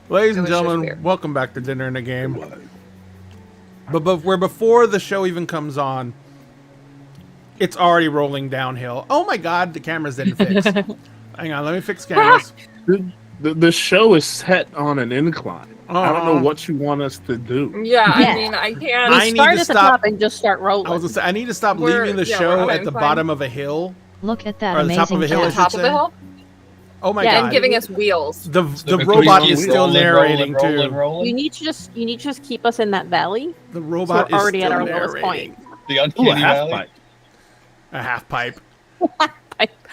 Ladies It and was just gentlemen, weird. welcome back to Dinner and a Game. But we're before the show even comes on, it's already rolling downhill. Oh my god, the cameras didn't fix. Hang on, let me fix cameras. The show is set on an incline. I don't know what you want us to do. Yeah, Yeah. I mean, I can't. I need Start to at the stop. top and just start rolling. I was gonna say, I need to stop We're- leaving the yeah, show we're at the fine. bottom of a hill. Look at that Or the top of amazing a hill, I on cat. should top of say. the hill Oh my Yeah, god. and giving us wheels. the Because robot you is keep still rolling, narrating rolling, too. rolling. You need to just keep us in that valley. The robot So we're is already still at our lowest narrating. The Ooh, a uncanny half valley. pipe. A half pipe. What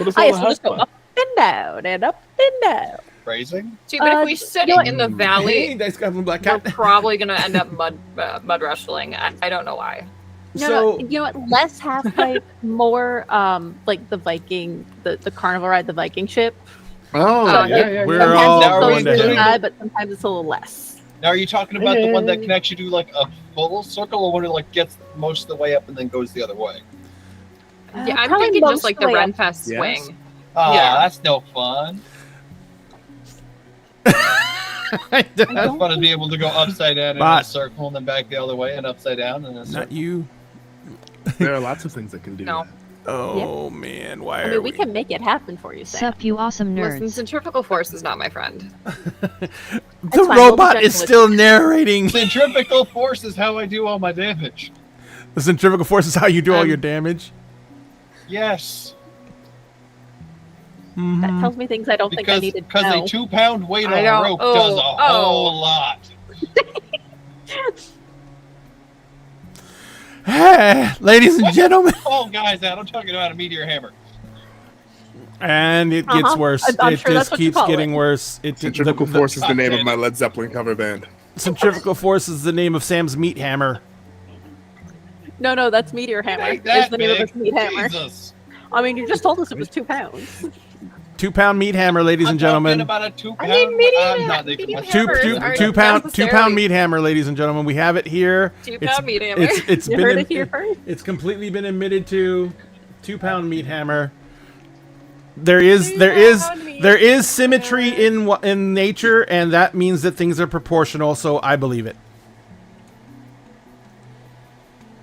if I all used the to just go half up and down and up and down. Phrasing. See, but if we you sit know it in the Hey, valley, nice guy from Black we're Cat. probably gonna end up mud wrestling. I don't know why. No, you know what? Less half pipe, more like the Viking, the carnival ride, the Viking ship. Oh, Uh, yeah. We're Sometimes all it's Now, are we going to really including hell. high, but sometimes it's a little less. Now, are you talking about the one that can actually do like a full circle, or one that like gets most of the way up and then goes the other way? Yeah, I'm probably thinking most just like of the the way up. Renfest Yes. swing. Ah, Yeah. that's no fun. That's fun to be able to go upside down in a But- circle and then back the other way and upside down and a Not circle. you. There are lots of things that can do No. that. Oh man, why I are mean, we can make it happen for you, Sam. Sup, you awesome Listen, nerds. centrifugal force is not my friend. The fine, we'll robot be is gentle with still narrating. Centrifugal force is how I do all my damage. The centrifugal force is how you do all Um, your damage. Yes. That tells me things I don't think I Because needed to a know. 2-pound weight I on know. a rope Oh, does a oh. whole lot. Ladies and gentlemen, Oh, guys, out. I'm talking about a meteor hammer. and it gets Uh-huh. worse. I'm It sure that's just what you keeps call getting it. worse. Centrifugal Force is the name of my Led Zeppelin cover band. Centrifugal force is the name of Sam's meat hammer. No, that's Meteor Hammer. Ain't Is that the name of big. his meat hammer. Jesus. I mean, you just told us it was 2 pounds. 2-pound meat hammer, ladies I'm and gentlemen. talking about a 2-pound. I mean, medium, I'm not making medium my Two, hammers two, aren't two pound necessarily- meat hammer, ladies and gentlemen. We have it here. 2-pound meat hammer. It's You been heard it here first. It's completely been admitted to. 2-pound meat hammer. There is symmetry in nature, and that means that things are proportional. So I believe it.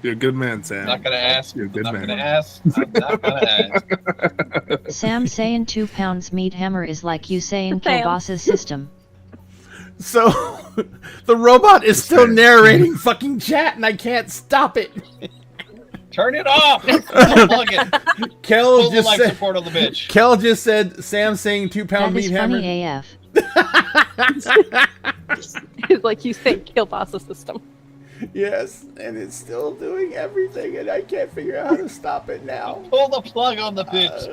You're a good man, Sam. Not gonna ask. You're a good not man. gonna ask. I'm not gonna ask. Sam saying 2 pounds meat hammer is like you saying Sam. Kilboss's system. So the robot is still narrating fucking chat, and I can't stop it. Turn it off. Plug it. Kel Pull the just life said. support on the bitch. Kel just said. Sam saying 2-pound That is meat hammer. funny AF. It's like you think kill boss system. Yes, and it's still doing everything, and I can't figure out how to stop it now. Pull the plug on the bitch.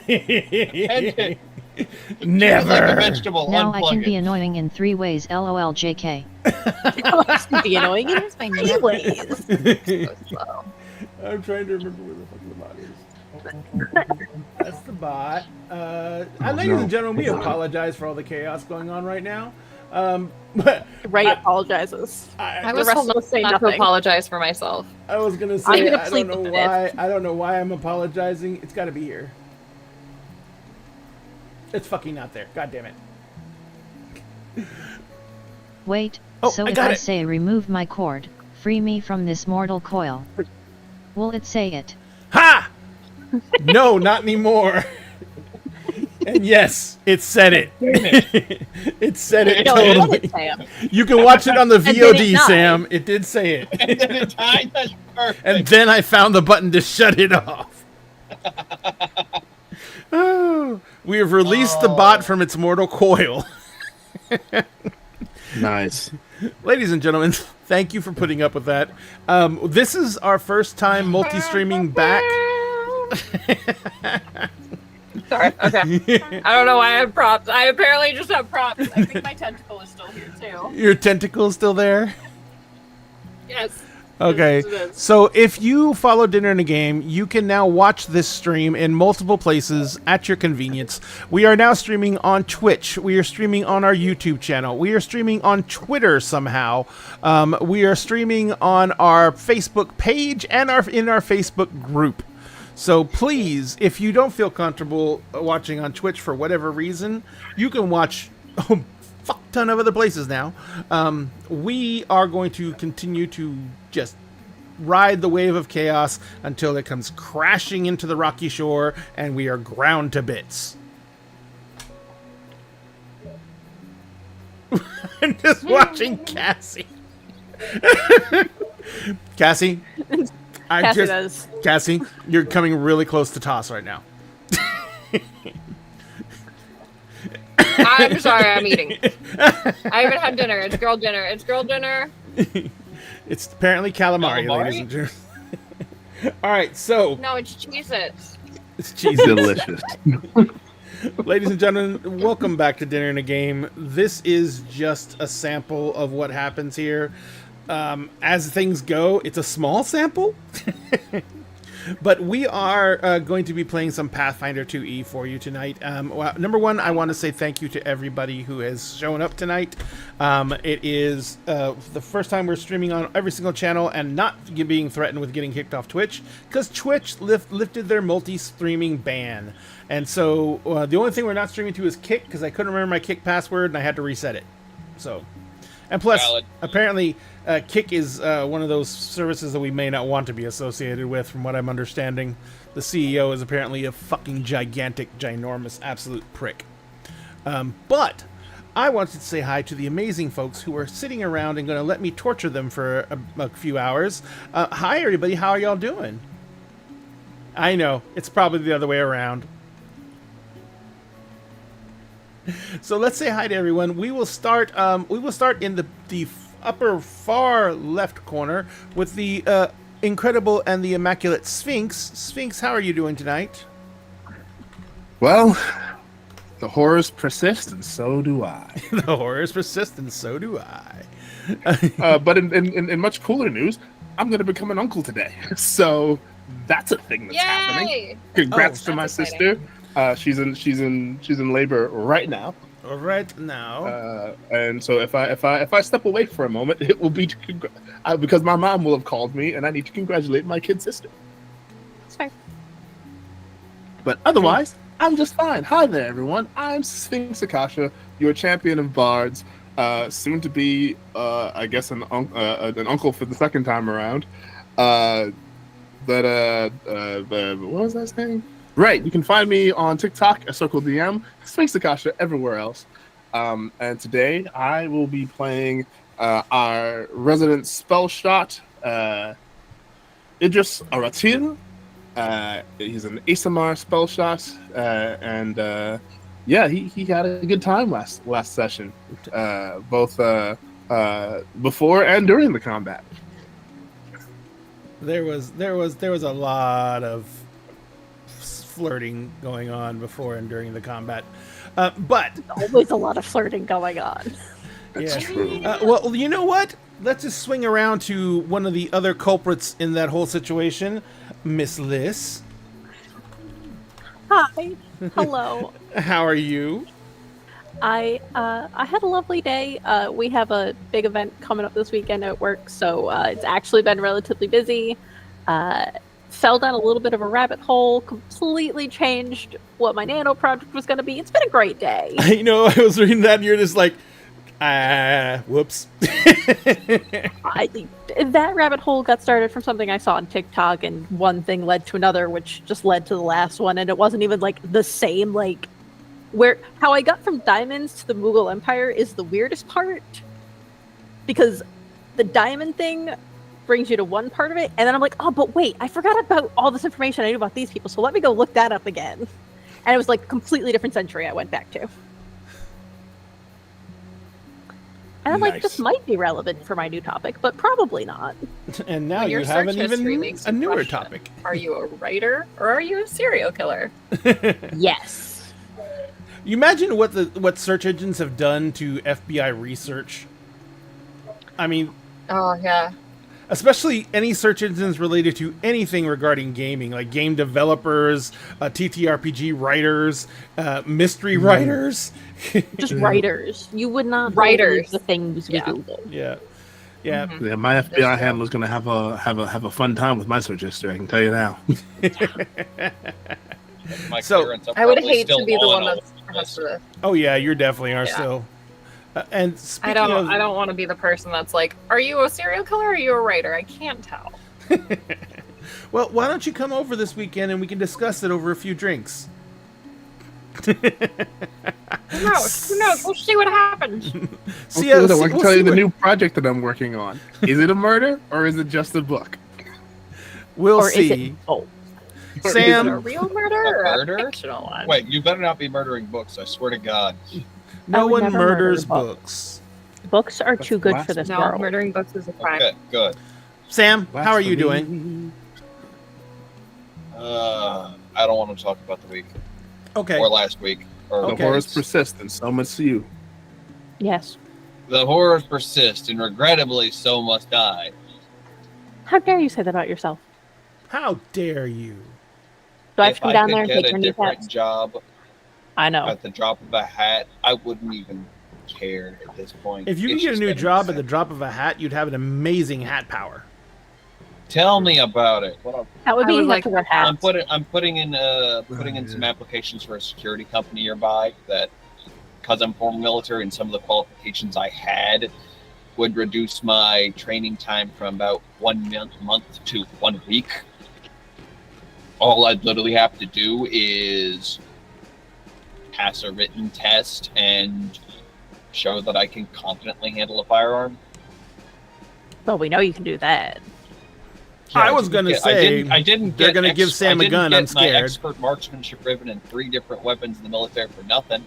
End it. Like a Never. vegetable. Now I can Unplug be it. annoying in 3 ways. LOL JK. The annoying it is my anyways. I'm trying to remember where the fuck the bot is. That's the bot. Ladies and gentlemen, we apologize for all the chaos going on right now. But Ray apologizes. I The was rest told of us say not to nothing. apologize for myself. I was gonna I'm say gonna I plead don't know the fifth. why. I don't know why I'm apologizing. It's got to be here. It's fucking not there. God damn it. Wait, Oh, so I if got I it. say remove my cord, free me from this mortal coil, will it say it? Ha! No, not anymore. And yes, it said it. It said it No, it totally. wasn't Sam. You can watch it on the then it VOD, died. Sam. It did say it. And then it died. That's perfect. And then I found the button to shut it off. Oh, we have released the bot from its mortal coil. Nice. Ladies and gentlemen, thank you for putting up with that. This is our first time multi-streaming back. Sorry. Okay. I don't know why I have props. I apparently just have props. I think my tentacle is still here too. Your tentacle is still there? Yes. Okay, Yes, it is. so if you follow Dinner in a Game, you can now watch this stream in multiple places at your convenience. We are now streaming on Twitch. We are streaming on our YouTube channel. We are streaming on Twitter somehow. We are streaming on our Facebook page and in our Facebook group. So please, if you don't feel comfortable watching on Twitch for whatever reason, you can watch a fuck ton of other places now. We are going to continue to just ride the wave of chaos until it comes crashing into the rocky shore and we are ground to bits. I'm just watching Cassie. Cassie, Cassie, you're coming really close to toss right now. I'm sorry, I'm eating. I haven't had dinner. It's girl dinner. It's girl dinner. It's apparently calamari, ladies and gentlemen. All right, so No, it's Cheez-Its. it's cheese. Delicious. Ladies and gentlemen, welcome back to Dinner and a Game. This is just a sample of what happens here. As things go, it's a small sample. But we are going to be playing some Pathfinder 2E for you tonight. Well, number one, I want to say thank you to everybody who has shown up tonight. It is the first time we're streaming on every single channel and not being threatened with getting kicked off Twitch, because Twitch lifted their multi-streaming ban. And so the only thing we're not streaming to is Kick, because I couldn't remember my Kick password and I had to reset it. So, and plus, apparently, Kick is one of those services that we may not want to be associated with, from what I'm understanding. The CEO is apparently a fucking gigantic, ginormous, absolute prick. But I wanted to say hi to the amazing folks who are sitting around and going to let me torture them for a few hours. Hi, everybody. How are y'all doing? I know. It's probably the other way around. So let's say hi to everyone. We will start. We will start in the upper far left corner with the incredible and the immaculate Sphinx. Sphinx, how are you doing tonight? Well, the horrors persist, and so do I. The horrors persist, and so do I. But in much cooler news, I'm going to become an uncle today. So that's a thing that's happening. Yay! Congrats to my exciting. sister. She's in labor right now. Right now. And so if I step away for a moment, it will be because my mom will have called me, and I need to congratulate my kid sister. It's fine. But otherwise, I'm just fine. Hi there, everyone. I'm Sphinx Akasha, your champion of bards, soon to be, I guess, an uncle for the second time around. What was I saying? Right, you can find me on TikTok at Circle DM, Sphinx Akasha, everywhere else. And today I will be playing our resident spell shot, Idris Aratil. He's an ASMR spell shot, and yeah, he had a good time last session, both before and during the combat. There was a lot of flirting going on before and during the combat, but Always a lot of flirting going on. That's yeah. true. Well, you know what? Let's just swing around to one of the other culprits in that whole situation, Miss Liz. Hi. Hello. How are you? I had a lovely day. We have a big event coming up this weekend at work, so it's actually been relatively busy. Fell down a little bit of a rabbit hole, completely changed what my nano project was going to be. It's been a great day. You know, I was reading that and you're just like, whoops. I think that rabbit hole got started from something I saw on TikTok, and one thing led to another, which just led to the last one, and it wasn't even like the same, like how I got from diamonds to the Mughal Empire is the weirdest part, because the diamond thing brings you to one part of it, and then I'm like, oh, but wait, I forgot about all this information I knew about these people, so let me go look that up again. And it was like a completely different century I went back to. And I'm like, this might be relevant for my new topic, but probably not. And now When your you have search an history even makes a you newer question, topic. Are you a writer or are you a serial killer? Yes. You imagine what search engines have done to FBI research. I mean, Oh, yeah. especially any search engines related to anything regarding gaming, like game developers, TTRPG writers, mystery writers. Just writers. You would not Writers. believe the things we Yeah. Google. Yeah, yeah. Mhm. Yeah, my FBI handler's gonna have a fun time with my search history. I can tell you now. My So- clearance, I'm I would probably hate to still be the on one a that's has list. to. Oh yeah, you definitely are Yeah. still. And I speaking don't. of, I don't want to be the person that's like, "Are you a serial killer? Or are you a writer?" I can't tell. well, why don't you come over this weekend and we can discuss it over a few drinks? Who knows? Who knows? We'll see what happens. See, I see- can we'll tell see you the what- new project that I'm working on. Is it a murder or is it just a book? We'll Or is see. it both? Is it a Sam, real murder or A a murder? fictional one? Wait, you better not be murdering books. I swear to God. no I would one never murder murders a book. books. Books are That's too the good last for this No, world. murdering books is a crime. Okay, good. Sam, how are you doing? doing? I don't want to talk about the week Okay. or last week. Or The Okay. horrors persist, and so must you. Yes. The horrors persist, and regrettably, so must I. How dare you say that about yourself? How dare you? Do I have If to come I down could there and get take a your different kneecaps? job I know. at the drop of a hat, I wouldn't even care at this point. If you could It's get a just new getting job at sad. the drop of a hat, you'd have an amazing hat power. Tell me about it. That would I be would enough like to wear that. hats. I'm putting in some applications for a security company nearby that, because I'm former military and some of the qualifications I had would reduce my training time from about 1 month to 1 week. All I'd literally have to do is pass a written test and show that I can confidently handle a firearm. Well, we know you can do that. I was gonna say, I didn't they're get gonna give Sam a gun, I'm My scared. expert marksmanship ribbon and 3 different weapons in the military for nothing.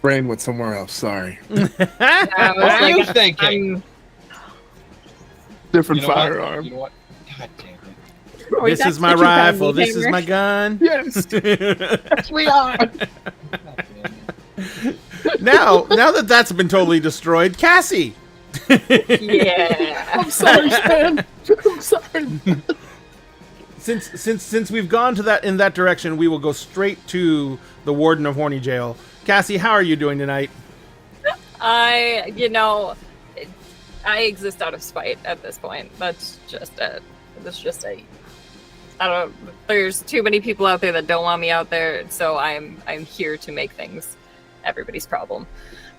Brain went somewhere else. Sorry. I was What are you like, thinking? Different You know what? firearm. You know what? God damn it. Or you This got is my stitching down rifle. knee This is my hangers. gun. Yes, yes, we are. God damn it. now that that's been totally destroyed, Cassie. yeah. I'm sorry, Stan. I'm sorry. Since we've gone to that in that direction, we will go straight to the warden of Horny Jail. Cassie, how are you doing tonight? I exist out of spite at this point. That's just it. I don't. There's too many people out there that don't want me out there, so I'm here to make things everybody's problem.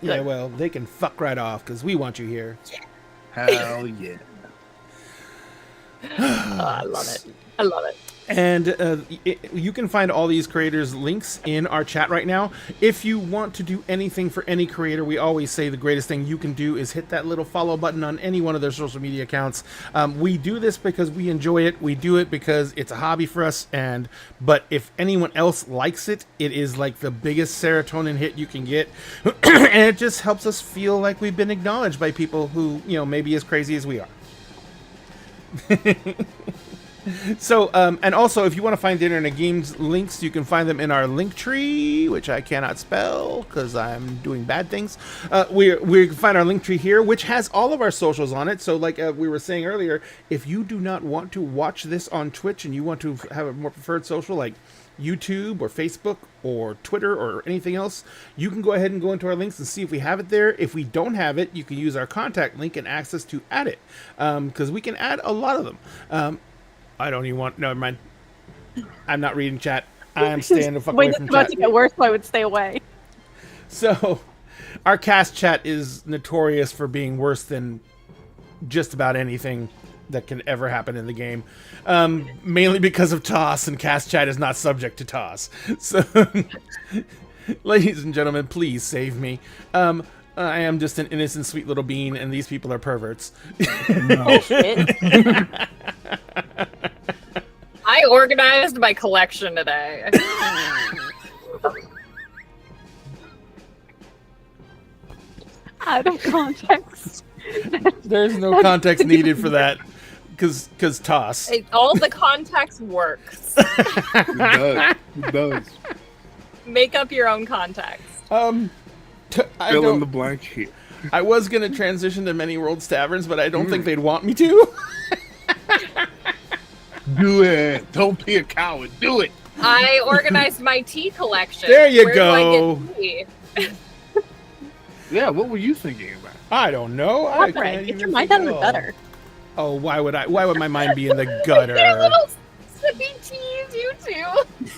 Yeah, well, they can fuck right off because we want you here. Hell yeah. I love it. I love it. And you can find all these creators' links in our chat right now. If you want to do anything for any creator, we always say the greatest thing you can do is hit that little follow button on any one of their social media accounts. We do this because we enjoy it. We do it because it's a hobby for us. But if anyone else likes it, it is like the biggest serotonin hit you can get. And it just helps us feel like we've been acknowledged by people who, may be as crazy as we are. So, and also, if you want to find Dinner and a Games links, you can find them in our link tree, which I cannot spell because I'm doing bad things. We can find our link tree here, which has all of our socials on it. So, like we were saying earlier, if you do not want to watch this on Twitch and you want to have a more preferred social like YouTube or Facebook or Twitter or anything else, you can go ahead and go into our links and see if we have it there. If we don't have it, you can use our contact link and access to add it because we can add a lot of them. I don't even want. Never mind. I'm not reading chat. I'm staying the fuck away Wait, from it's about chat. to get worse, so I would stay away. So, our cast chat is notorious for being worse than just about anything that can ever happen in the game. Mainly because of TOS, and cast chat is not subject to TOS. So, ladies and gentlemen, please save me. I am just an innocent, sweet little bean, and these people are perverts. Bullshit. I organized my collection today. Out of context. There's no context needed for that, because TOS. All the context works. It does. It does. Make up your own context. I Fill in don't. the blank here. I was gonna transition to Many Worlds Taverns, but I don't think they'd want me to. Do it. Don't be a coward. Do it. I organized my tea collection. There you Where do I go. get tea? Yeah, what were you thinking about? I don't know. I Alfred, can't get even your mind think out of at the all. gutter. Oh, why would my mind be in the gutter? They're little sippy teas, you two.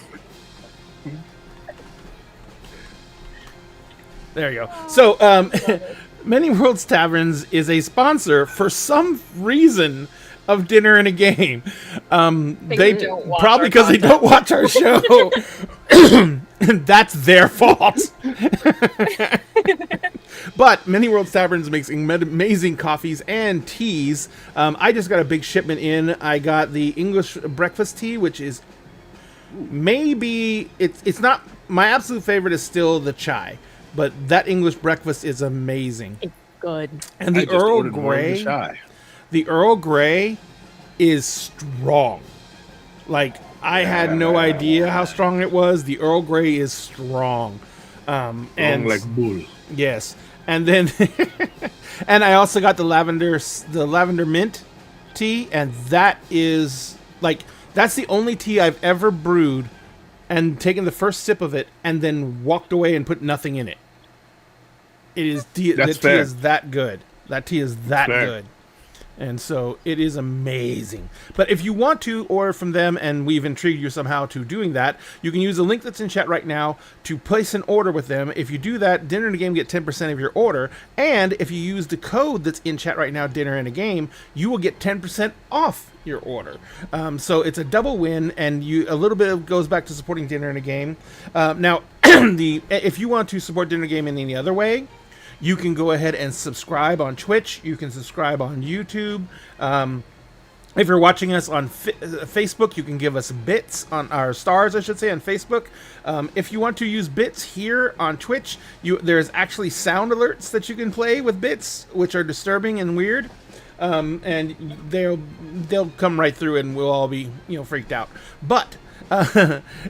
There you go. So, Many Worlds Taverns is a sponsor for some reason of Dinner and a Game. They don't watch probably our because they don't watch our show. That's their fault. But Many Worlds Taverns makes amazing coffees and teas. I just got a big shipment in. I got the English breakfast tea, which is maybe it's not my absolute favorite. Is still the chai, but that English breakfast is amazing. It's good. And I the just Earl ordered more of the Grey, chai. the Earl Grey is strong. Like I had no idea how strong it was. The Earl Grey is strong. And like bull. yes, and then and I also got the lavender mint tea, and that is like that's the only tea I've ever brewed and taken the first sip of it and then walked away and put nothing in it. It is That's tea fair. is that good. That tea is that Fair. good. And so it is amazing. But if you want to order from them, and we've intrigued you somehow to doing that, you can use the link that's in chat right now to place an order with them. If you do that, Dinner and a Game get 10% of your order. And if you use the code that's in chat right now, Dinner and a Game, you will get 10% off your order. So it's a double win, and a little bit of goes back to supporting Dinner and a Game. Now, if you want to support Dinner and a Game in any other way, you can go ahead and subscribe on Twitch. You can subscribe on YouTube. If you're watching us on Facebook, you can give us bits on our stars, I should say, on Facebook. If you want to use bits here on Twitch, there's actually sound alerts that you can play with bits, which are disturbing and weird. And they'll come right through, and we'll all be freaked out. But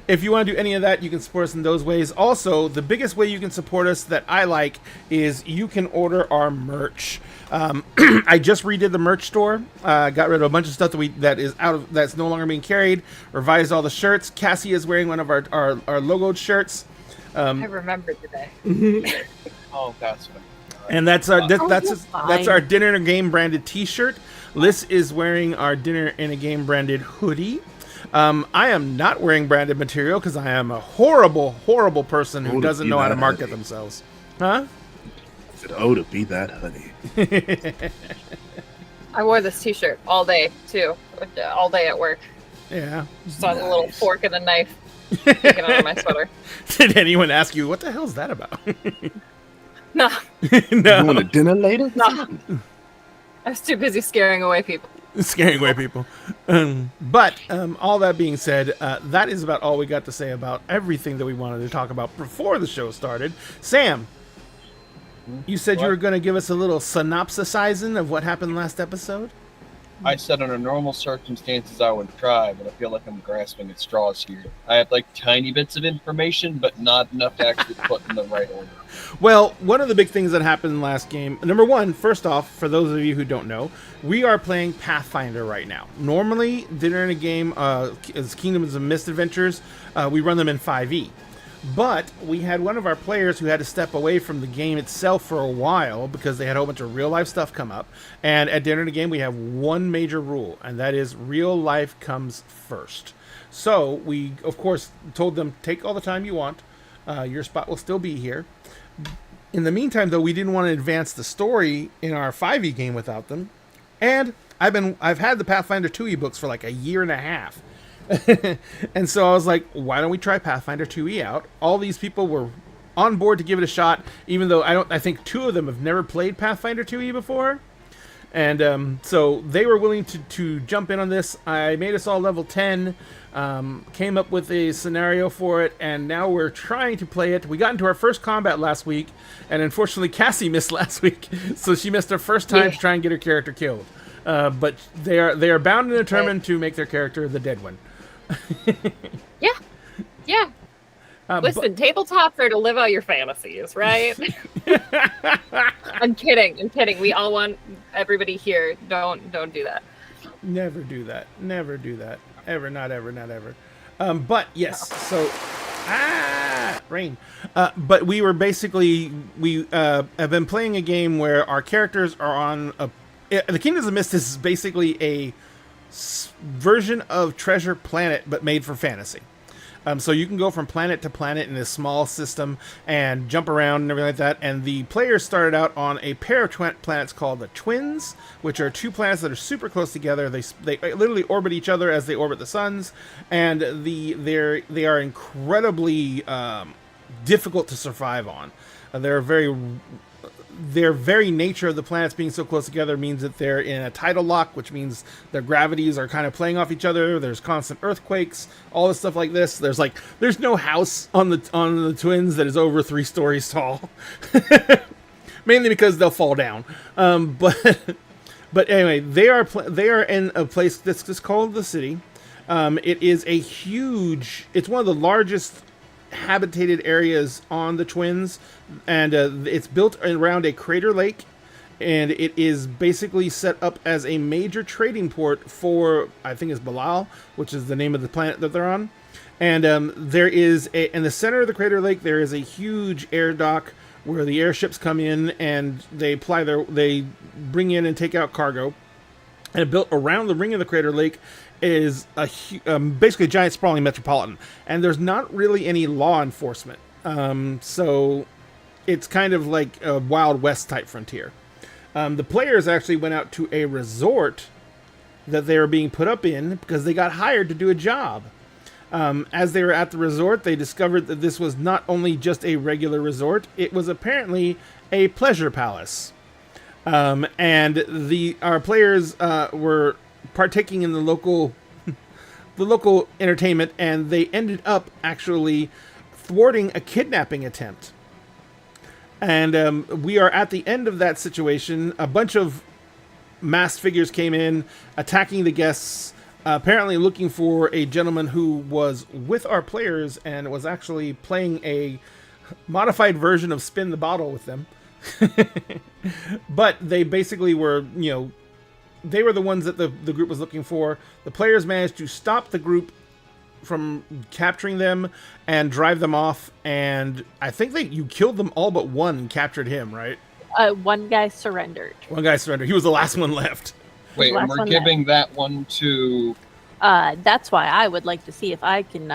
if you want to do any of that, you can support us in those ways. Also, the biggest way you can support us that I like is you can order our merch. I just redid the merch store. Got rid of a bunch of stuff that's no longer being carried. Revised all the shirts. Cassie is wearing one of our logoed shirts. I remember today. Oh, that's what. And that's our you're that's fine. our Dinner and a Game branded T-shirt. Liz is wearing our Dinner and a Game branded hoodie. I am not wearing branded material because I am a horrible, horrible person who Oh, to doesn't be know how to that market hoodie. themselves. Huh? I said, oh, to be that honey. I wore this T-shirt all day too, all day at work. Yeah. Just on a little Nice. fork and a knife sticking out of my sweater. Did anyone ask you what the hell's that about? No, No. Going to dinner later? no. I was too busy scaring away people. Scaring away people. But all that being said, that is about all we got to say about everything that we wanted to talk about before the show started. Sam, you said you What? were going to give us a little synopsisizing of what happened last episode? I said under normal circumstances I would try, but I feel like I'm grasping at straws here. I have like tiny bits of information, but not enough to actually put in the right order. Well, one of the big things that happened last game, number one, first off, for those of you who don't know, we are playing Pathfinder right now. Normally, Dinner and a Game is Kingdoms of Mist Adventures. We run them in 5e. But we had one of our players who had to step away from the game itself for a while because they had a whole bunch of real life stuff come up. And at Dinner and a Game, we have one major rule, and that is real life comes first. So we, of course, told them, take all the time you want. Your spot will still be here. In the meantime, though, we didn't want to advance the story in our 5e game without them. And I've had the Pathfinder 2e books for like a year and a half. And so I was like, why don't we try Pathfinder 2e out? All these people were on board to give it a shot, even though I think two of them have never played Pathfinder 2e before. And so they were willing to jump in on this. I made us all level 10, came up with a scenario for it, and now we're trying to play it. We got into our first combat last week, and unfortunately Cassie missed last week, so she missed her first time to try and get her character killed. But they are bound and determined to make their character the dead one. Yeah. Listen, tabletops are to live out your fantasies, right? I'm kidding. We all want everybody here. Don't do that. Never do that. Never do that. Ever, not ever, not ever. But yes, so rain. But we were basically have been playing a game where our characters are on the Kingdoms of Mist is basically a version of Treasure Planet, but made for fantasy. So you can go from planet to planet in this small system and jump around and everything like that. And the players started out on a pair of planets called the Twins, which are two planets that are super close together. They literally orbit each other as they orbit the suns, and they are incredibly difficult to survive on. Their very nature of the planets being so close together means that they're in a tidal lock, which means their gravities are kind of playing off each other. There's constant earthquakes, all this stuff like this. There's no house on the Twins that is over 3 stories tall, mainly because they'll fall down. But anyway, they are in a place that's just called the City. It is it's one of the largest habitated areas on the Twins, and it's built around a crater lake, and it is basically set up as a major trading port for, I think it's Balal, which is the name of the planet that they're on. And there is in the center of the crater lake, there is a huge air dock where the airships come in and they bring in and take out cargo. And built around the ring of the crater lake is basically a giant sprawling metropolitan, and there's not really any law enforcement, so it's kind of like a Wild West type frontier. The players actually went out to a resort that they were being put up in because they got hired to do a job. As they were at the resort, they discovered that this was not only just a regular resort, it was apparently a pleasure palace. And our players were partaking in the local entertainment, and they ended up actually thwarting a kidnapping attempt. And we are at the end of that situation. A bunch of masked figures came in, attacking the guests, apparently looking for a gentleman who was with our players and was actually playing a modified version of Spin the Bottle with them. But they basically were, they were the ones that the group was looking for. The players managed to stop the group from capturing them and drive them off. And I think you killed them all but one and captured him, right? One guy surrendered. He was the last one left. Wait, and we're giving that one to... That's why I would like to see if I can...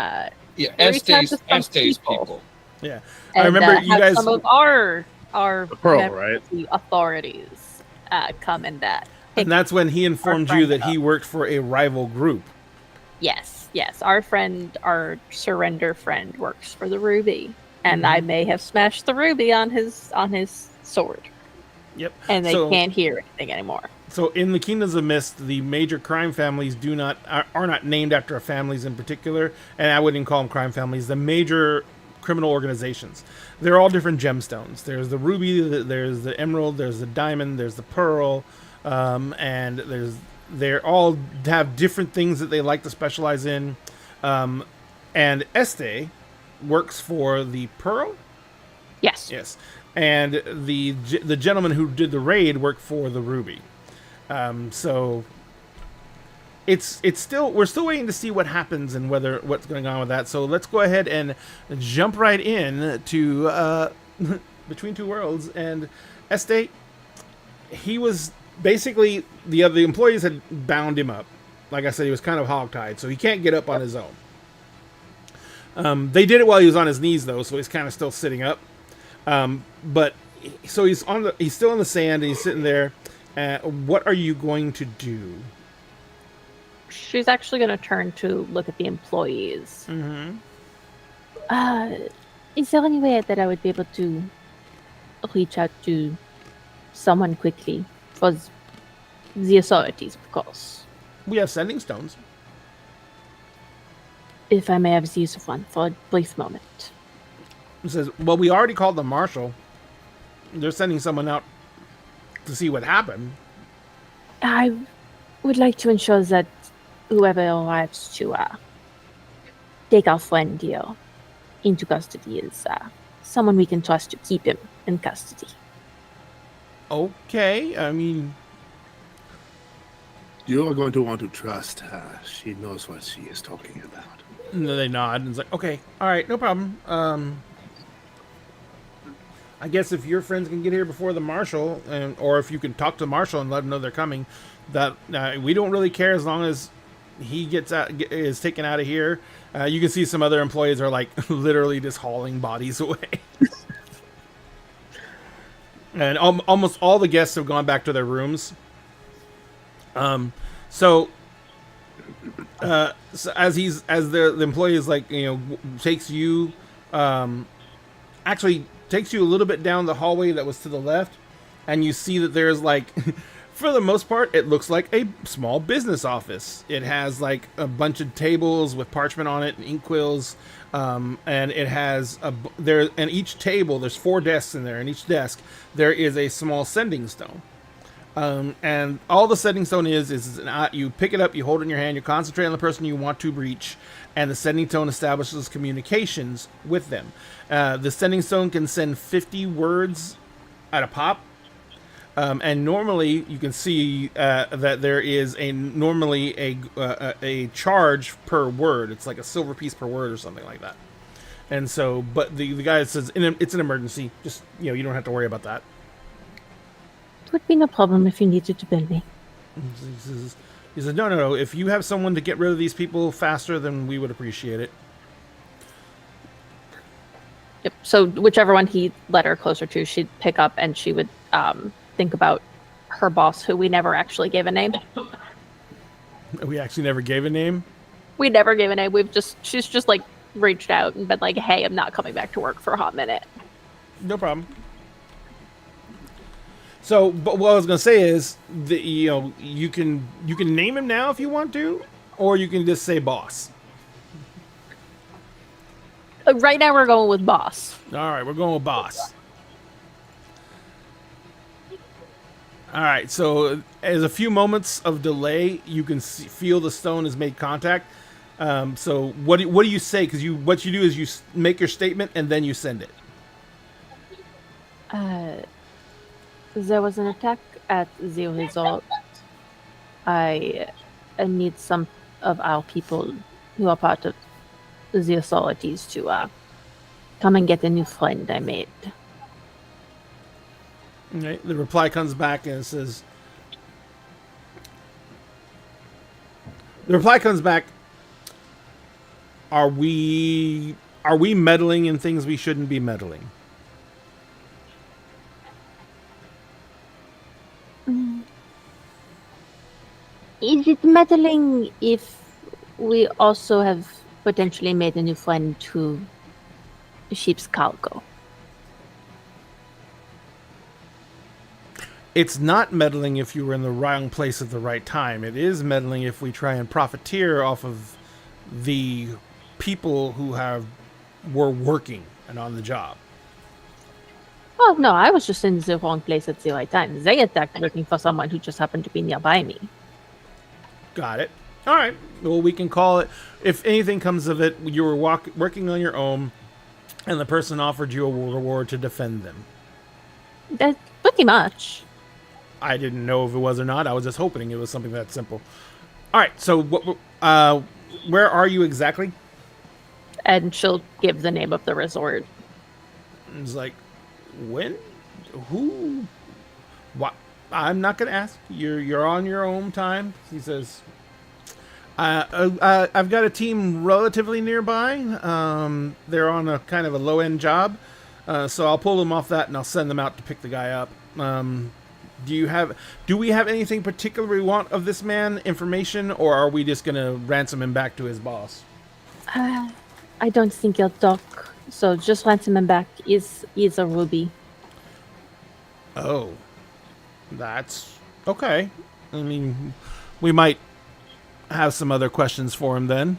Estes people. Yeah. And, I remember you guys... some of our Pearl, right? authorities come in that. And that's when he informed you that he worked for a rival group. Yes. Our surrender friend works for the Ruby, and I may have smashed the Ruby on his sword. Yep. And they can't hear anything anymore. So in the Kingdoms of Mist, the major crime families are not named after families in particular, and I wouldn't even call them crime families. The major criminal organizations, they're all different gemstones. There's the ruby, there's the emerald, there's the diamond, there's the pearl, and they're all have different things that they like to specialize in. And Este works for the pearl. Yes. And the gentleman who did the raid worked for the ruby. So it's still, we're still waiting to see what happens and what's going on with that. So let's go ahead and jump right in to Between Two Worlds. And Este, he was basically, the employees had bound him up. Like I said, he was kind of hogtied, so he can't get up on his own. They did it while he was on his knees, though, so he's kind of still sitting up. But so he's still in the sand, and he's sitting there. What are you going to do? She's actually going to turn to look at the employees. Mm-hmm. Is there any way that I would be able to reach out to someone quickly? For the authorities, of course. We have sending stones. If I may have the use of one for a brief moment. He says, well, we already called the marshal. They're sending someone out to see what happened. I would like to ensure that whoever arrives to take our friend here into custody is someone we can trust to keep him in custody. Okay, I mean... You are going to want to trust her. She knows what she is talking about. And then they nod, and it's like, okay, all right, no problem. I guess if your friends can get here before the marshal, or if you can talk to the marshal and let them know they're coming, that we don't really care as long as he gets out, is taken out of here. You can see some other employees are like literally just hauling bodies away. And almost all the guests have gone back to their rooms. So as the employee is like, takes you, actually takes you a little bit down the hallway that was to the left, and you see that there's like, for the most part, it looks like a small business office. It has like a bunch of tables with parchment on it and ink quills, and it has and each table, there's 4 desks in there, and each desk there is a small sending stone. And all the sending stone is you pick it up, you hold it in your hand, you concentrate on the person you want to reach, and the sending stone establishes communications with them. The sending stone can send 50 words at a pop. And normally you can see that there is normally a charge per word. It's like a silver piece per word or something like that. And so, but the guy says it's an emergency. Just, you don't have to worry about that. It would be no problem if you needed to bill me. He says, no. If you have someone to get rid of these people faster, then we would appreciate it. Yep. So whichever one he led her closer to, she'd pick up and she would think about her boss, who we never actually gave a name. We actually never gave a name? We never gave a name. She's just like reached out and been like, hey, I'm not coming back to work for a hot minute. No problem. So, but what I was gonna say is that you can name him now if you want to, or you can just say boss. Right now we're going with boss. All right, we're going with boss. All right, so as a few moments of delay, you can feel the stone has made contact. So what do you say? Because what you do is you make your statement and then you send it. There was an attack at the resort. I need some of our people who are part of the authorities to come and get a new friend I made. Okay. The reply comes back and it says, are we meddling in things we shouldn't be meddling? Is it meddling if we also have potentially made a new friend to ship's cargo? It's not meddling if you were in the wrong place at the right time. It is meddling if we try and profiteer off of the people who were working and on the job. Oh, no, I was just in the wrong place at the right time. They attacked looking for someone who just happened to be nearby me. Got it. All right. Well, we can call it, if anything comes of it, you were working on your own, and the person offered you a reward to defend them. That's pretty much. I didn't know if it was or not. I was just hoping it was something that simple. All right. So, where are you exactly? And she'll give the name of the resort. It's like, when? Who? What? I'm not gonna ask. You're on your own time. He says, I've got a team relatively nearby. They're on a kind of a low end job, so I'll pull them off that and I'll send them out to pick the guy up. Do we have anything particular we want of this man, information, or are we just gonna ransom him back to his boss? I don't think he'll talk, so just ransom him back. He's a ruby. Oh, that's okay. I mean, we might have some other questions for him then.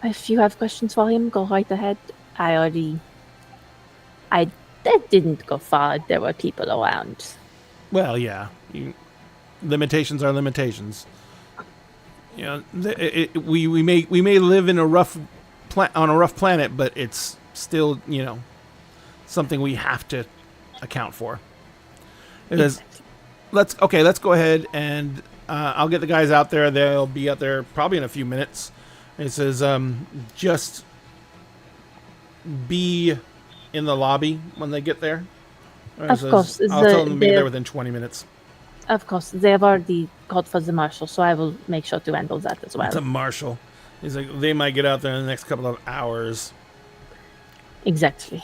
If you have questions for him, go right ahead. That didn't go far. There were people around. Well, yeah. Limitations are limitations. We may live in a rough planet, but it's still something we have to account for. It is. Let's go ahead and I'll get the guys out there. They'll be out there probably in a few minutes. It says just be in the lobby when they get there. Of course. I'll tell them to be there within 20 minutes. Of course, they have already called for the marshal, so I will make sure to handle that as well. It's a marshal. He's like, they might get out there in the next couple of hours. Exactly.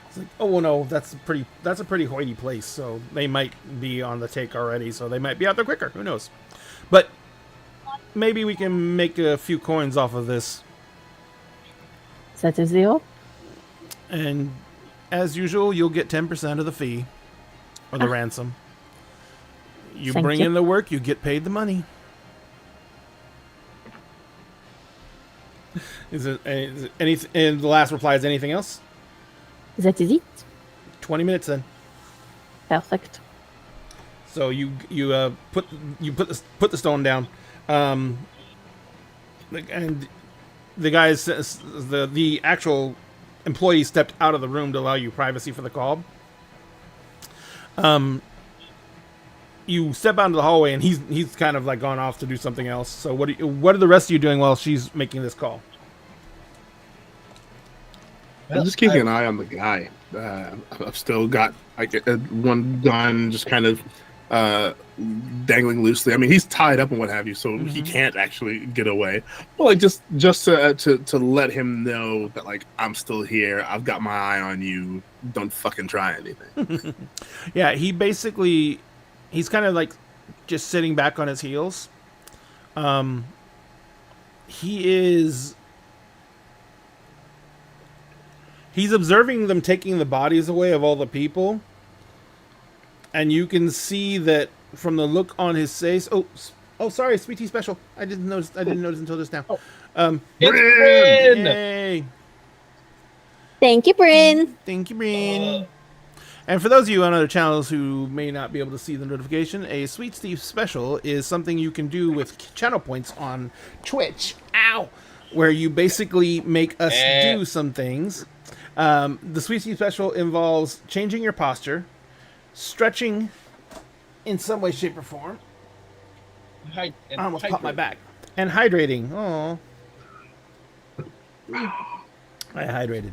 It's like, oh well, no, that's a pretty hoity place, so they might be on the take already, so they might be out there quicker. Who knows? But maybe we can make a few coins off of this. That is the hope. And as usual, you'll get 10% of the fee or the ransom. You Thank bring you. in the work, you get paid the money. Is it any? And the last reply is anything else? That is it. 20 minutes then. Perfect. So you put the stone down, and the guys, the actual employee stepped out of the room to allow you privacy for the call. You step out into the hallway, and he's kind of like gone off to do something else. So what are the rest of you doing while she's making this call? I'm just keeping an eye on the guy. I've still got like one gun just kind of dangling loosely. I mean, he's tied up and what have you, so he can't actually get away. Well, like just to let him know that like I'm still here. I've got my eye on you. Don't fucking try anything. Yeah, he's kind of like just sitting back on his heels. He's observing them taking the bodies away of all the people. And you can see that from the look on his face. Oh, sorry, Sweet Tea Special. I didn't notice until just now. Bryn! Yay! Thank you, Bryn. Thank you, Bryn. And for those of you on other channels who may not be able to see the notification, a Sweet Steve Special is something you can do with channel points on Twitch. Ow! Where you basically make us do some things. The Sweet Steve Special involves changing your posture, stretching in some way, shape, or form. I almost popped my back. And hydrating. Oh, I hydrated.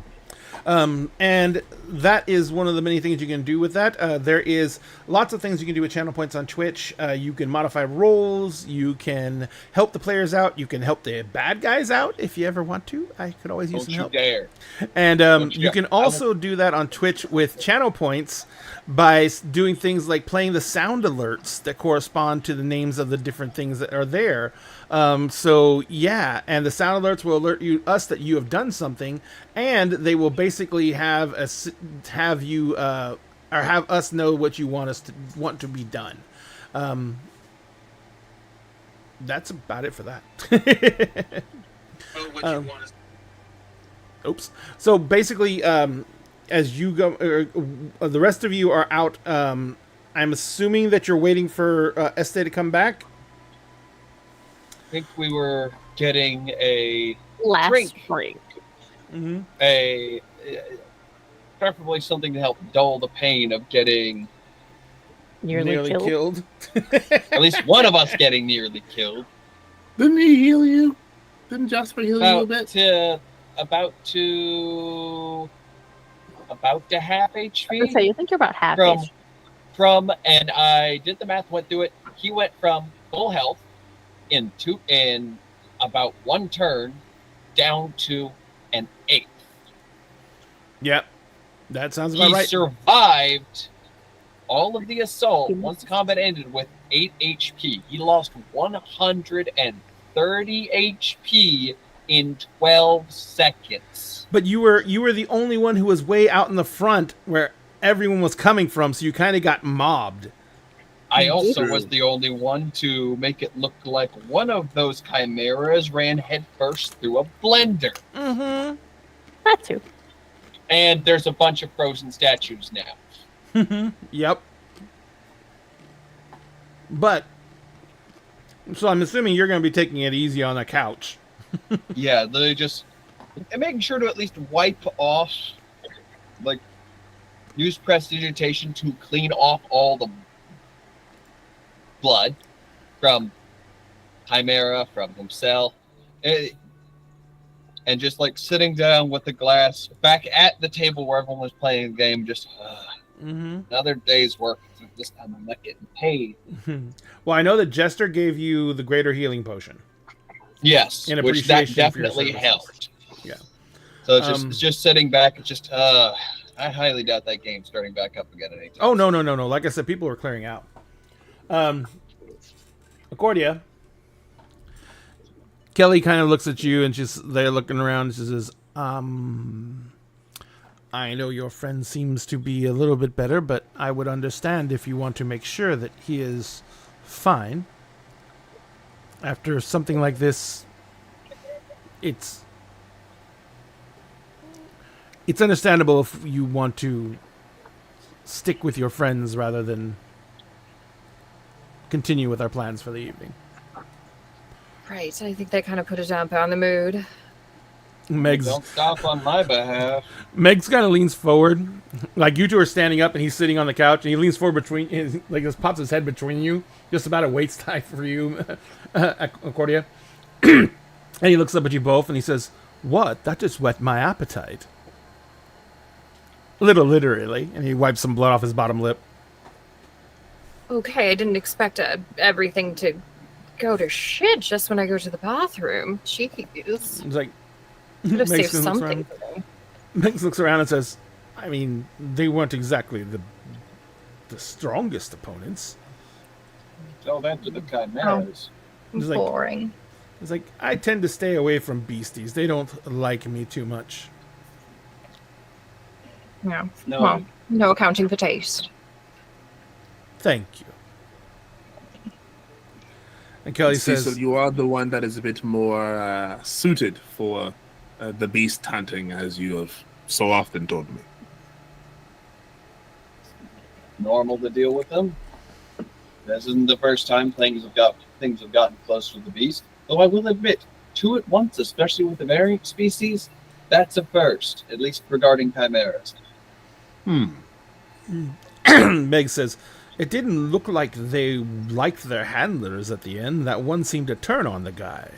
And that is one of the many things you can do with that. There is lots of things you can do with channel points on Twitch. You can modify roles. You can help the players out. You can help the bad guys out if you ever want to. I could always use some help. Dare. And you can also do that on Twitch with channel points by doing things like playing the sound alerts that correspond to the names of the different things that are there. So yeah, and the sound alerts will alert us that you have done something, and they will basically have us know what you want to be done. That's about it for that. Oops. So basically, as you go, the rest of you are out. I'm assuming that you're waiting for Este to come back. I think we were getting a Last drink. spring. Preferably something to help dull the pain of getting Nearly killed. at least one of us getting nearly killed. Didn't he heal you? Didn't Jasper heal you a little bit? About to half HP. So you think you're about half And I did the math, went through it. He went from full health in about one turn down to an 8th. Yep, that sounds about right. He survived all of the assault once combat ended with 8 HP. He lost 130 HP in 12 seconds. But you were the only one who was way out in the front where everyone was coming from, so you kind of got mobbed. I also was the only one to make it look like one of those chimeras ran headfirst through a blender. Mm-hmm. That too. And there's a bunch of frozen statues now. Yep. But, so I'm assuming you're going to be taking it easy on the couch. Yeah, they just... And making sure to at least wipe off, like, use prestidigitation to clean off all the blood from Chimera, from himself. And just, like, sitting down with the glass back at the table where everyone was playing the game, just... Another day's work. This time I'm not getting paid. Well, I know that Jester gave you the greater healing potion. Yes, In which that appreciation for your definitely services. helped. Yeah. So it's just sitting back. It's just I highly doubt that game's starting back up again anytime. Oh, no. Like I said, people are clearing out. Accordia. Kelly kind of looks at you and she's there looking around. And she says, I know your friend seems to be a little bit better, but I would understand if you want to make sure that he is fine. After something like this, it's understandable if you want to stick with your friends rather than continue with our plans for the evening. Right. I think that kind of put a damper on the mood. Don't stop on my behalf. Megs kind of leans forward, like you two are standing up, and he's sitting on the couch, and he leans forward like just pops his head between you, just about a waist high for you, Accordia. And he looks up at you both, and he says, "What? That just whet my appetite." A little literally, and he wipes some blood off his bottom lip. Okay, I didn't expect everything to go to shit just when I go to the bathroom. Jeez. He's like, Could have saved Megs looks something around. for me. Megs looks around and says, "I mean, they weren't exactly the strongest opponents." Tell that to the chimeras. He's like, Boring. It's like, I tend to stay away from beasties. They don't like me too much. Yeah. No. Well, no accounting for taste. Thank you. And Kelly See, says, so you are the one that is a bit more suited for the beast hunting, as you have so often told me. Normal to deal with them. This isn't the first time things have gotten close with the beast. Though I will admit, two at once, especially with the variant species, that's a first, at least regarding chimeras. Meg says, it didn't look like they liked their handlers at the end. That one seemed to turn on the guy.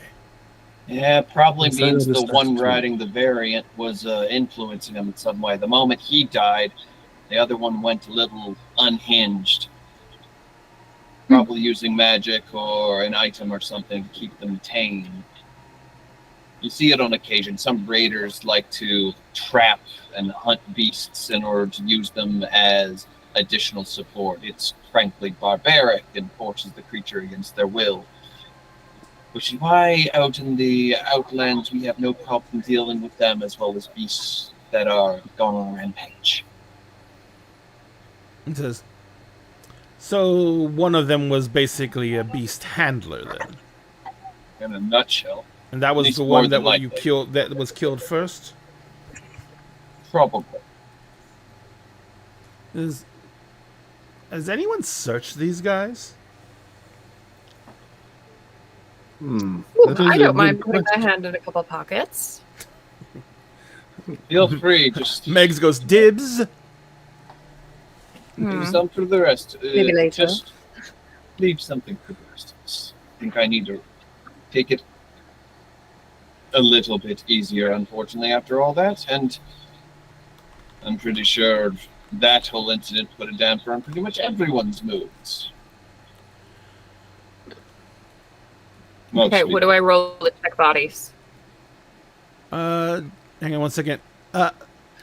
Yeah, probably Yes, means I the understand one too. riding the variant was influencing him in some way. The moment he died, the other one went a little unhinged. Probably using magic or an item or something to keep them tame. You see it on occasion. Some raiders like to trap and hunt beasts in order to use them as additional support. It's frankly barbaric and forces the creature against their will. Which is why out in the Outlands we have no problem dealing with them as well as beasts that are going on a rampage. He says, so one of them was basically a beast handler then. In a nutshell, And that was At least the more one that than you likely. killed, that was killed first? probably. Has anyone searched these guys? Ooh, That is I a don't good mind putting question. my hand in a couple pockets. Feel free, just Megs goes, dibs. leave some for the rest. Maybe later. Just leave something for the rest of us. I think I need to take it a little bit easier, unfortunately, after all that. And I'm pretty sure that whole incident put a damper on pretty much everyone's moods. Okay, what do I roll to check bodies? Hang on one second.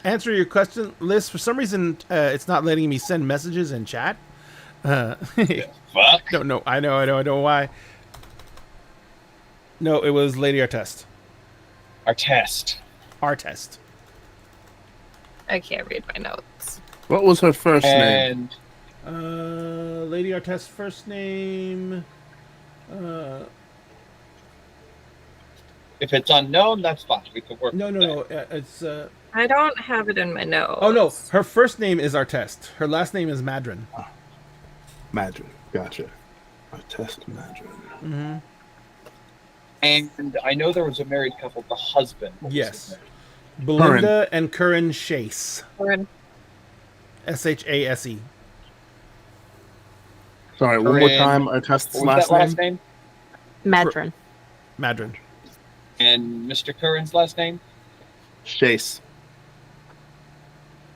Answer your question, Liz. For some reason, it's not letting me send messages in chat. Fuck. No, I know why. No, it was Lady Artest. Our test. Our test. I can't read my notes. What was her first name? And Lady Artest's first name. if it's unknown, that's fine. We can work. No. with that. It's. I don't have it in my notes. Oh no, her first name is Artest. Her last name is Madrin. Madrin. Gotcha. Test Madrin. Mm-hmm. And I know there was a married couple. The husband. What was Yes. his name? Belinda and Curran Chase. Lauren. Shase. Sorry, one more Corinne. time. Test's What was that last name? Madrin. Madrin. And Mr. Curran's last name? Chase.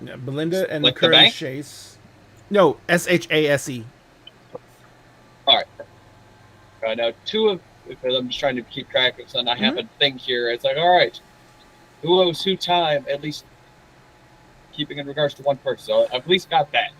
Yeah, Belinda and Like the Curran bank? Chase. No, SHASE. All right. Now, because I'm just trying to keep track of something. I have a thing here. It's like, all right, who owes who time? At least keeping in regards to one person. So I've at least got that.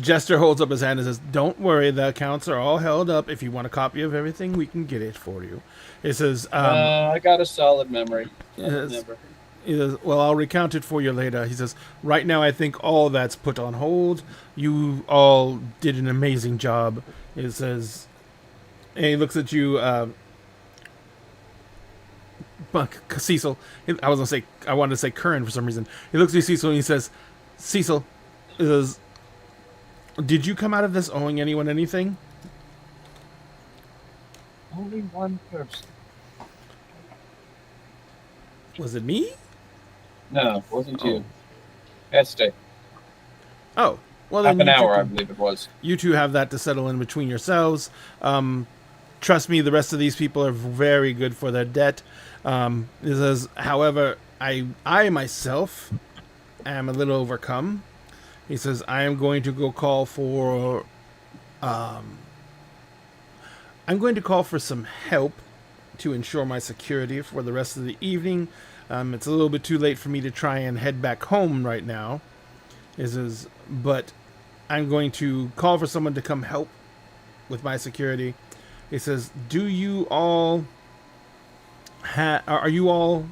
Jester holds up his hand and says, "Don't worry, the accounts are all held up. If you want a copy of everything, we can get it for you." It says, I got a solid memory. Yes. Never. He says, "Well, I'll recount it for you later." He says, "Right now, I think all that's put on hold. You all did an amazing job." It says, and he looks at you, Cecil. I wanted to say Curran for some reason. He looks at you, Cecil, and he says, "Cecil, he says, did you come out of this owing anyone anything?" Only one person. Was it me? No, it wasn't you. Este. Oh, well Half then an you two hour, I can- believe it was. You two have that to settle in between yourselves. Trust me, the rest of these people are very good for their debt. It says, however, I myself am a little overcome. He says, I am going to go call for, I'm going to call for some help to ensure my security for the rest of the evening. It's a little bit too late for me to try and head back home right now. But I'm going to call for someone to come help with my security. He says, "Do you all are you all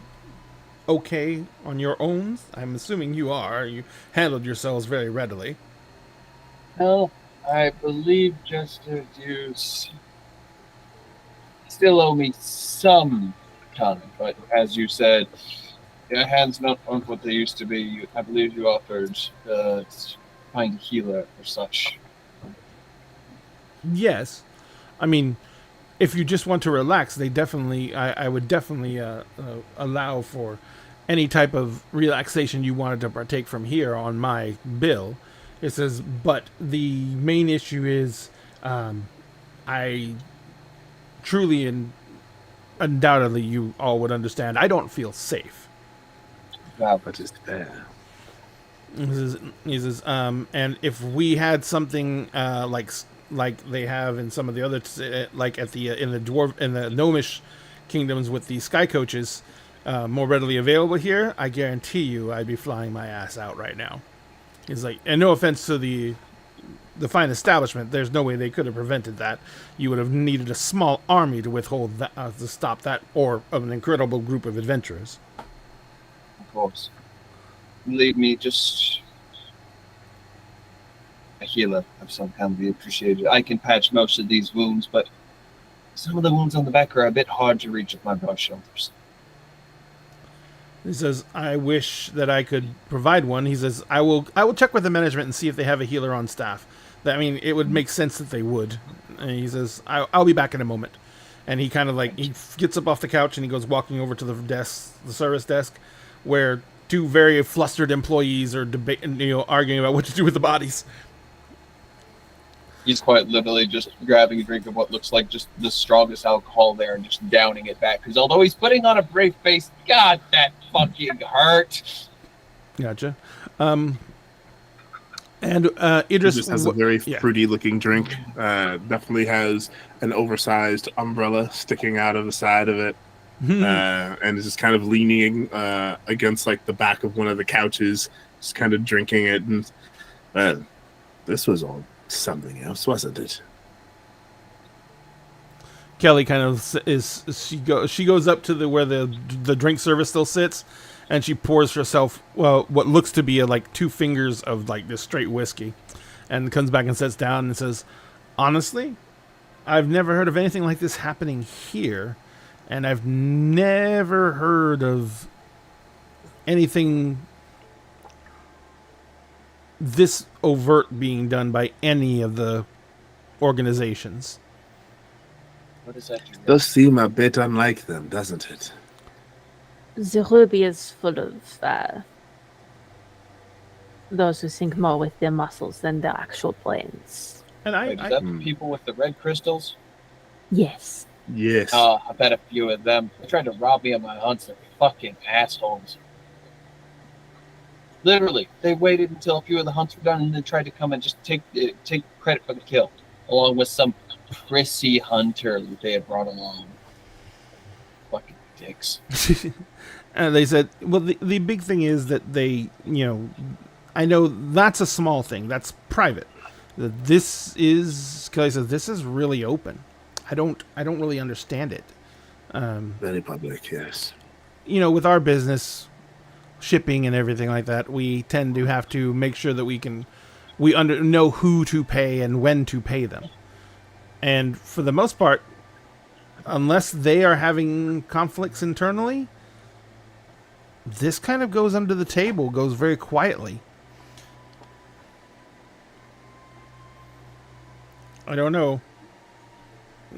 okay on your own?" I'm assuming you are. You handled yourselves very readily. Well, I believe Jester, you still owe me some time, but as you said, your hands not what they used to be. I believe you offered to find a healer or such. Yes, I mean, if you just want to relax, they definitely, I would definitely allow for any type of relaxation you wanted to partake from here on my bill. It says, but the main issue is, I truly and undoubtedly you all would understand, I don't feel safe. Wow. But it's there. He says, and if we had something like they have in some of the other, like at the in the Gnomish kingdoms with the sky coaches, more readily available here, I guarantee you, I'd be flying my ass out right now. He's like, and no offense to the fine establishment, there's no way they could have prevented that. You would have needed a small army to withhold that, to stop that, or of an incredible group of adventurers. Of course. Believe me, just a healer of some kind would be appreciated. I can patch most of these wounds, but some of the wounds on the back are a bit hard to reach with my broad shoulders. He says, I wish that I could provide one. He says, I will check with the management and see if they have a healer on staff. I mean, it would make sense that they would. And he says, I'll be back in a moment. And he kind of he gets up off the couch and he goes walking over to the service desk, where two very flustered employees are arguing about what to do with the bodies. He's quite literally just grabbing a drink of what looks like just the strongest alcohol there and just downing it back. Because although he's putting on a brave face, God, that fucking hurt. Gotcha. And Idris Just has a very yeah. fruity-looking drink. Definitely has an oversized umbrella sticking out of the side of it, and is just kind of leaning against like the back of one of the couches, just kind of drinking it. And this was all something else, wasn't it? Kelly kind of she goes up to where the drink service still sits, and she pours herself what looks to be like 2 fingers of like this straight whiskey, and comes back and sits down and says, honestly, I've never heard of anything like this happening here, and I've never heard of anything this overt being done by any of the organizations. What does that do? Does seem a bit unlike them, doesn't it? The ruby is full of those who think more with their muscles than their actual brains. And Wait, is that the people with the red crystals? Yes. Yes. I've had a few of them. They tried to rob me of my hunts. They're fucking assholes. Literally, they waited until a few of the hunts were done and then tried to come and just take credit for the kill, along with some prissy hunter that they had brought along. Fucking dicks. And they said, well, the big thing is that they, I know that's a small thing. That's private. This is, Kelly says, this is really open. I don't really understand it. Very public, yes. With our business, shipping and everything like that, we tend to have to make sure that we know who to pay and when to pay them. And for the most part, unless they are having conflicts internally, this kind of goes under the table, goes very quietly. I don't know.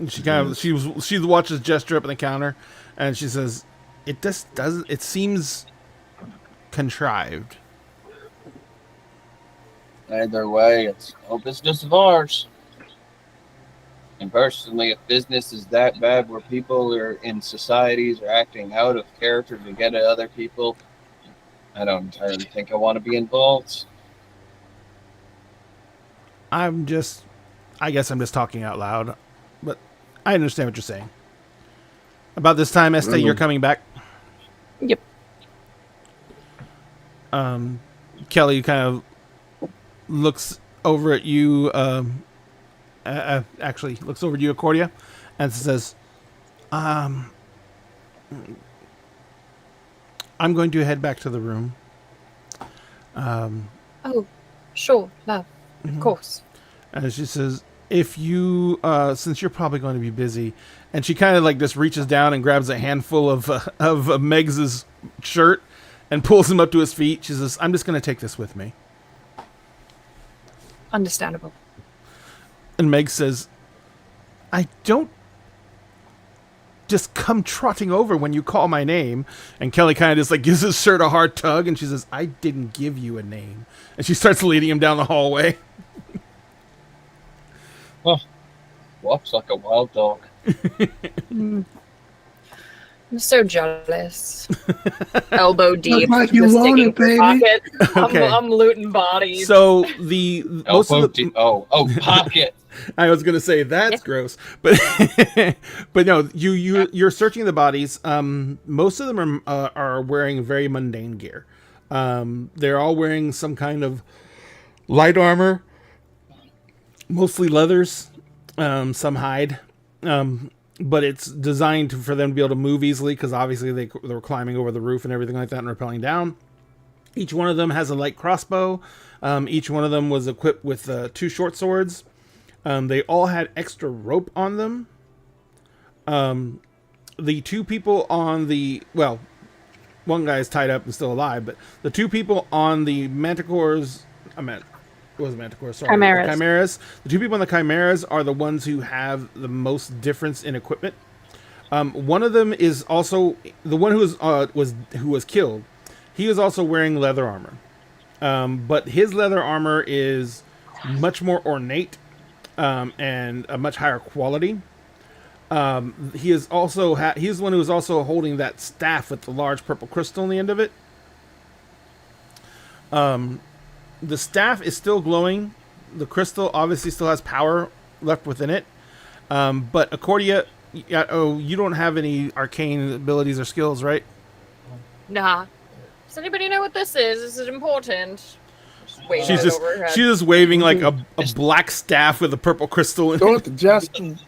She kind of she watches gesture up on the counter, and she says, "It just doesn't. It seems contrived." Either way, it's no business of ours. And personally, if business is that bad where people are in societies are acting out of character to get at other people, I don't entirely think I want to be involved. I guess I'm just talking out loud, but I understand what you're saying. About this time, Este, you're coming back. Yep. Kelly kind of looks over at you. Actually, looks over at you, Accordia, and says, "I'm going to head back to the room." Oh, sure, love, of course. And she says, if you, since you're probably going to be busy, and she kind of like just reaches down and grabs a handful of Meg's shirt and pulls him up to his feet. She says, I'm just going to take this with me. Understandable. And Meg says, I don't just come trotting over when you call my name. And Kelly kind of just like gives his shirt a hard tug, and she says, I didn't give you a name. And she starts leading him down the hallway. Oh, walks like a wild dog. I'm so jealous. Elbow deep, like you just want digging it, for baby. pocket. Okay. I'm looting bodies. So most of the Pocket. I was gonna say that's gross, but but no, you're searching the bodies. Most of them are wearing very mundane gear. They're all wearing some kind of light armor, mostly leathers, some hide, but it's designed for them to be able to move easily because obviously they were climbing over the roof and everything like that and rappelling down. Each one of them has a light crossbow. Each one of them was equipped with 2 short swords. They all had extra rope on them. The 2 people on the... Well, one guy is tied up and still alive, but the 2 people on the Manticores... It was Manticore, sorry. Chimeras. The Chimeras. The 2 people on the Chimeras are the ones who have the most difference in equipment. One of them is also... The one who was killed, he was also wearing leather armor. But his leather armor is much more ornate and a much higher quality. He is also he's the one who is also holding that staff with the large purple crystal on the end of it. The staff is still glowing. The crystal obviously still has power left within it. But Accordia, you don't have any arcane abilities or skills, right? Nah. Does anybody know what this is? This is important. Wave She's it just over her head. she's just waving like a black staff with a purple crystal in it. Don't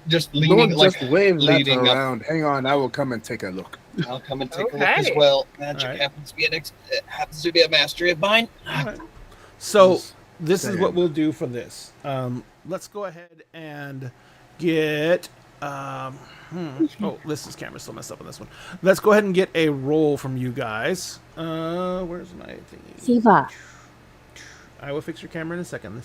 just leaning wave that leading up. around. Hang on, I will come and take a look. I'll come and take a look as Okay. well. Magic Alright. happens to be a mastery of mine. So Just this is saying. what we'll do for this. Let's go ahead and get. Oh, this camera's still messed up on this one. Let's go ahead and get a roll from you guys. Where's my thingy? Siva. I will fix your camera in a second.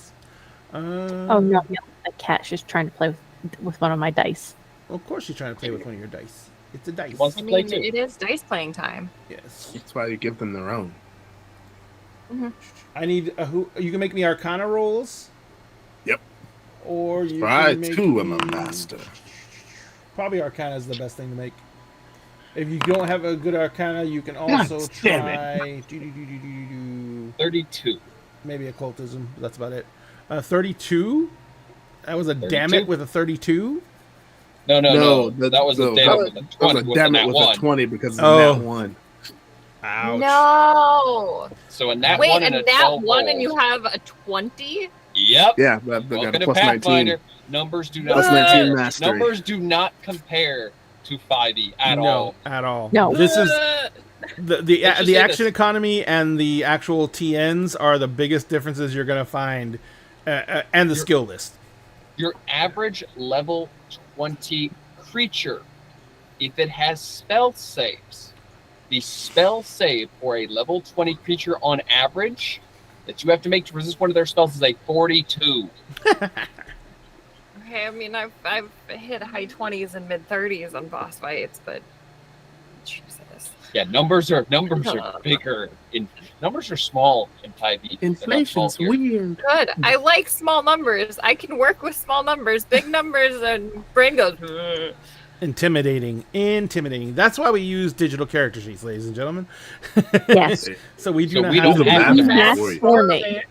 Oh no, the cat. She's trying to play with one of my dice. Of course, you're trying to play with one of your dice. It's a dice. Wants I to play mean, too. it is dice playing time. Yes. That's why you give them their own. I need who. You can make me Arcana rolls. Yep. Or you I can make too am a me- master. Probably Arcana is the best thing to make. If you don't have a good Arcana, you can also damn try 32. maybe occultism. But that's about it. 32. That was a 32? damn it with a 32. No, that that was a no, damn that with a was 20 a with damn a it nat with 1. a 20 because of Oh. that one. Ouch. No. So a nat Wait, 1 and a a nat 12 1 and you rolls. have a 20? Yep. Yeah, but they got Welcome a to plus 19. Pathfinder. Numbers do not Plus 19 mastery. Numbers do not compare to 5e at No, all. at all. No. This is the Let's just the say action this. economy and the actual TNs are the biggest differences you're gonna find, and the skill list. Your average level 20 creature, if it has spell saves, the spell save for a level 20 creature on average that you have to make to resist one of their spells is a 42. Okay, I mean, I've hit high 20s and mid 30s on boss fights, but Jesus. Yeah, numbers are bigger. Numbers are small in 5e. They're not small Inflation's here. weird. Good. I like small numbers. I can work with small numbers. Big numbers, and brain goes. "Ugh." Intimidating. That's why we use digital character sheets, ladies and gentlemen. Yes. So we do So not we have don't to have do the that. math for you. For me.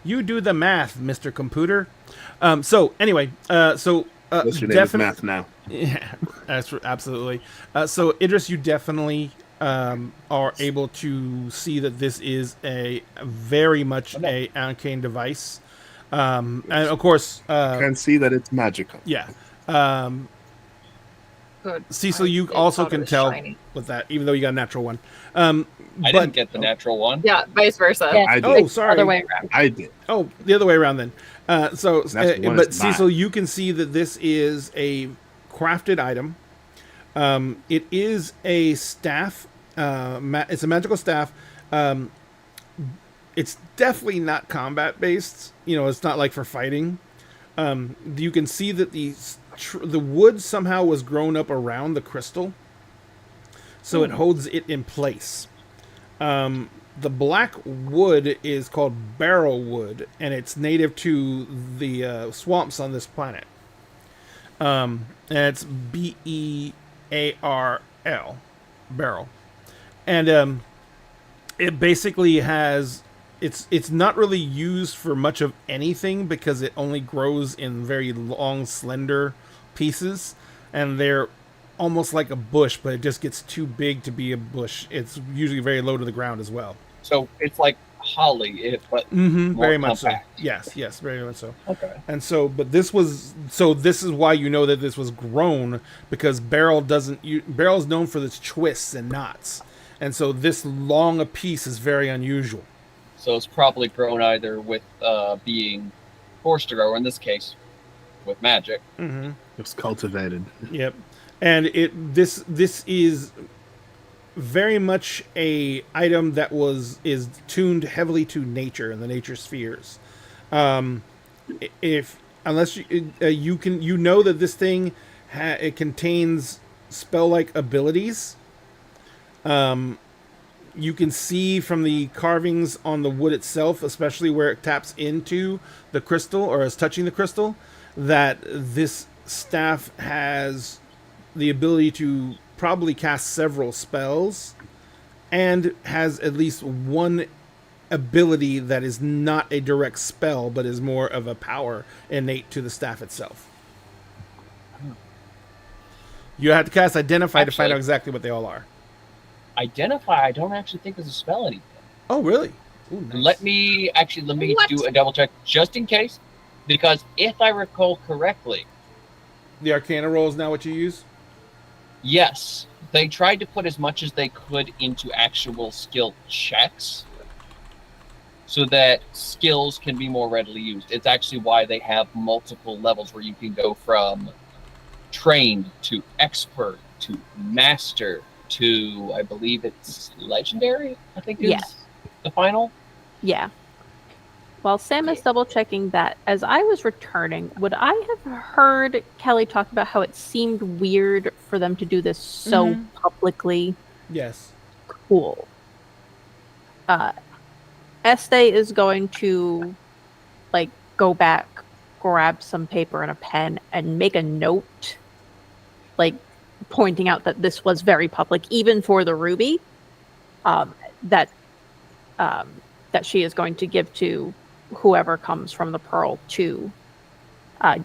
You do the math, Mr. Computer. So anyway, so What's your name is math now? Yeah, that's absolutely. So Idris, you definitely are able to see that this is a very much a arcane device, and of course, Can see that it's magical. yeah. Good. Cecil, you I also thought it can was tell shiny. with that, even though you got a natural one. I But didn't get the natural one. Yeah, vice versa. Yeah. I did. oh, sorry. Other way around. I did. Oh, the other way around then. one But is mine. Cecil, you can see that this is a crafted item. It is a staff. It's a magical staff. It's definitely not combat based. It's not like for fighting. You can see that the wood somehow was grown up around the crystal, so it holds it in place. The black wood is called barrel wood, and it's native to the swamps on this planet. And it's BEARL, barrel, and it basically has. It's not really used for much of anything because it only grows in very long, slender pieces, and they're almost like a bush, but it just gets too big to be a bush. It's usually very low to the ground as well. So it's like holly, but more Very much so. compact. Yes, very much so. Okay. And so, but this is why you know that this was grown, because Barrel is known for its twists and knots, and so this long a piece is very unusual. So it's probably grown either with being forced to grow, or in this case, with magic. Mm-hmm. It's cultivated. Yep, and this is very much a item that is tuned heavily to nature and the nature spheres. Unless you know that this thing it contains spell-like abilities. You can see from the carvings on the wood itself, especially where it taps into the crystal or is touching the crystal, that this staff has the ability to probably cast several spells and has at least one ability that is not a direct spell but is more of a power innate to the staff itself. You have to cast Identify to find Actually- out exactly what they all are. Identify, I don't actually think is a spell anything. Oh, really? Ooh, nice. Let me What? do a double check just in case, because if I recall correctly, The Arcana roll is now what you use? yes, they tried to put as much as they could into actual skill checks so that skills can be more readily used. It's actually why they have multiple levels where you can go from trained to expert to master to, I believe it's legendary, I think is Yeah. the final. Yeah. While Sam is double checking that, as I was returning, would I have heard Kelly talk about how it seemed weird for them to do this so publicly? Yes. Cool. Este is going to go back, grab some paper and a pen, and make a note, pointing out that this was very public, even for the ruby, that that she is going to give to whoever comes from the pearl to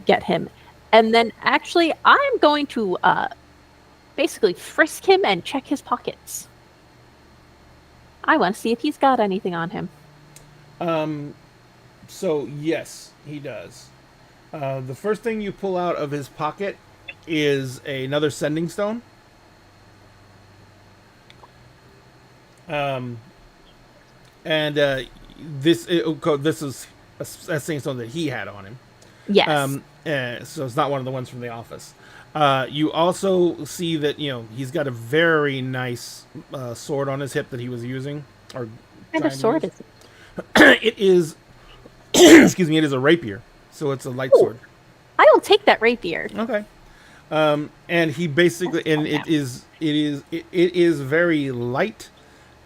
get him. And then actually, I'm going to basically frisk him and check his pockets. I want to see if he's got anything on him. So yes, he does. The first thing you pull out of his pocket is another sending stone. And this is a sending stone that he had on him. Yes. So it's not one of the ones from the office. You also see that he's got a very nice sword on his hip that he was using. Or What kind of sword is it? It is. Excuse me. It is a rapier, so it's a light sword. I will take that rapier. Okay. And he basically, and it is very light.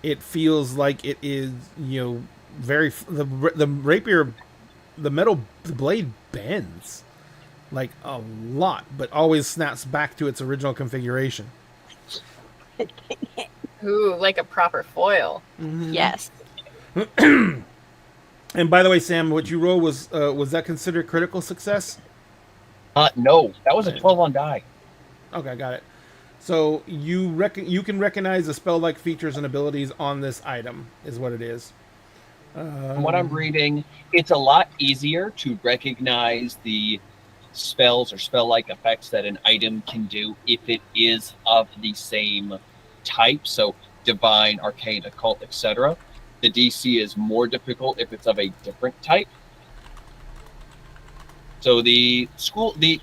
It feels like it is, very the rapier, the blade bends like a lot, but always snaps back to its original configuration. Ooh, like a proper foil. Yes. And by the way, Sam, what you rolled was that considered critical success? No, that was a 12 on die. Okay, got it. So you can recognize the spell-like features and abilities on this item, is what it is. From what I'm reading, it's a lot easier to recognize the spells or spell-like effects that an item can do if it is of the same type. So divine, arcane, occult, etc. The DC is more difficult if it's of a different type. So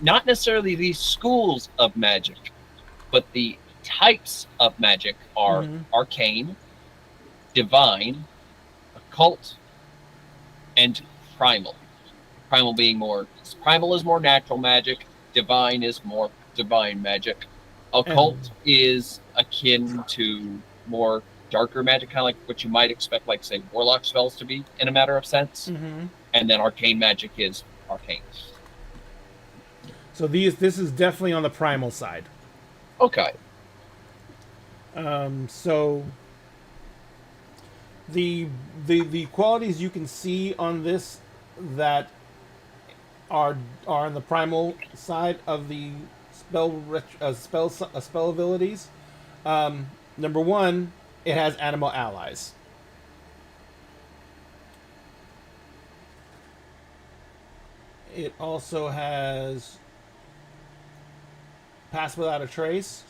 not necessarily the schools of magic, but the types of magic are arcane, divine, occult, and primal. Primal is more natural magic. Divine is more divine magic. Occult is akin to more darker magic, kind of like what you might expect, like say warlock spells to be in a matter of sense. And then arcane magic is arcane. So this is definitely on the primal side. Okay. So the qualities you can see on this that are on the primal side of the spell abilities. Number one, it has animal allies. It also has Pass Without a Trace.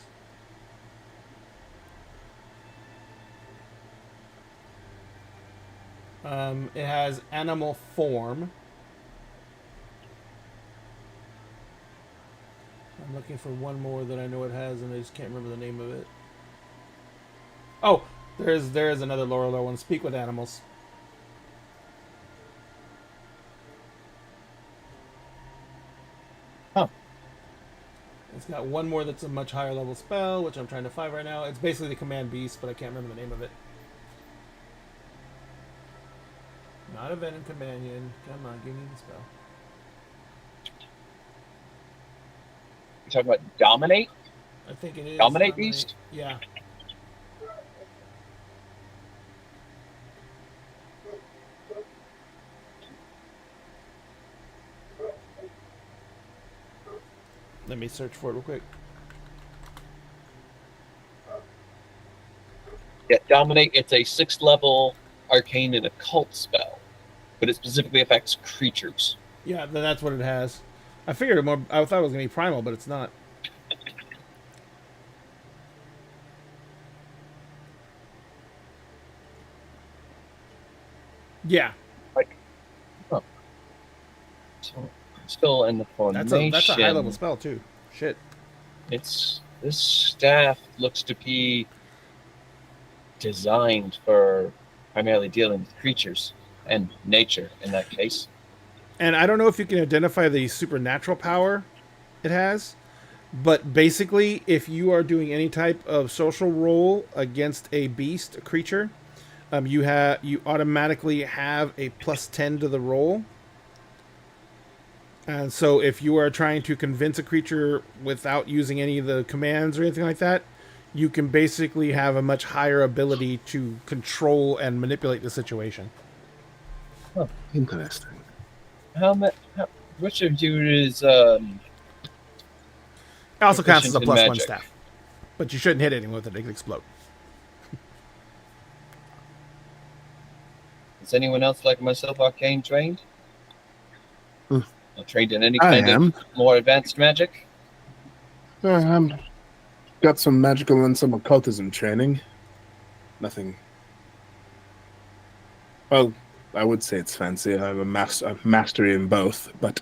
It has Animal Form. I'm looking for one more that I know it has, and I just can't remember the name of it. Oh, there is another lower one. Speak with Animals. Huh. It's got one more that's a much higher level spell, which I'm trying to find right now. It's basically the Command Beast, but I can't remember the name of it. Not a Venom Companion. Come on, give me the spell. You talking about Dominate? I think it is. Dominate Beast? Yeah. Let me search for it real quick. Yeah, Dominate, it's a 6th level arcane and occult spell, but it specifically affects creatures. Yeah, then that's what it has. I figured it more. I thought it was gonna be primal, but it's not. Yeah, So, still in the formation. that's a high level spell too. Shit. This staff looks to be designed for primarily dealing with creatures and nature in that case. And I don't know if you can identify the supernatural power it has, but basically, if you are doing any type of social roll against a beast, a creature, you automatically have a +10 to the roll. And so if you are trying to convince a creature without using any of the commands or anything like that, you can basically have a much higher ability to control and manipulate the situation. Interesting. Which of you is It also counts as a Proficient in +1 magic. staff. But you shouldn't hit anything with it, it can explode. is anyone else like myself arcane trained? Hmm. Or trained in any I kind am. of more advanced magic? Got some magical and some occultism training. Nothing. Well, I would say it's fancy. I have a mastery in both, but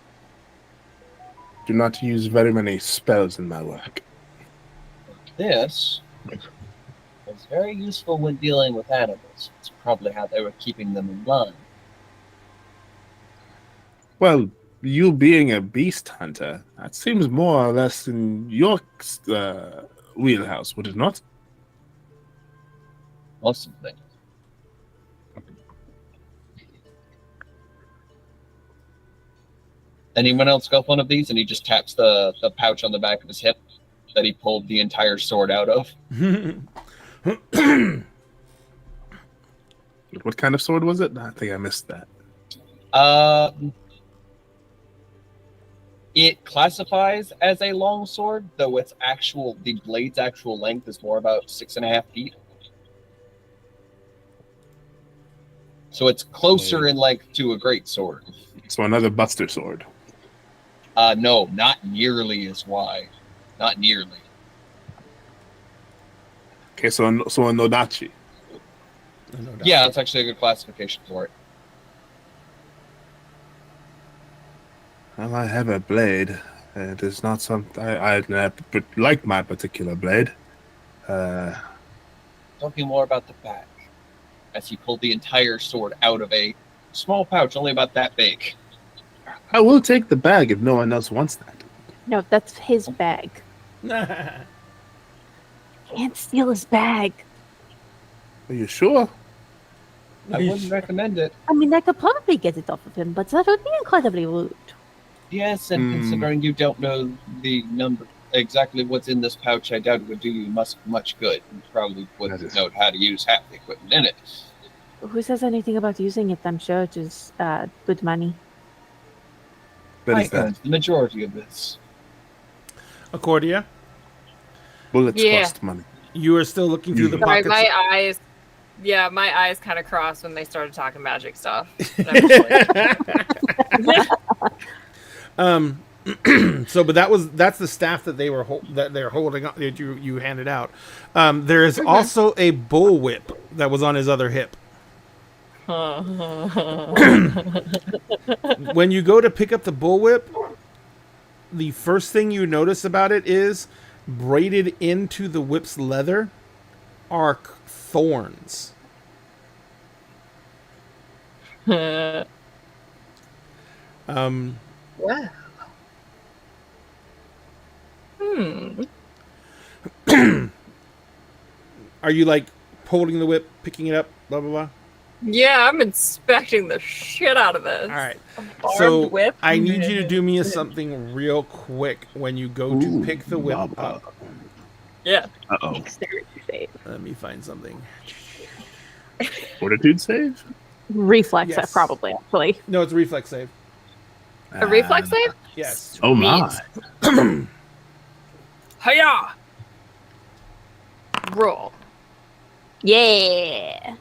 do not use very many spells in my work. This was very useful when dealing with animals. It's probably how they were keeping them in line. Well, you being a beast hunter, that seems more or less in your wheelhouse, would it not? Most of the things. Anyone else got one of these? And he just taps the pouch on the back of his hip that he pulled the entire sword out of. What kind of sword was it? I think I missed that. It classifies as a long sword, though the blade's actual length is more about 6.5 feet. So it's closer in length to a great sword. So another Buster sword. No, not nearly as wide. Not nearly. Okay, so a Nodachi. Yeah, that's actually a good classification for it. Well, I have a blade. It is not something I like my particular blade. Talking more about the back, as he pulled the entire sword out of a small pouch, only about that big. I will take the bag if no one else wants that. No, that's his bag. Can't steal his bag. Are you sure? I wouldn't recommend it. I mean, I could probably get it off of him, but that would be incredibly rude. Yes, and considering you don't know the number exactly what's in this pouch, I doubt it would do you much good. You probably wouldn't know how to use half the equipment in it. Who says anything about using it? I'm sure it is good money. That is that. The majority of this. Accordia, Bullets Yeah. cost money. you are still looking through the Sorry, pockets. my eyes kind of crossed when they started talking magic stuff. So, but that's the staff that they're holding up that you handed out. There is also a bullwhip that was on his other hip. When you go to pick up the bullwhip, the first thing you notice about it is braided into the whip's leather are thorns. Wow. Are you like holding the whip, picking it up, blah blah blah? Yeah, I'm inspecting the shit out of this. All right. Barbed So whip. I need you to do me something real quick when you go to pick the whip up. Yeah. Uh-oh. Dexterity save. Let me find something. Fortitude save? Reflex, Yes. Probably, actually. No, it's a reflex save. A reflex save? Yes. Oh my. Hiya! Roll. Yeah.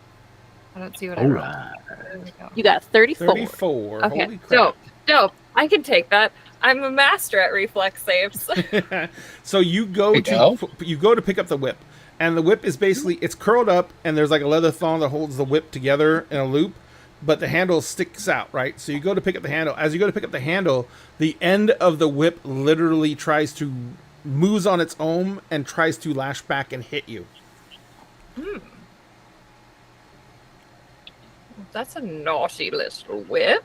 I don't see what I rolled. Alright. There we go. You got 34. 34. Okay, Holy crap. dope. I can take that. I'm a master at reflex saves. So you go There you to pick up the whip, and the whip is basically it's curled up, and there's like a leather thong that holds the whip together in a loop, but the handle sticks out, right? So you go to pick up the handle. As you go to pick up the handle, the end of the whip literally moves on its own and tries to lash back and hit you. That's a naughty little whip.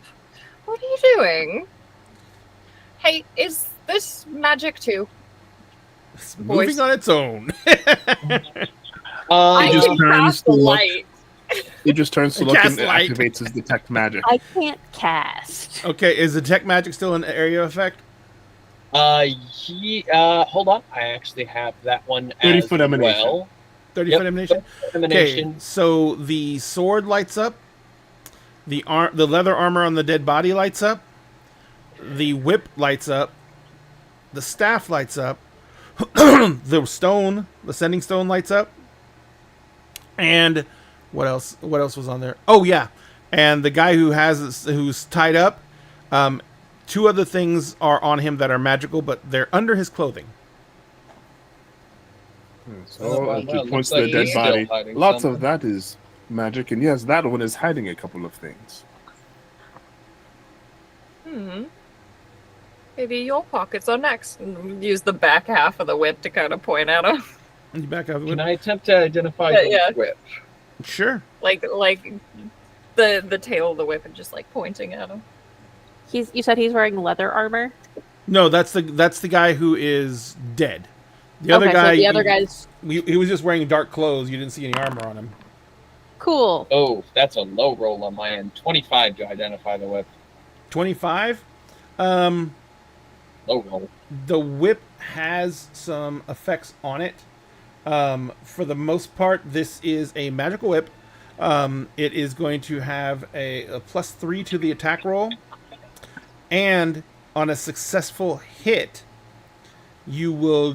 What are you doing? Hey, is this magic too? It's Boys. moving on its own. I just can turns cast the to look. light. He just turns to look Cast and light. activates his detect magic. I can't cast. Okay, is the tech magic still an area effect? Hold on. I actually have that one 30 as foot emanation. well. 30 Yep. foot emanation? Okay, Emanation. so the sword lights up, the leather armor on the dead body lights up, the whip lights up, the staff lights up, the sending stone lights up, and what else? What else was on there? Oh yeah, and the guy who's tied up. Two other things are on him that are magical, but they're under his clothing. So Well, he looks points to like the dead he's still body. hiding Lots something. of that is magic, and yes, that one is hiding a couple of things. Maybe your pockets are next. And use the back half of the whip to kind of point at him. You back out of the Can whip? I attempt to identify Yeah, the yeah. whip? Sure. like the tail of the whip and just like pointing at him. You said he's wearing leather armor. No, that's the guy who is dead. The other Okay, guy, so the other guy's he was just wearing dark clothes. You didn't see any armor on him. cool. Oh, that's a low roll on my end. 25 to identify the whip. 25. Low roll. The whip has some effects on it. For the most part, this is a magical whip. It is going to have a +3 to the attack roll, and on a successful hit, you will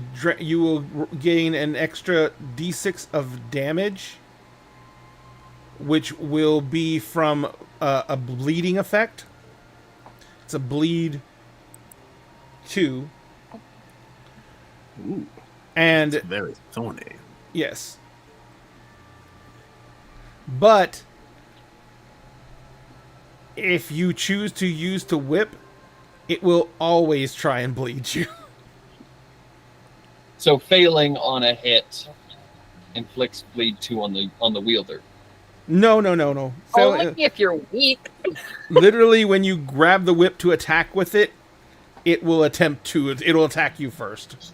gain an extra d6 of damage, which will be from a bleeding effect. It's a bleed 2. Ooh, And very thorny. yes. But if you choose to use to whip, it will always try and bleed you. So failing on a hit inflicts bleed 2 on the wielder. No. Only if you're weak. Literally, when you grab the whip to attack with it, it'll attack you first.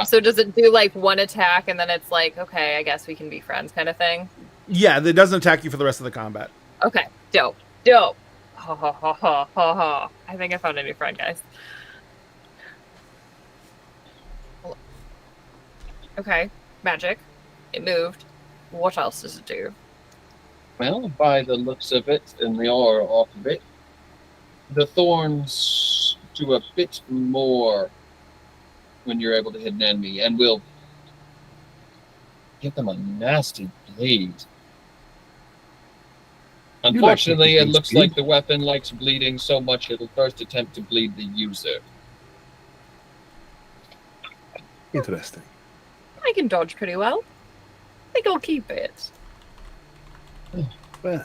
So does it do like one attack and then it's like, okay, I guess we can be friends kind of thing? Yeah, it doesn't attack you for the rest of the combat. Okay, dope. Ha ha ha ha ha ha. I think I found a new friend, guys. Okay, magic. It moved. What else does it do? Well, by the looks of it and the aura off of it, the thorns do a bit more when you're able to hit an enemy, and will give them a nasty bleed. Unfortunately, making it things looks bleed. like the weapon likes bleeding so much it'll first attempt to bleed the user. Interesting. I can dodge pretty well. I think I'll keep it. Well,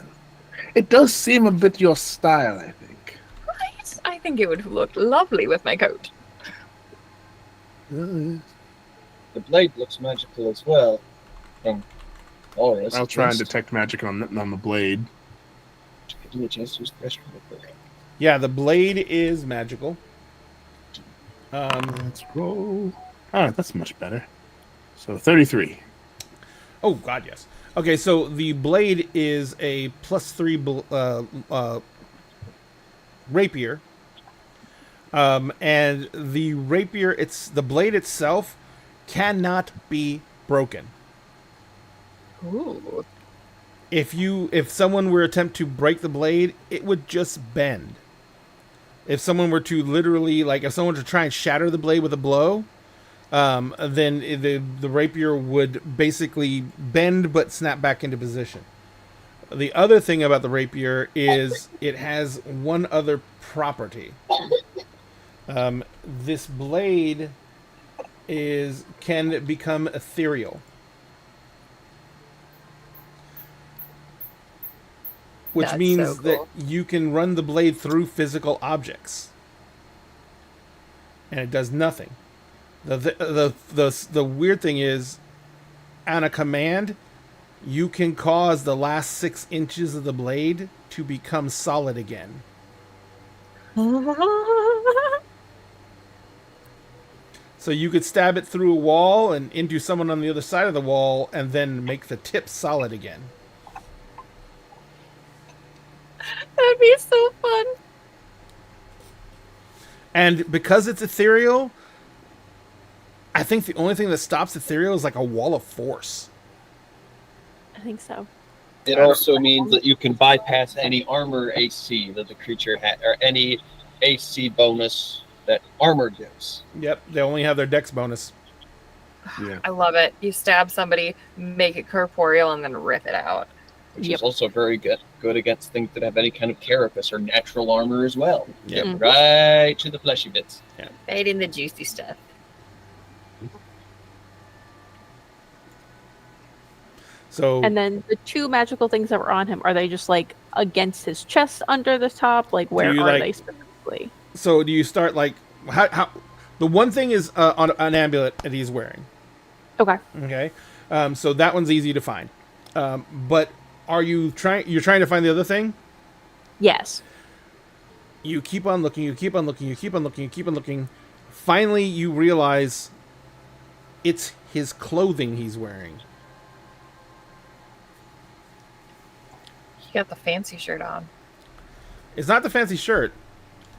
it does seem a bit your style, I think. Right? I think it would look lovely with my coat. The blade looks magical as well. From auras. I'll try and detect magic on the blade. Do a chance to use pressure real quick. Yeah, the blade is magical. Let's roll. Alright, that's much better. So 33. Oh God, yes. Okay, so the blade is a +3 rapier, and the rapier, the blade itself cannot be broken. Ooh. If someone were to attempt to break the blade, it would just bend. If someone were to literally, if someone were to try and shatter the blade with a blow, then the rapier would basically bend but snap back into position. The other thing about the rapier is it has one other property. This blade can become ethereal, which That's means so that cool. you can run the blade through physical objects, and it does nothing. The weird thing is, on a command, you can cause the last 6 inches of the blade to become solid again. So you could stab it through a wall and into someone on the other side of the wall, and then make the tip solid again. would be so fun. And because it's ethereal, I think the only thing that stops ethereal is like a wall of force. I think so. It also means that you can bypass any armor AC that the creature had, or any AC bonus that armor gives. Yep, they only have their dex bonus. Yeah. I love it. You stab somebody, make it corporeal, and then rip it out. Which Yep. is also very good against things that have any kind of carapace or natural armor as well. Yep. Get right to the fleshy bits. Right in the juicy stuff. So And then the two magical things that were on him, are they just like against his chest under the top? Like where you, are like- they specifically? so do you start like how the one thing is on an amulet that he's wearing. Okay. Okay. So that one's easy to find. But you're trying to find the other thing? Yes. You keep on looking, you keep on looking, you keep on looking, you keep on looking. Finally you realize it's his clothing he's wearing. He got the fancy shirt on. It's not the fancy shirt.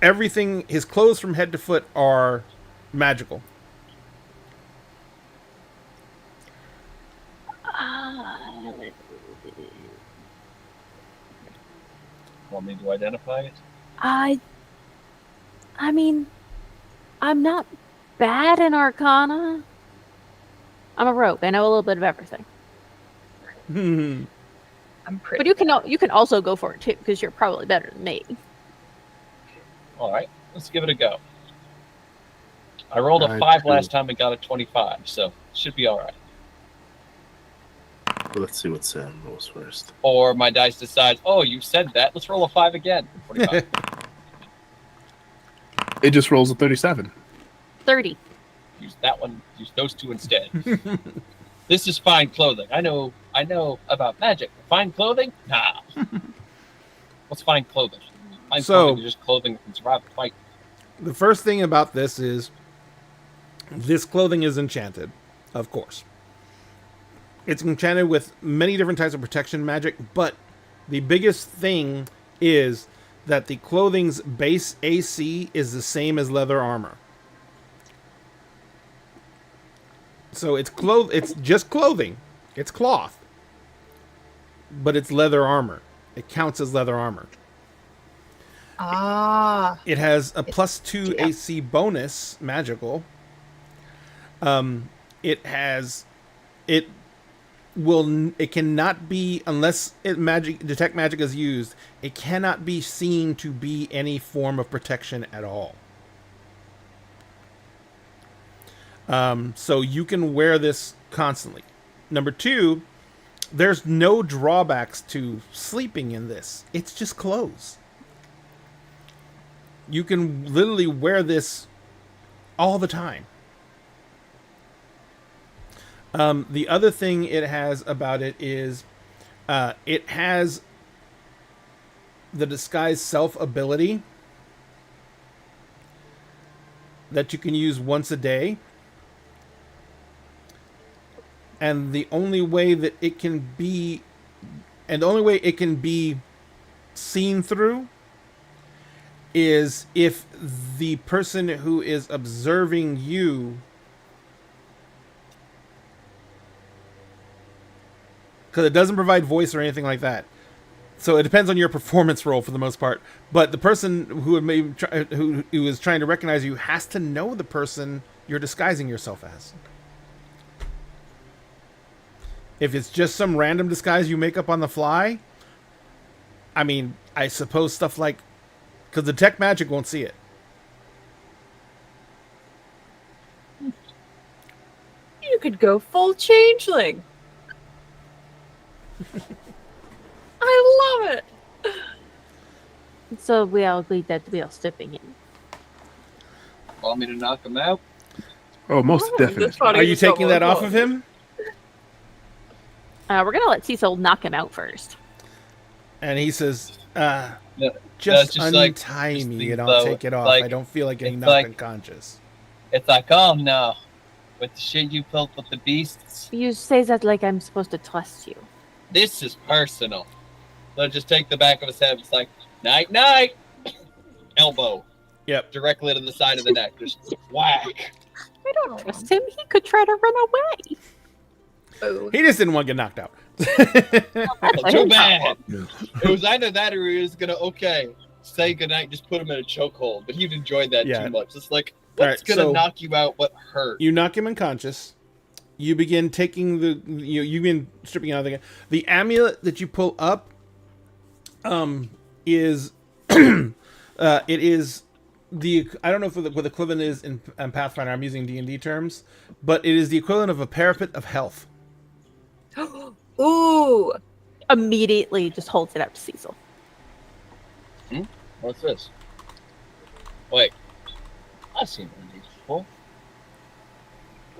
Everything, his clothes from head to foot are magical. Want me to identify it? I mean, I'm not bad in Arcana. I'm a rogue. I know a little bit of everything. I'm pretty. But you can also go for it too, because you're probably better than me. All right, let's give it a go. I rolled a I 5 too. last time and got a 25, so should be all right. Well, let's see what Sam rolls first. Or my dice decides, oh, you said that. Let's roll a 5 again. 45. It just rolls a 37. 30. Use that one. Use those two instead. This is fine clothing. I know about magic. Fine clothing? Nah. What's fine clothing? Fine clothing is just clothing that can survive a fight. The first thing about this is this clothing is enchanted, of course. It's enchanted with many different types of protection magic, but the biggest thing is that the clothing's base AC is the same as leather armor. So it's just clothing. It's cloth. But it's leather armor. It counts as leather armor. Ah. It has a +2 yeah. AC bonus, magical. It cannot be, unless detect magic is used, it cannot be seen to be any form of protection at all. So you can wear this constantly. Number 2, there's no drawbacks to sleeping in this. It's just clothes. You can literally wear this all the time. The other thing it has about it is it has the disguise self ability that you can use once a day. And the only way that it can be, seen through is if the person who is observing you, because it doesn't provide voice or anything like that, so it depends on your performance roll for the most part. But the person who is trying to recognize you has to know the person you're disguising yourself as. If it's just some random disguise you make up on the fly, I mean, I suppose stuff like, because detect magic won't see it. You could go full changeling. I love it. So we all agreed that we are stepping in. Want me to knock him out? Oh, most Oh, definitely. that's funny. Are you taking that off of him? We're gonna let Cecil knock him out first. And he says, No, just just like- untie just me think and I'll though, take it off. like, I don't feel like getting it's knocked like- unconscious. It's like, oh no. With the shit you pulled with the beasts, You say that like I'm supposed to trust you. this is personal. So just take the back of his head. It's like, Night, night. Elbow Yep. directly to the side of the neck. Just whack. I don't trust him. He could try to run away. Boo. He just didn't want to get knocked out. Well, too bad. It was either that or he was gonna say goodnight, just put him in a chokehold. But he'd enjoyed that Yeah. too much. It's like All what's right, gonna so- knock you out? What hurt? You knock him unconscious. You begin taking you begin stripping out the amulet that you pull up. Is it is the I don't know if what the equivalent is in Pathfinder. I'm using D&D terms, but it is the equivalent of a parapet of health. Ooh. Immediately just holds it up to Cecil. What's this? Wait, I've seen one of these before.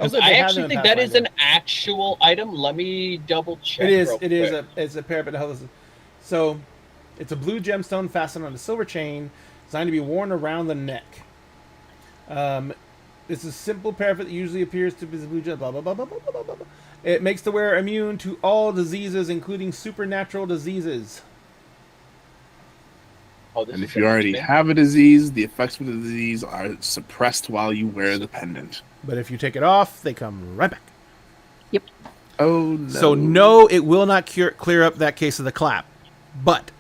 Also, I they have actually them in think that is an Pathfinder. actual item. Let me double check. It is. real It is quick. it's a parapet of health. So, it's a blue gemstone fastened on a silver chain, designed to be worn around the neck. This is a simple parapet that usually appears to be the blue gem. Blah blah blah blah blah blah blah. Blah. It makes the wearer immune to all diseases, including supernatural diseases. Oh, this And is if you already interesting. have a disease, the effects of the disease are suppressed while you wear the pendant. But if you take it off, they come right back. Oh no! So no, it will not clear up that case of the clap. But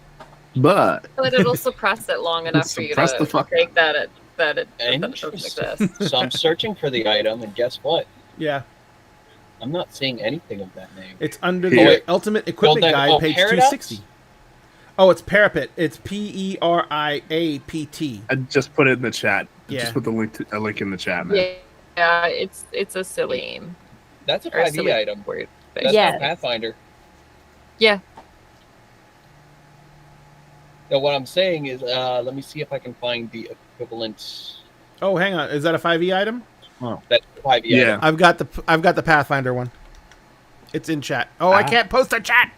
But But it'll suppress it long enough for you Suppress to the fuck think that it doesn't Interesting. exist. So I'm searching for the item, and guess what? yeah, I'm not seeing anything of that name. it's under Here. the Ultimate Equipment Well, then- Guide, oh, page Paradox? 260. Oh, it's parapet. It's PERIAPT. I just put it in the chat. Yeah. Just put the link in the chat, man. Yeah, it's a silly That's a or a 5e silly item. word. That's Yeah. not Pathfinder. Yeah. No, what I'm saying is, let me see if I can find the equivalent. Oh, hang on. Is that a 5e item? That 5e Yeah. item. I've got the Pathfinder one. It's in chat. Oh, I Ah. can't post a chat.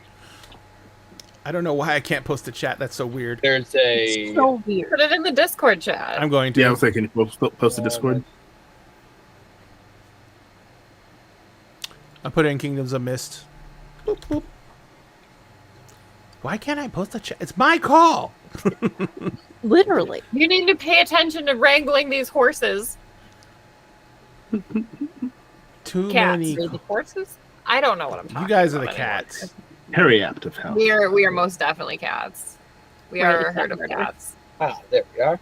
I don't know why I can't post a chat. That's so weird. There's a. So weird. Put it in the Discord chat. I'm going to. Yeah, I was like, can you post the Discord? I put it in Kingdoms of Mist. Boop, boop. Why can't I post a chat? It's my call. Literally. You need to pay attention to wrangling these horses. Too Cats. many. Are the horses? I don't know what I'm talking You guys are about the anymore. cats. Harry apt of hell. We are most definitely cats. We Right, are a herd of exactly. cats. Ah, there we are.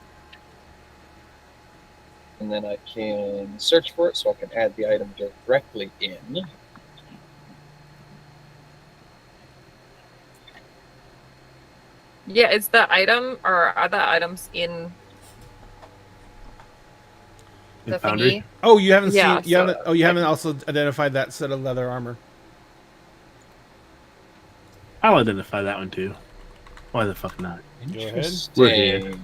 And then I can search for it so I can add the item directly in. Yeah, is the item or are the items in the Foundry? thingy? Oh, you haven't Yeah, seen. You so haven't. Oh, you I haven't also identified that set of leather armor. I'll identify that one too. Why the fuck not? ahead. We're here. Interesting.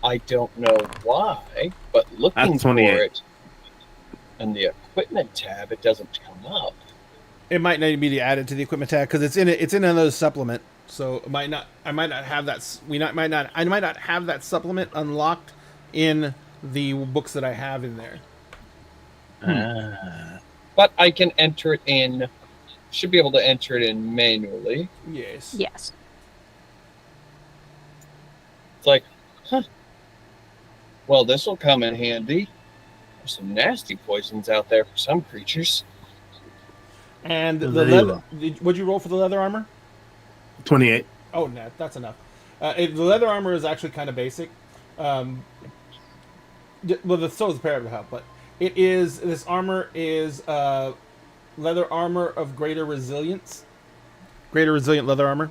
I don't know why, but looking That's for 28. it in the equipment tab, it doesn't come up. It might need to be added to the equipment tag because it's in it. It's in another supplement, so it might not. I might not have that. I might not have that supplement unlocked in the books that I have in there. But I can enter it in. Should be able to enter it in manually. Yes. Yes. It's like, huh. Well, this will come in handy. There's some nasty poisons out there for some creatures. And the There you leather. go. Would you roll for the leather armor? 28. Oh, no, that's enough. The leather armor is actually kind of basic. Well, so is the parapet help, but it is. This armor is leather armor of greater resilience. Greater resilient leather armor.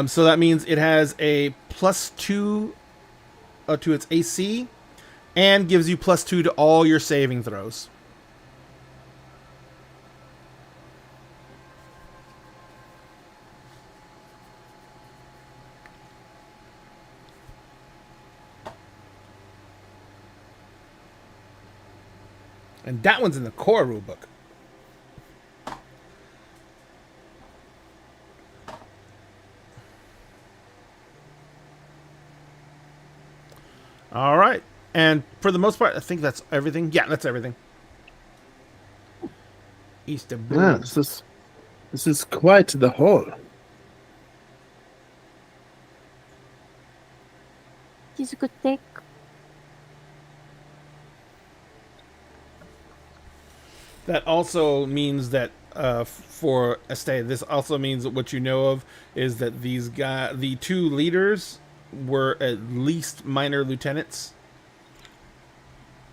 So that means it has a +2 to its AC, and gives you +2 to all your saving throws. And that one's in the core rulebook. All right. And for the most part, I think that's everything. Yeah, that's everything. Easter Yeah, Blues. this is quite the haul. He's a good take. That also means that for Estee, this also means that what you know of is that the two leaders were at least minor lieutenants.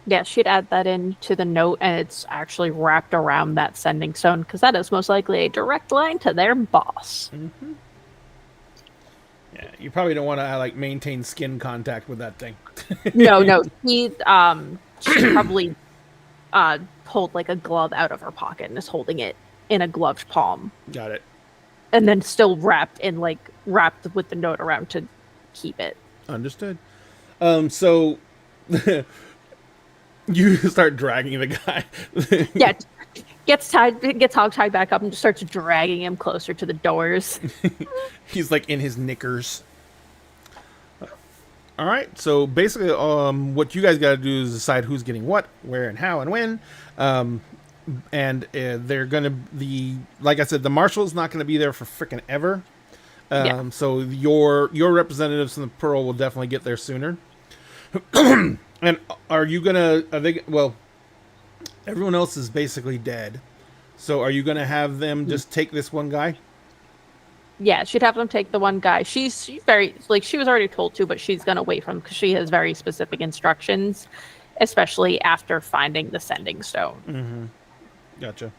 Yeah, she'd add that into the note, and it's actually wrapped around that sending stone because that is most likely a direct line to their boss. Mm-hmm. Yeah, you probably don't want to like maintain skin contact with that thing. No, she probably pulled like a glove out of her pocket and is holding it in a gloved palm, Got it. and then still wrapped with the note around to keep it. Understood. So you start dragging the guy. Yeah, gets hog-tied back up and just starts dragging him closer to the doors. He's like in his knickers. All right. So basically, what you guys got to do is decide who's getting what, where, and how, and when. And they're gonna like I said, the marshal's not gonna be there for freaking ever. Yeah. So your representatives from the Pearl will definitely get there sooner. And are they? Well, everyone else is basically dead. So are you gonna have them just take this one guy? Yeah, she'd have them take the one guy. She's very, like, she was already told to, but she's gonna wait for him because she has very specific instructions, especially after finding the sending stone. Mm-hmm. Gotcha.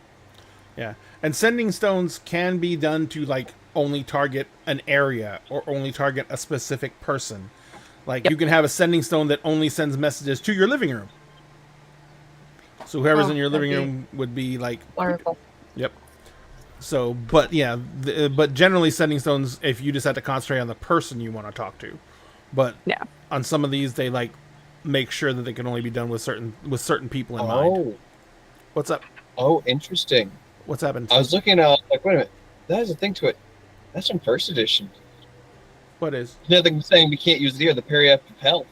Yeah, and sending stones can be done to like only target an area or only target a specific person. Like you can have a sending stone that only sends messages to your living room. So whoever's in your living room would be like Wonderful. Yep. So, but yeah, but generally sending stones, if you just have to concentrate on the person you want to talk to. But Yeah. on some of these, they like make sure that they can only be done with certain people in mind. What's up? Oh, interesting. What's happened? I was looking at like, wait a minute, that has a thing to it. That's from first edition. What is? Nothing saying we can't use the Periapt Propel.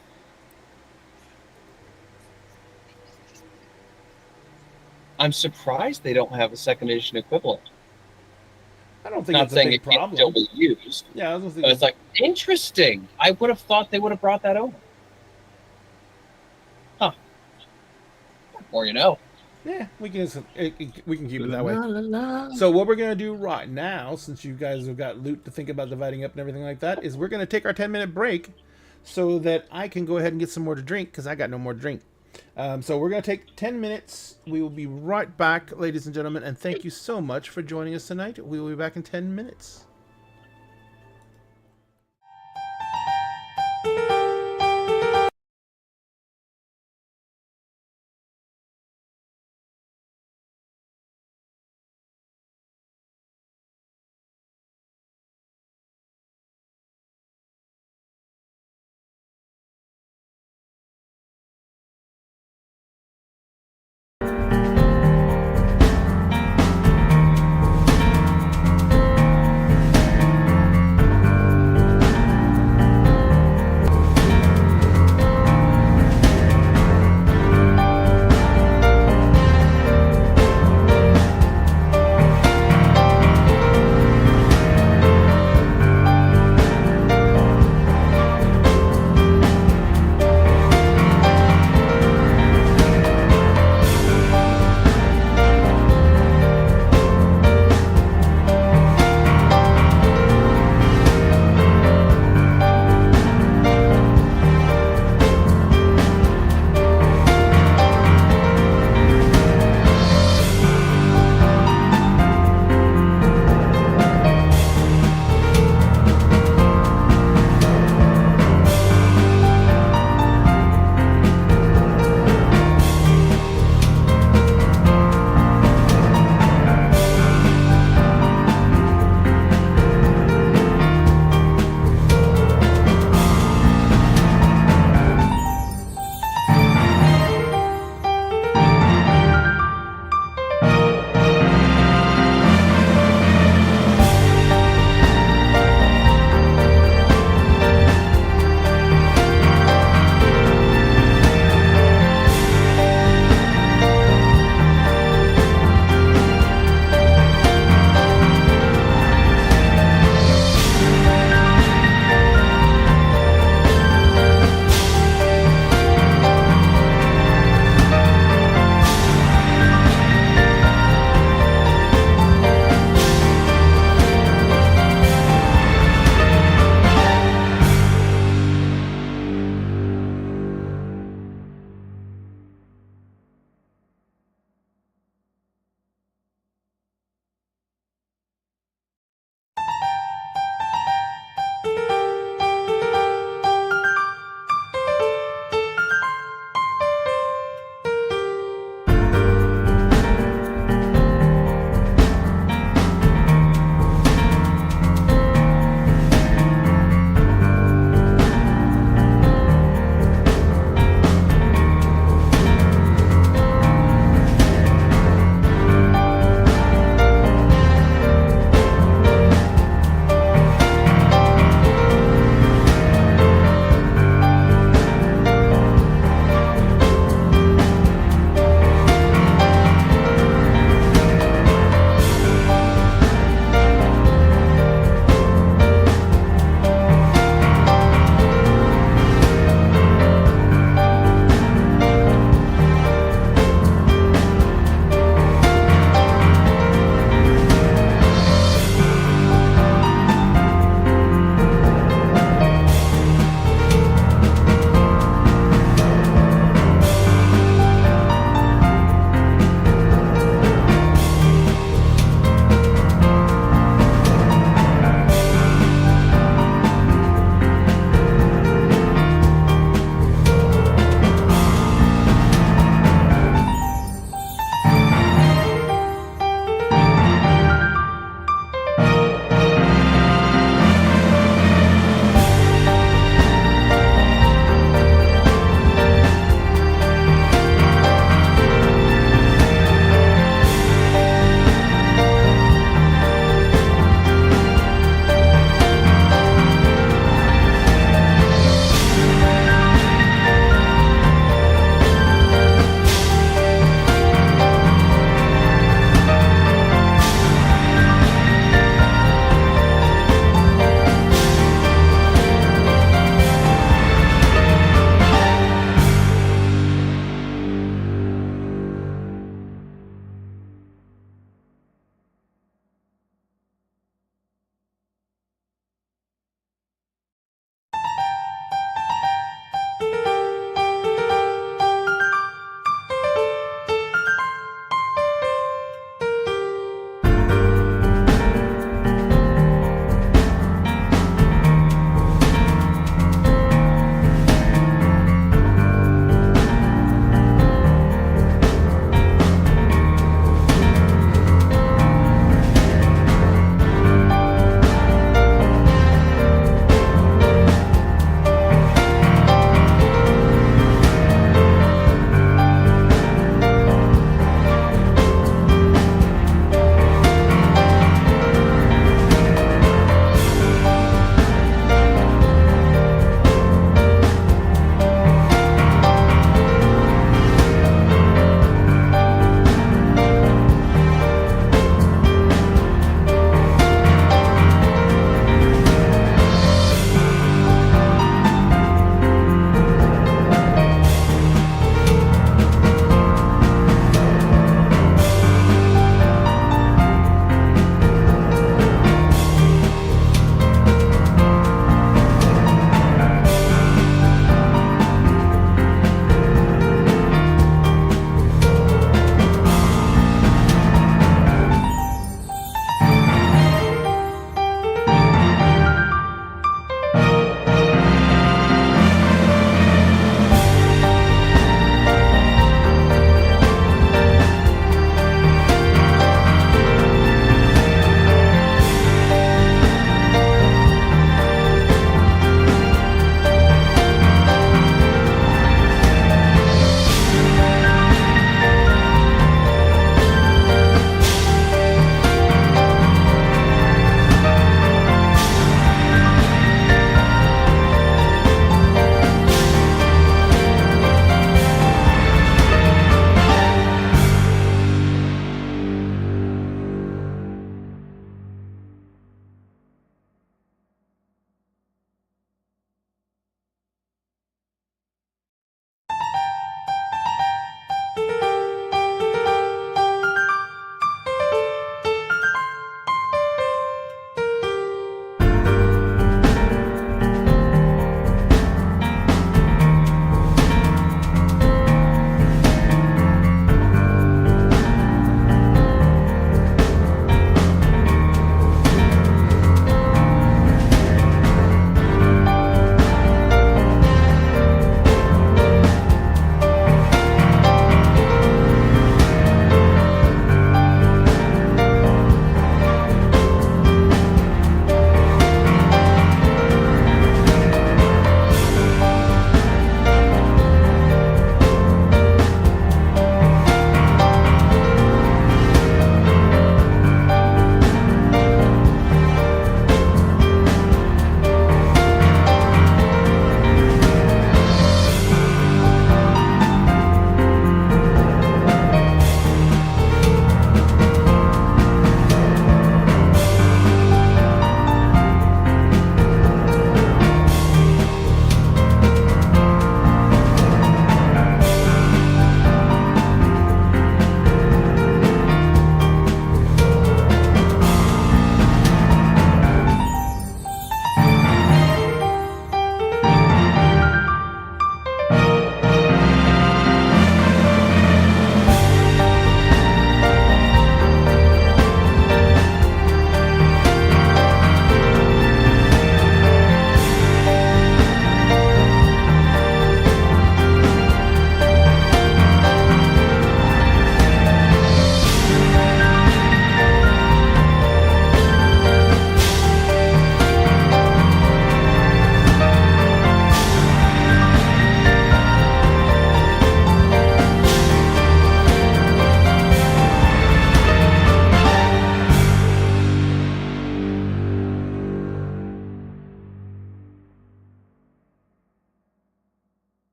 I'm surprised they don't have a second edition equivalent. I don't think Not it's a saying big it can't problem. still be used. Yeah, I was But it's like, interesting. I would have thought they would have brought that over. Huh. Or you know. Yeah, we can keep it that way. So what we're gonna do right now, since you guys have got loot to think about dividing up and everything like that, is we're gonna take our 10-minute break so that I can go ahead and get some more to drink because I got no more to drink. So we're gonna take 10 minutes. We will be right back, ladies and gentlemen, and thank you so much for joining us tonight. We will be back in 10 minutes.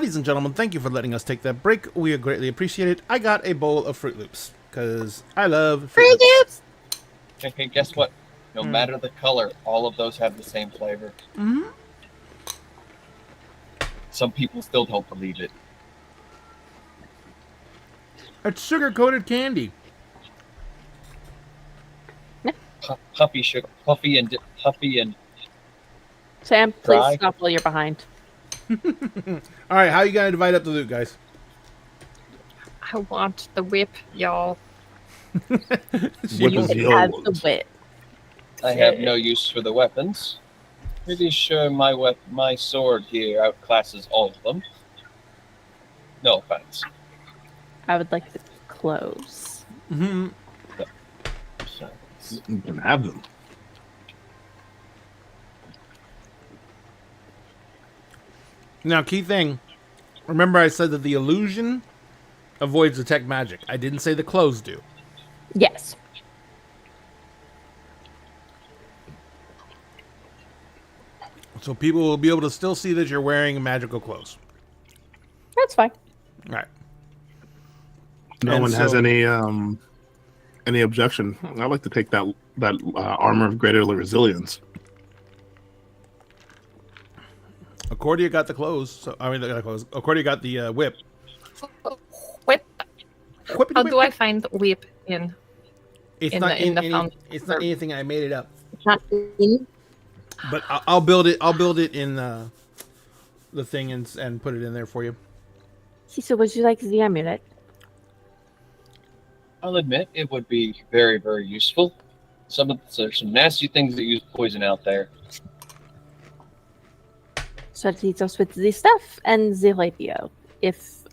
ladies and gentlemen, thank you for letting us take that break. We greatly appreciate it. I got a bowl of Fruit Loops because I love Fruit Loops. Okay, guess what? No matter the color, all of those have the same flavor. Mm-hmm. Some people still don't believe it. It's sugar-coated candy. Puffy sugar, puffy and Sam, please Dry. stop while you're behind. All right, how are you going to divide up the loot, guys? I want the whip, y'all. Whip You is can the have old the ones. whip. I have no use for the weapons. Pretty sure my sword here outclasses all of them. No offense. I would like the clothes. Mm-hmm. So, You can have them. Now, key thing. Remember I said that the illusion avoids detect magic. I didn't say the clothes do. Yes. So people will be able to still see that you're wearing magical clothes. That's fine. All right. No And one has so- any objection. I'd like to take that armor of greater resilience. Accordia got the clothes. So I mean, not the clothes. Accordia got the whip. Whip. Whip, How do I find the whip in? It's in not the- in the any- fountain? It's not anything. I made it up. Not in. But I'll build it. I'll build it in the thing and put it in there for you. So would you like the amulet? I'll admit it would be very, very useful. There's some nasty things that use poison out there. So it leaves us with the stuff and the rapier. If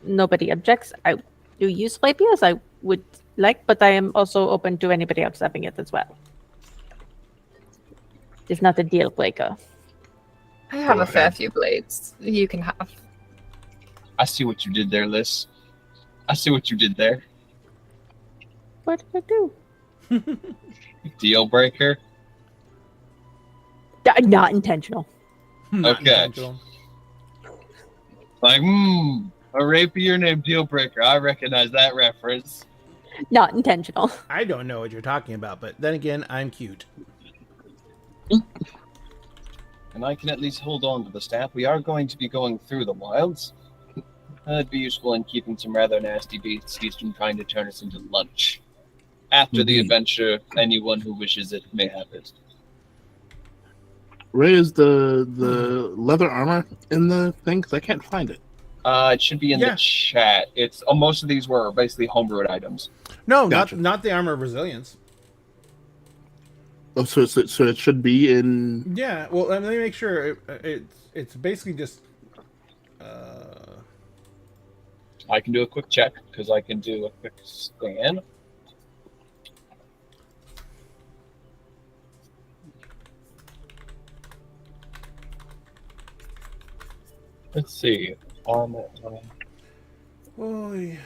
nobody objects, I do use rapiers. I would like, but I am also open to anybody else having it as well. It's not a deal breaker. I have Go a fair ahead. few blades. You can have. I see what you did there, Liz. I see what you did there. What did I do? Deal breaker. Not intentional. Not Okay. intentional. Like, a rapier named Deal Breaker. I recognize that reference. Not intentional. I don't know what you're talking about, but then again, I'm cute. And I can at least hold on to the staff. We are going to be going through the wilds. That'd be useful in keeping some rather nasty beasties from trying to turn us into lunch. After the Indeed. adventure, anyone who wishes it may have it. Ray, is the leather armor in the thing? Because I can't find it. It should be in Yeah. the chat. It's most of these were basically homebrewed items. No, Gotcha. not the armor of resilience. Oh, so it should be in. Yeah. Well, let me make sure. It's basically just. I can do a quick check because I can do a quick scan. Let's see. Holy.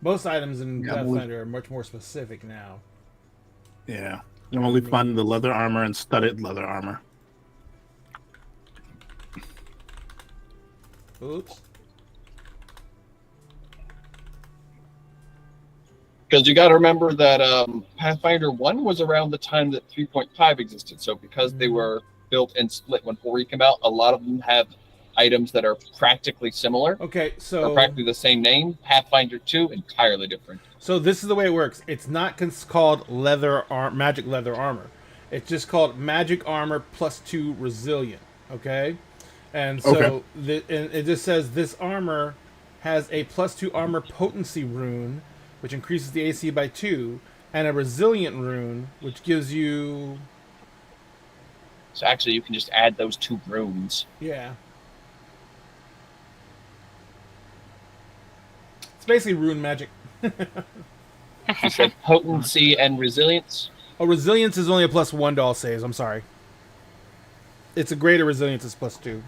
Most items in Yeah, Pathfinder are much more specific now. Yeah, I'm only finding the leather armor and studded leather armor. Oops. Because you got to remember that Pathfinder 1 was around the time that 3.5 existed. So because they were built and split when 4E came out, a lot of them have items that are practically similar, Okay, or so practically the same name. Pathfinder 2, entirely different. so this is the way it works. It's not called magic leather armor. It's just called magic armor +2 resilient. Okay, and so and it just says this armor has a +2 armor potency rune, which increases the AC by 2, and a resilient rune, which gives you So actually, you can just add those 2 runes. yeah. It's basically rune magic. You said potency and resilience. Oh, resilience is only a +1 to all saves. I'm sorry. It's a greater resilience is +2.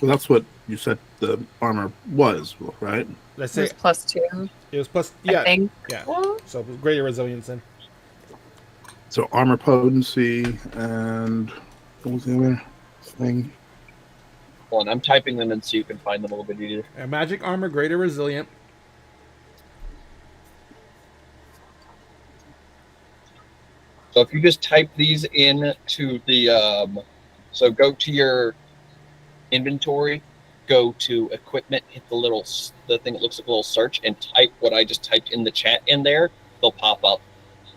Well, that's what you said the armor was, right? Let's It say was +2. it was plus. I Yeah, think. yeah. So greater resilience then. So armor potency and what was the other thing? Well, and I'm typing them in so you can find them a little bit easier. Magic armor, greater resilient. So if you just type these in to the, so go to your inventory, go to equipment, hit the thing that looks like a little search, and type what I just typed in the chat in there. They'll pop up.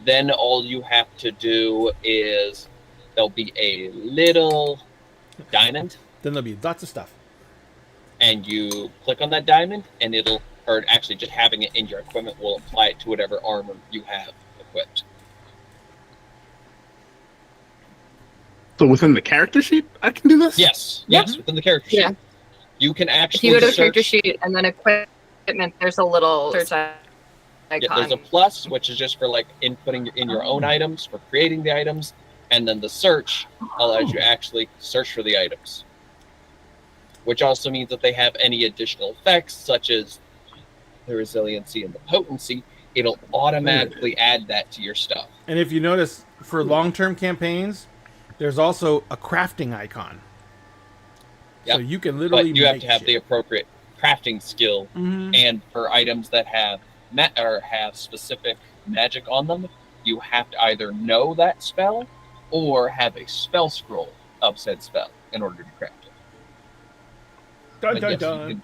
Then all you have to do is there'll be a little diamond, Then there'll be lots of stuff. and you click on that diamond, and or actually just having it in your equipment will apply it to whatever armor you have equipped. So within the character sheet, I can do this. Yes, within the character sheet. Yeah. You can If actually you go to the search. character sheet and then equipment, there's a little search icon. Yeah, there's a plus, which is just for like inputting in your own items, for creating the items, and then the search allows you to actually search for the items. Which also means that they have any additional effects, such as the resiliency and the potency, it'll automatically add that to your stuff. And if you notice, for long-term campaigns, there's also a crafting icon. So Yep. you can literally But you have make to have shit. the appropriate crafting skill, Mhm. and for items that have have specific magic on them, you have to either know that spell or have a spell scroll of said spell in order to craft it. Dun, But dun, yes, you dun. can-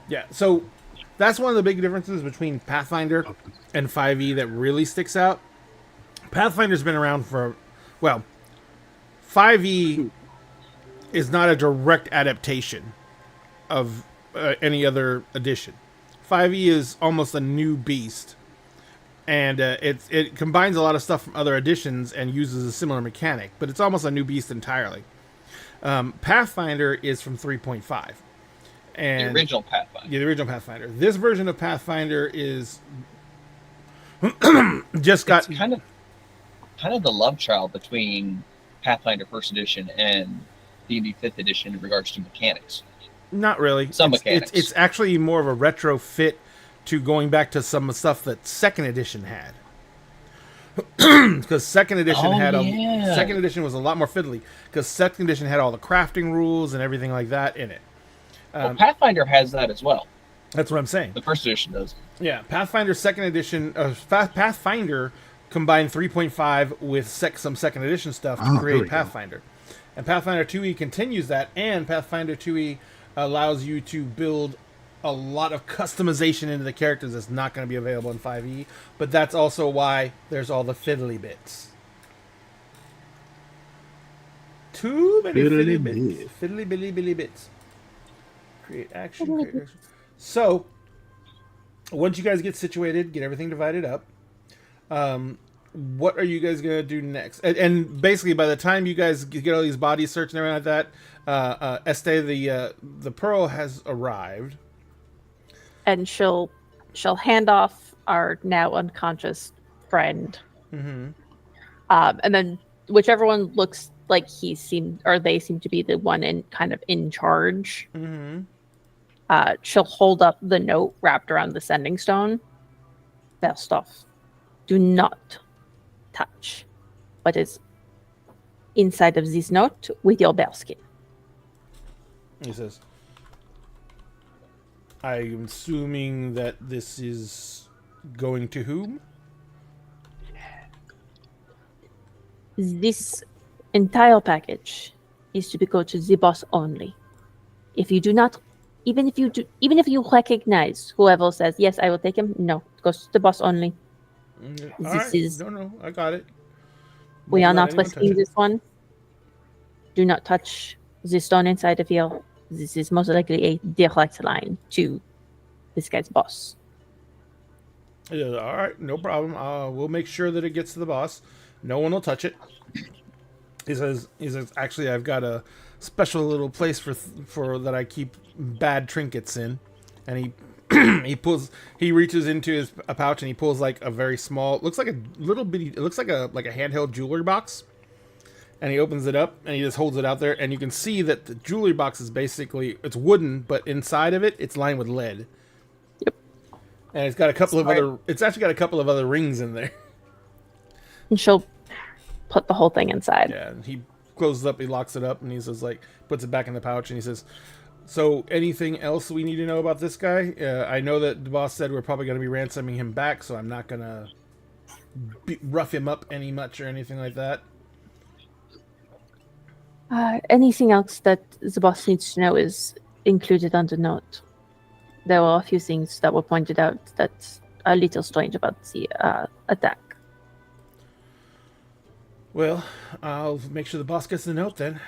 Yeah, so that's one of the big differences between Pathfinder and 5e that really sticks out. Pathfinder's been around for, well, 5e is not a direct adaptation of any other edition. 5e is almost a new beast, and it combines a lot of stuff from other editions and uses a similar mechanic, but it's almost a new beast entirely. Pathfinder is from 3.5. And the original Pathfinder. yeah, the original Pathfinder. This version of Pathfinder is just got It's kind of the love child between Pathfinder First Edition and D&D Fifth Edition in regards to mechanics. not really. Some it's, mechanics. It's actually more of a retrofit to going back to some stuff that Second Edition had. Because Second Edition Second Edition was a lot more fiddly. Because Second Edition had all the crafting rules and everything like that in it. Well, Pathfinder has that as well. That's what I'm saying. The First Edition does. Yeah, Pathfinder Second Edition, Pathfinder combined 3.5 with some Second Edition stuff to there create we go. Pathfinder. And Pathfinder 2e continues that, and Pathfinder 2e allows you to build a lot of customization into the characters that's not going to be available in 5e, but that's also why there's all the fiddly bits. Too many fiddly bits. Fiddly billy bits. Create action. Create action. So, once you guys get situated, get everything divided up, what are you guys going to do next? And basically, by the time you guys get all these body search and everything like that, Este, the Pearl has arrived. And she'll hand off our now unconscious friend. Mm-hmm. And then whichever one looks like they seem to be the one in charge. Mm-hmm. She'll hold up the note wrapped around the sending stone. Best off, do not touch what is inside of this note with your bear skin. He says, I'm assuming that this is going to whom? This entire package is to go to the boss only. If you do not, even if you recognize whoever says yes, I will take him. No, it goes to the boss only. All This is- No, I got it. We Won't are let not anyone touch risking it. this one. Do not touch the stone inside of here. This is most likely a direct line to this guy's boss. Yeah, all right, no problem. We'll make sure that it gets to the boss. No one will touch it. He says, actually, I've got a special little place for that I keep bad trinkets in, and he reaches into a pouch and he pulls like a very small, looks like a little bitty, it looks like a handheld jewelry box, And he opens it up and he just holds it out there, and you can see that the jewelry box is basically, it's wooden, but inside of it, it's lined with lead. Yep. And it's got a couple Smart. of other, it's actually got a couple of other rings in there. And she'll put the whole thing inside. Yeah, and he closes up, he locks it up, and he says, like, puts it back in the pouch, and he says, so anything else we need to know about this guy? I know that the boss said we're probably going to be ransoming him back, so I'm not going to rough him up any much or anything like that. Anything else that the boss needs to know is included on the note. There were a few things that were pointed out that are a little strange about the attack. Well, I'll make sure the boss gets the note then.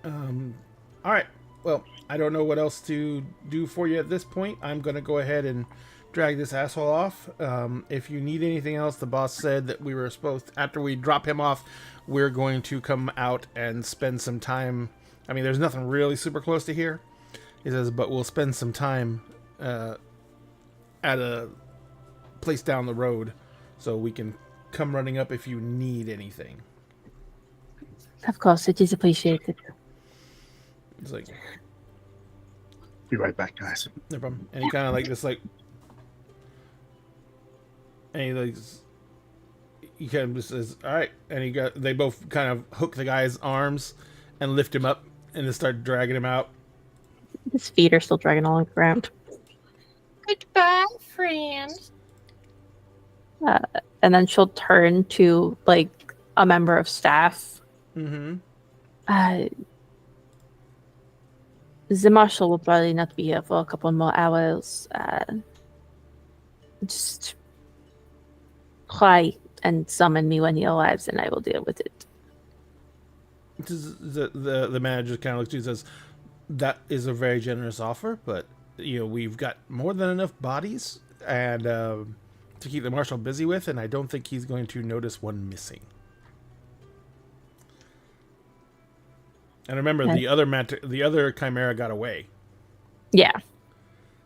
All right. Well, I don't know what else to do for you at this point. I'm going to go ahead and drag this asshole off. If you need anything else, the boss said that we were supposed, after we drop him off, we're going to come out and spend some time. I mean, there's nothing really super close to here. He says, but we'll spend some time at a place down the road so we can come running up if you need anything. Of course, it is appreciated. It's like, Be right back, guys. no problem. And he kind of like this, like, and he like, he kind of just says, all right. And they both kind of hook the guy's arms and lift him up and just start dragging him out. His feet are still dragging along the ground. Goodbye, friend. And then she'll turn to like a member of staff. Mm-hmm. The marshal will probably not be here for a couple more hours. Just try and summon me when he arrives, and I will deal with it. The manager kind of looks at you and says, that is a very generous offer, but we've got more than enough bodies and to keep the marshal busy with, and I don't think he's going to notice one missing. And remember, the other chimera got away, Yeah.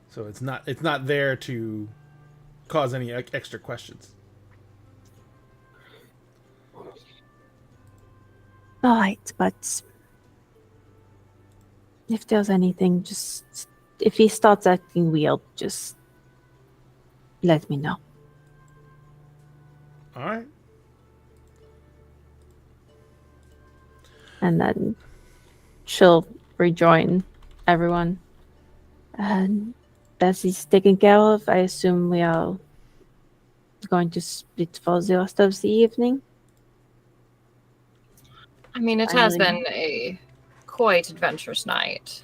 so it's not there to cause any extra questions. All right, but if there's anything, just if he starts acting weird, just let me know. All right. And then she'll rejoin everyone. And Bessie's taken care of. I assume we are going to split for the rest of the evening. I mean, it has been a quite adventurous night.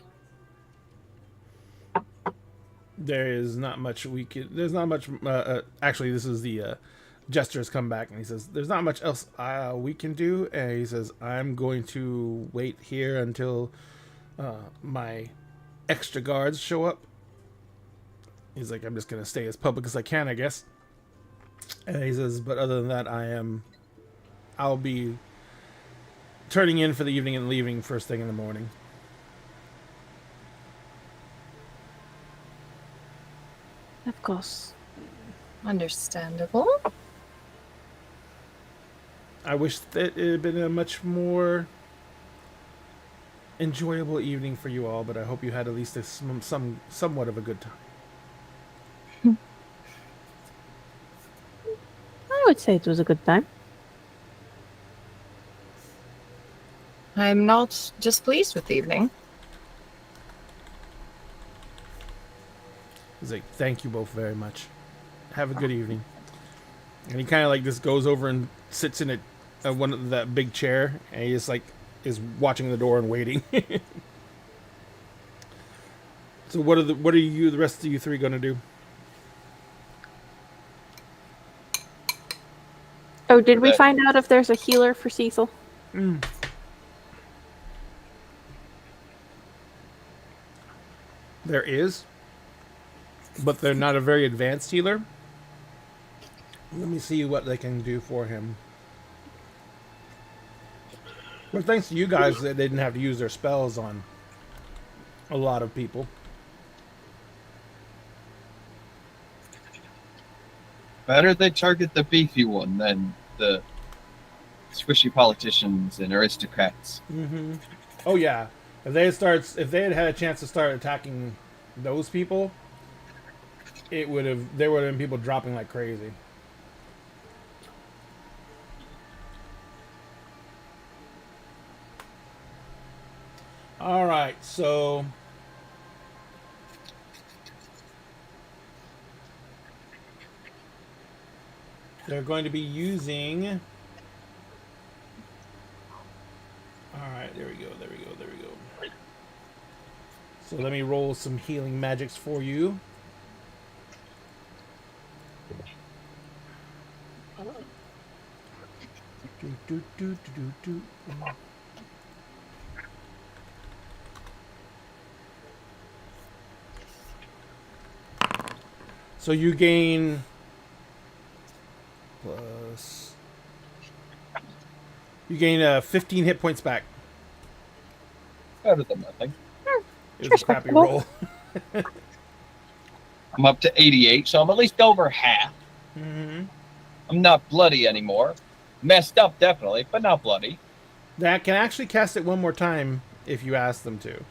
There's not much there's not much. Actually, this is the Jester's come back, and he says, "There's not much else we can do." And he says, "I'm going to wait here until my extra guards show up." He's like, "I'm just gonna stay as public as I can, I guess." And he says, "But other than that, I'll be turning in for the evening and leaving first thing in the morning." Of course. Understandable. I wish that it had been a much more enjoyable evening for you all, but I hope you had at least somewhat of a good time. I would say it was a good time. I'm not displeased with the evening. He's like, "Thank you both very much. Have a good evening." And he kind of like just goes over and sits in one of that big chair, and he just like is watching the door and waiting. So what are the rest of you three gonna do? Oh, did we find out if there's a healer for Cecil? There is, but they're not a very advanced healer. Let me see what they can do for him. But thanks to you guys, they didn't have to use their spells on a lot of people. Better they target the beefy one than the squishy politicians and aristocrats. Mm-hmm. Oh yeah. If they had a chance to start attacking those people, there would have been people dropping like crazy. All right, so they're going to be using. All right, there we go. So let me roll some healing magics for you. So you gain plus. You gain 15 hit points back. Better than nothing. It was a crappy roll. I'm up to 88, so I'm at least over half. Mm-hmm. I'm not bloody anymore. Messed up, definitely, but not bloody. That can actually cast it one more time if you ask them to.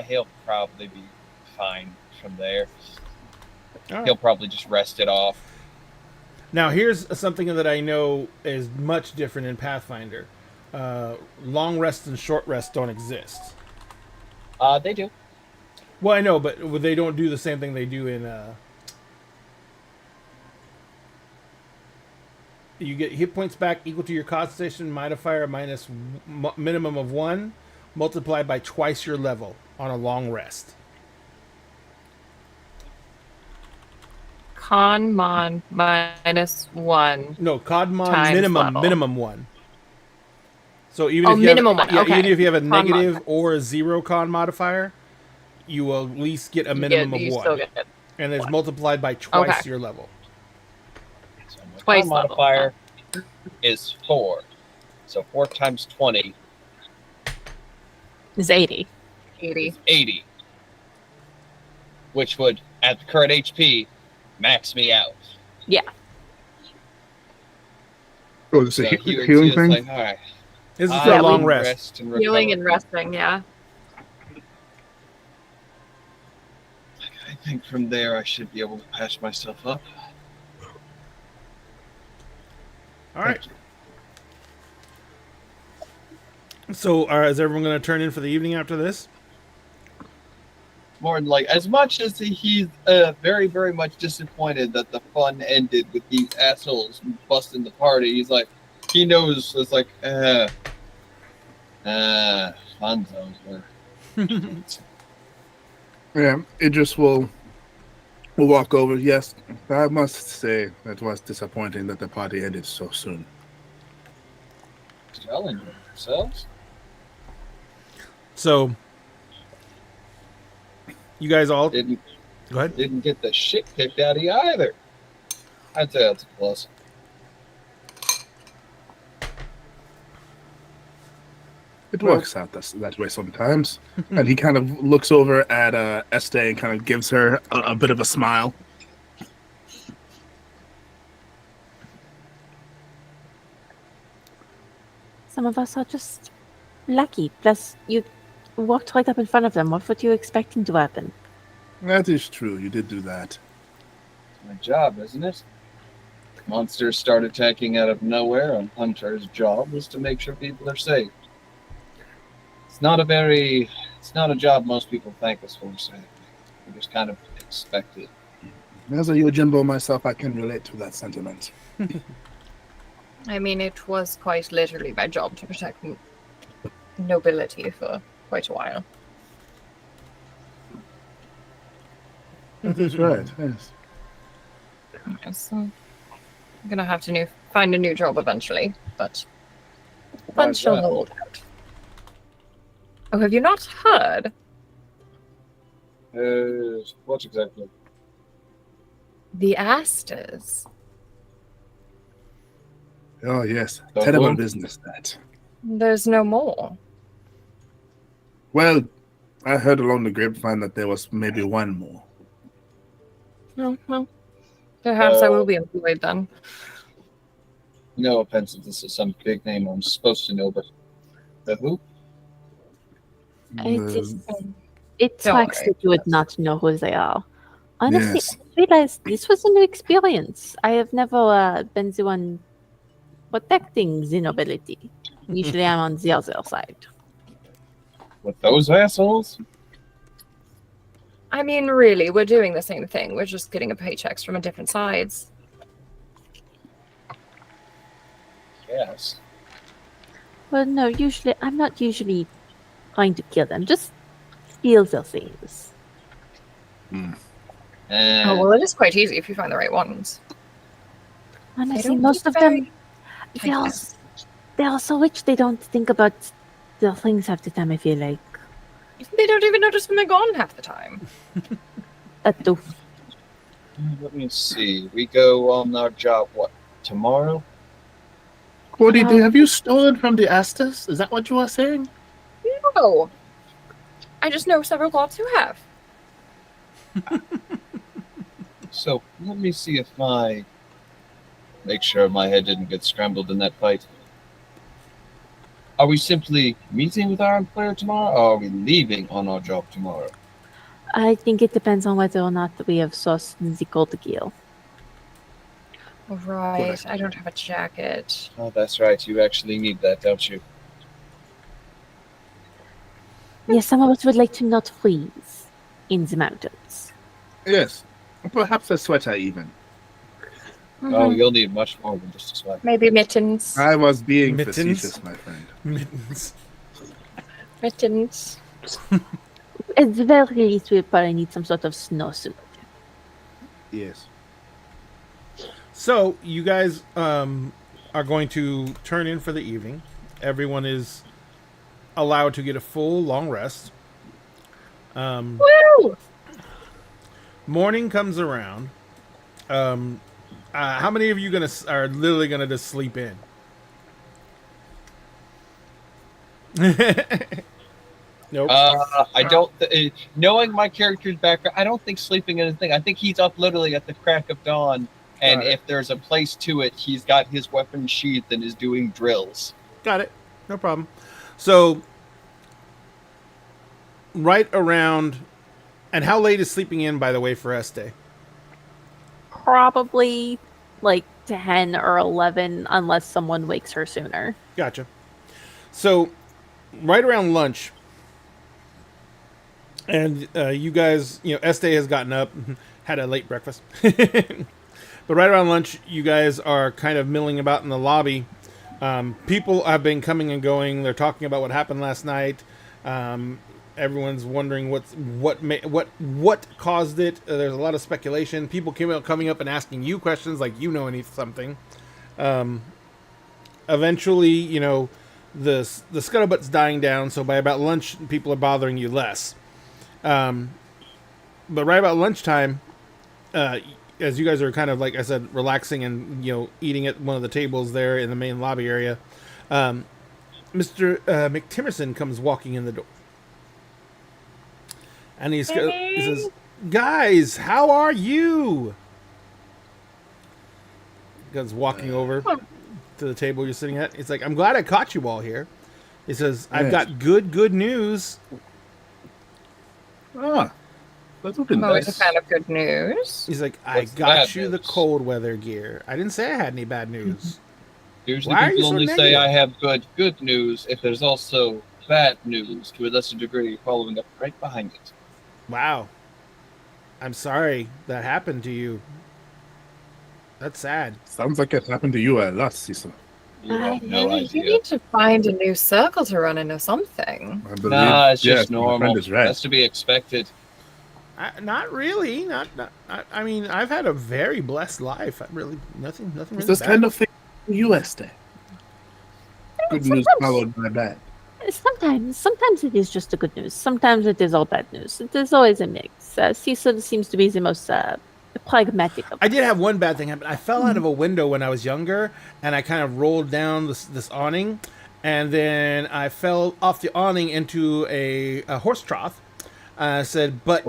He'll probably be fine from there. All right. He'll probably just rest it off. Now, here's something that I know is much different in Pathfinder. Long rest and short rest don't exist. They do. Well, I know, but they don't do the same thing they do in... You get hit points back equal to your concentration modifier minus minimum of 1, multiplied by twice your level on a long rest. Con-mon -1. No, Codmon Times minimum level. 1. So even if you minimum have, 1. yeah, Okay. even if you have a Con negative mod. or a 0 con modifier, you will at least get a minimum you of 1. still get it. And it's multiplied by twice Okay. your level. So my Twice con level. modifier is 4. So 4 times 20 Is 80. 80. is 80. Which would, at the current HP, max me out. Yeah. Oh, it's So a UHC healing is thing? like, all right. This is I for a will long rest. and Healing recover. and resting, yeah. I think from there I should be able to patch myself up. All right. So, is everyone going to turn in for the evening after this? More than like, as much as he's very, very much disappointed that the fun ended with these assholes busting the party, he's like, he knows it's like, fun zones were. Yeah, Idris will walk over. Yes, I must say it was disappointing that the party ended so soon. Y'all enjoy yourselves. So, you guys all... Didn't Go ahead. didn't get the shit kicked out of you either. I'd say that's a plus. It works out that way sometimes. And he kind of looks over at Estee and kind of gives her a bit of a smile. Some of us are just lucky. Plus, you walked right up in front of them. What were you expecting to happen? That is true. You did do that. It's my job, isn't it? Monsters start attacking out of nowhere, and Hunter's job was to make sure people are safe. It's not a job most people thank us for, so we just kind of expect it. As a Yojimbo myself, I can relate to that sentiment. I mean, it was quite literally my job to protect nobility for quite a while. That is right, yes. Yes, I'm gonna have to find a new job eventually, but Why fun is shall that? hold out. Oh, have you not heard? What exactly? The Asters. Oh, yes. The Terrible who? business, that. There's no more. Well, I heard along the grapevine that there was maybe one more. No, well, Perhaps I will be employed then. No offense if this is some big name I'm supposed to know, but the who? It Don't tracks worry. that you would not know who they are. Honestly, Yes. I realized this was a new experience. I have never been the one protecting the nobility. Usually I'm on the other side. With those assholes? I mean, really, we're doing the same thing. We're just getting a paychecks from a different sides. Yes. Well, no, usually I'm not usually trying to kill them. Just steal their things. And Oh, well, it is quite easy if you find the right ones. Honestly, don't most keep of them, very- they are so rich they don't think about their things half the time, I feel like. They don't even notice when they're gone half the time. That too. let me see. We go on our job, what, tomorrow? Cordy, have you stolen from the Astas? Is that what you are saying? No. I just know several cops who have. So, let me see if make sure my head didn't get scrambled in that fight. Are we simply meeting with our employer tomorrow, or are we leaving on our job tomorrow? I think it depends on whether or not we have sourced the gold gear. Right. I don't have a jacket. Oh, that's right. You actually need that, don't you? Yes, some of us would like to not freeze in the mountains. Yes. Perhaps a sweater even. Oh, you'll need much more than just a sweater. Maybe mittens. I was being Mittens? facetious, my friend. Mittens. Mittens. At the very least, we probably need some sort of snowsuit. Yes. So you guys are going to turn in for the evening. Everyone is allowed to get a full long rest. Woo! Morning comes around. How many of you are literally gonna just sleep in? Nope. I don't. Knowing my character's background, I don't think sleeping is a thing. I think he's up literally at the crack of dawn, and Got it. if there's a place to it, he's got his weapon sheathed and is doing drills. Got it. No problem. So, right around, and how late is sleeping in, by the way, for Este? Probably like 10 or 11, unless someone wakes her sooner. Gotcha. So, right around lunch, and you guys, Este has gotten up, had a late breakfast. But right around lunch, you guys are kind of milling about in the lobby. People have been coming and going. They're talking about what happened last night. Everyone's wondering what caused it. There's a lot of speculation. People coming up and asking you questions like something. Eventually, the scuttlebutt's dying down. So by about lunch, people are bothering you less. But right about lunchtime, as you guys are kind of, like I said, relaxing and eating at one of the tables there in the main lobby area, Mr. McTimerson comes walking in the door. And he says, "Guys, how are you?" He goes walking over to the table you're sitting at. He's like, "I'm glad I caught you all here." He says, "I've got good news." Ah, that would be I'm always a nice. fan of good news. He's like, "I What's got bad you the news? cold weather gear. I didn't say I had any bad news." Usually, Why are you people so only negative? say I have good news if there's also bad news to a lesser degree following up right behind it. Wow. I'm sorry that happened to you. That's sad. Sounds like it happened to you a lot, Cecil. You have no You idea. need to find a new circle to run in or something. I believe. Nah, it's yes, just my normal. friend is right. That's to be expected. Not really. I mean, I've had a very blessed life. Nothing It's really this bad. kind of thing you Este. Good news followed by bad. Sometimes it is just the good news. Sometimes it is all bad news. It is always a mix. Cecil seems to be the most pragmatic of I did have one bad thing happen. I fell out of a window when I was younger, and I kind of rolled down this awning, and then I fell off the awning into a horse trough. I said, but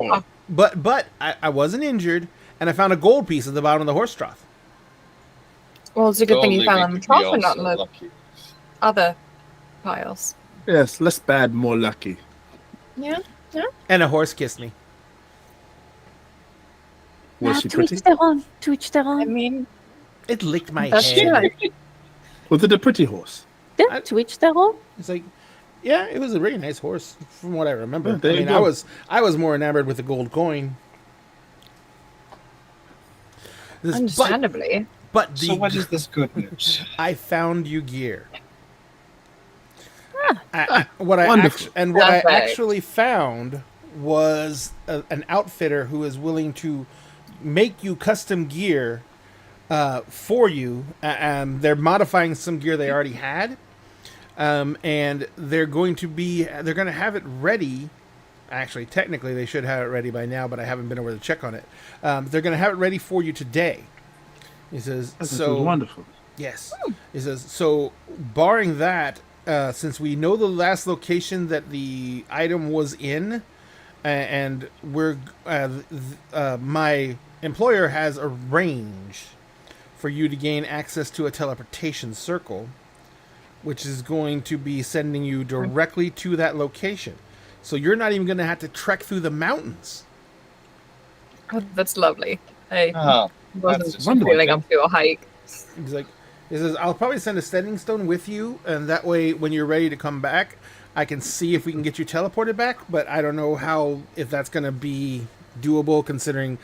I wasn't injured, and I found a gold piece at the bottom of the horse trough. Well, it's a good thing you Only found we them could be trough and not in also the lucky. other piles. Yes, less bad, more lucky. Yeah. And a horse kissed me. Was she to each pretty? their own. To each their I own. mean, It licked my that's head. true. Was it a pretty horse? Yeah, to each their own. It's like, yeah, it was a really nice horse from what I remember. Yeah, there I you mean, go. I was more enamored with the gold coin. Understandably. But So what is this good news? I found you gear. Ah. What I Wonderful. Perfect. actually found was an outfitter who is willing to make you custom gear for you. They're modifying some gear they already had, and they're going to have it ready. Actually, technically, they should have it ready by now, but I haven't been able to check on it. They're going to have it ready for you today. He says, This so was wonderful. yes. He says, so barring that, since we know the last location that the item was in, and we're my employer has arranged for you to gain access to a teleportation circle, which is going to be sending you directly to that location. So you're not even going to have to trek through the mountains. Oh, that's lovely. I Oh, wasn't just feeling up to a hike. He's like, he says, I'll probably send a standing stone with you, and that way, when you're ready to come back, I can see if we can get you teleported back. But I don't know if that's going to be doable, considering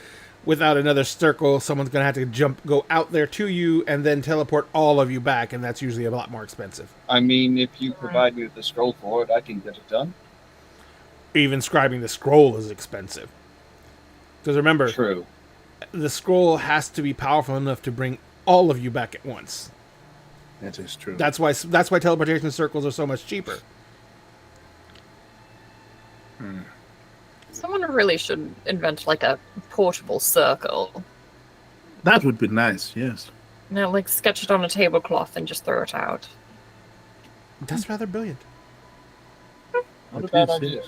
without another circle, someone's going to have to go out there to you, and then teleport all of you back, and that's usually a lot more expensive. I mean, if you provide me with the scroll for it, I can get it done. Even scribing the scroll is expensive. Because remember, True. the scroll has to be powerful enough to bring all of you back at once. That is true. That's why teleportation circles are so much cheaper. Someone really should invent like a portable circle. That would be nice, yes. You know, like sketch it on a tablecloth and just throw it out. That's rather brilliant. Not a It bad is, idea.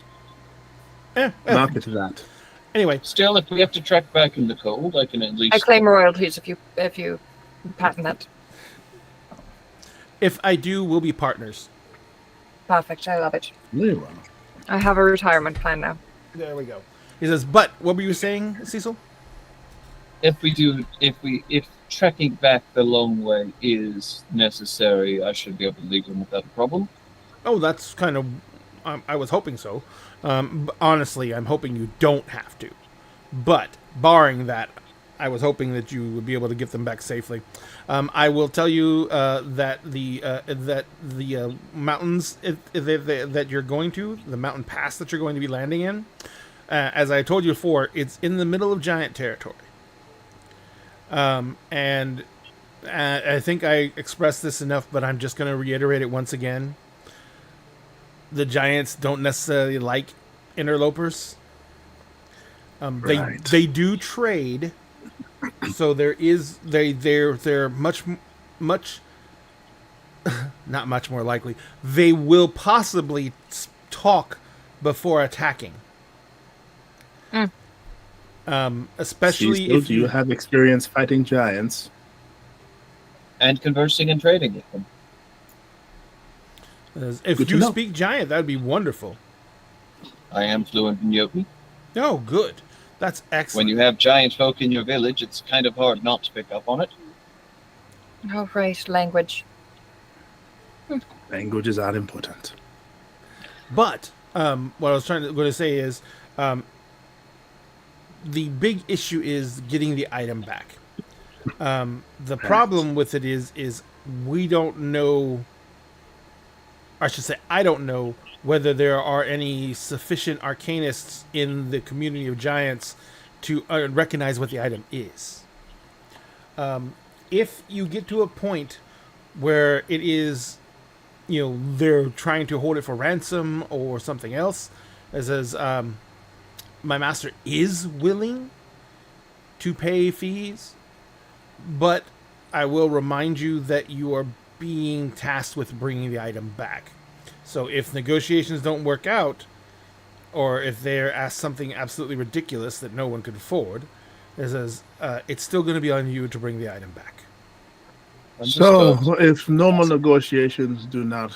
yes. Market that. Anyway, Still, if we have to trek back in the cold, I can at least. I claim royalties if you patent that. if I do, we'll be partners. Perfect. I love it. Very well. I have a retirement plan now. There we go. He says, but what were you saying, Cecil? If trekking back the long way is necessary, I should be able to leave them without a problem. Oh, that's kind of... I was hoping so. Honestly, I'm hoping you don't have to. But, barring that, I was hoping that you would be able to get them back safely. I will tell you that the mountains that you're going to, the mountain pass that you're going to be landing in, as I told you before, it's in the middle of giant territory. And I think I expressed this enough, but I'm just going to reiterate it once again. The giants don't necessarily like interlopers. Right. They do trade, so they're much not much more likely. They will possibly talk before attacking. Especially Cecil, if do you have experience fighting giants? And conversing and trading with them. if Good to you know. speak giant, that would be wonderful. I am fluent in Yopi. Oh, good. That's excellent. When you have giant folk in your village, it's kind of hard not to pick up on it. Oh, right. Language. Languages are important. But what I was going to say is, the big issue is getting the item back. The problem with it is we don't know. I should say I don't know whether there are any sufficient arcanists in the community of giants to recognize what the item is. If you get to a point where it is, they're trying to hold it for ransom or something else, as my master is willing to pay fees, but I will remind you that you are being tasked with bringing the item back. So if negotiations don't work out, or if they're asked something absolutely ridiculous that no one could afford, It says, it's still going to be on you to bring the item back. So, Understood. if normal negotiations do not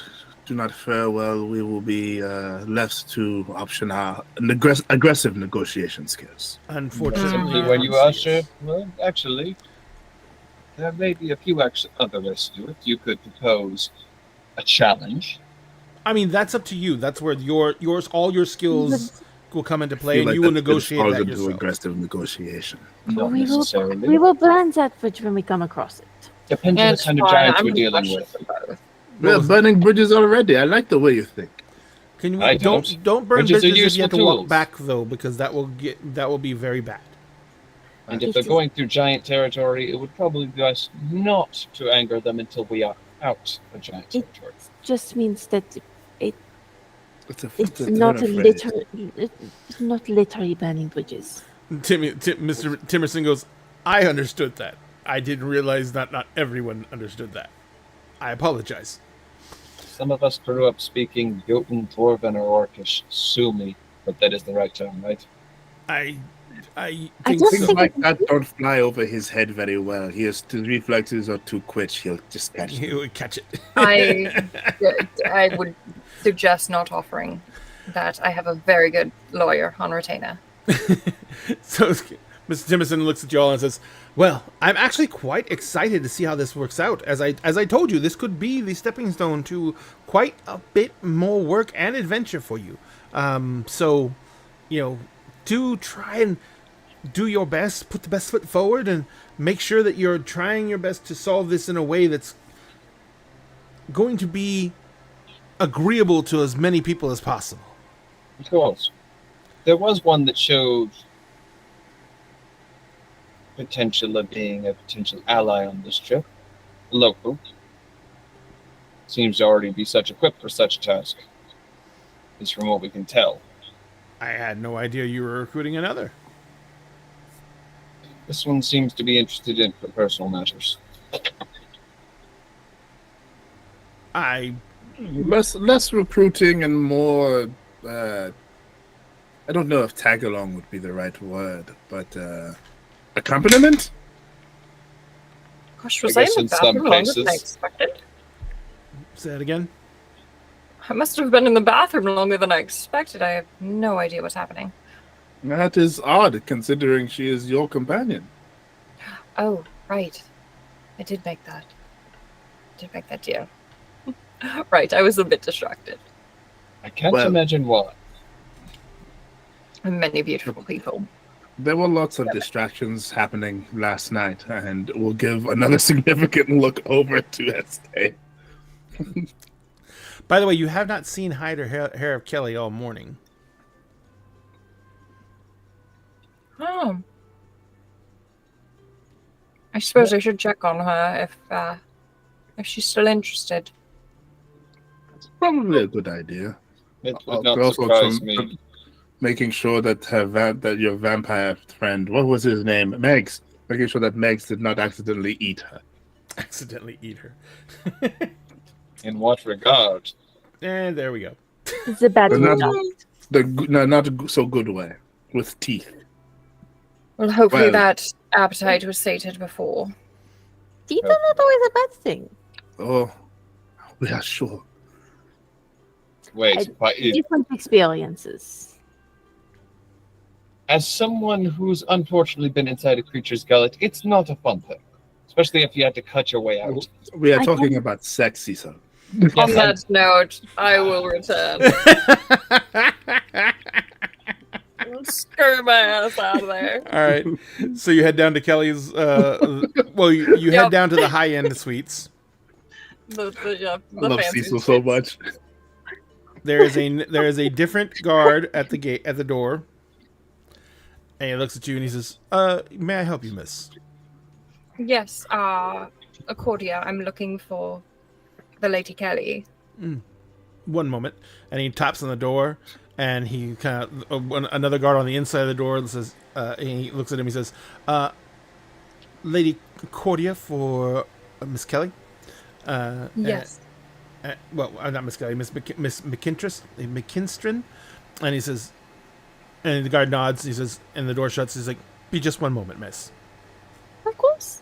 fare well, we will be left to option our aggressive negotiation skills. Unfortunately, Simply when you usher, well, actually, there may be a few other ways to do it. You could propose a challenge. I mean, that's up to you. That's where all your skills will come into play, and Feel you will that negotiate falls that into yourself. aggressive negotiation. Not we necessarily. will plan that bridge when we come across it. Depends on the It's kind of fine, giants I'm we're dealing cautious with. about it. We're burning bridges already. I like the way you think. Can I we don't burn Bridges are bridges if you have to useful walk tools. back though, because that will be very bad. And if they're going through giant territory, it would probably be best not to anger them until we are out of giant territory. Just means that It's it's a not turn of phrase. it's not literally burning bridges. Mr. Timerson goes, I understood that. I didn't realize that not everyone understood that. I apologize. Some of us grew up speaking Jotun, Dwarven, or Orcish. Sue me, but that is the right term, right? I I think don't so. Things think like that don't fly over his head very well. His reflexes are too quick. He'll just catch He them. would catch it. I would suggest not offering that. I have a very good lawyer on retainer. So Mr. Timerson looks at you all and says, well, I'm actually quite excited to see how this works out. As I told you, this could be the stepping stone to quite a bit more work and adventure for you. So, do try and do your best, put the best foot forward, and make sure that you're trying your best to solve this in a way that's going to be agreeable to as many people as possible. Of course. There was one that showed potential of being a potential ally on this trip. Local. Seems to already be such equipped for such a task. At least from what we can tell. I had no idea you were recruiting another. This one seems to be interested in for personal matters. Less recruiting and more. I don't know if tag along would be the right word, but accompaniment. Gosh, I was I in guess the in some bathroom longer than I cases- expected? Say that again. I must have been in the bathroom longer than I expected. I have no idea what's happening. That is odd, considering she is your companion. Oh, right. I did make that. deal. Right, I was a bit distracted. I can't Well- imagine why. Many beautiful people. There were lots of distractions happening last night, and we'll give another significant look over to Estee. By the way, you have not seen hide or hair of Kelly all morning. Oh. I suppose I should check on her if she's still interested. It's probably a good idea. It would Also not surprise from- me. Making sure that that your vampire friend, what was his name, Megs, making sure that Megs did not accidentally eat her. Accidentally eat her. In what regard? And there we go. It's a bad But one. not not a so good way, with teeth. Well, hopefully Well- that appetite was sated before. Teeth are not always a bad thing. Oh, we are sure. Wait, but Different experiences. as someone who's unfortunately been inside a creature's gullet, it's not a fun thing. Especially if you had to cut your way out. We are I talking can- about sex, Cecil. On that note, I will return. Screw my ass out of there. All right. So you head down to Kelly's. Well, you head Yep. down to the high end suites. The I love fancy Cecil so suites. much. There is a different guard at the door, and he looks at you and he says, "May I help you, miss?" Yes, Accordia, I'm looking for the Lady Kelly. One moment, and he taps on the door, and he kind of another guard on the inside of the door says, and he looks at him. He says, "Lady Cordia for Miss Kelly." Yes. Well, not Miss Kelly, Miss McKinstrin, and he says, and the guard nods. He says, and the door shuts. He's like, Be just one moment, miss. Of course.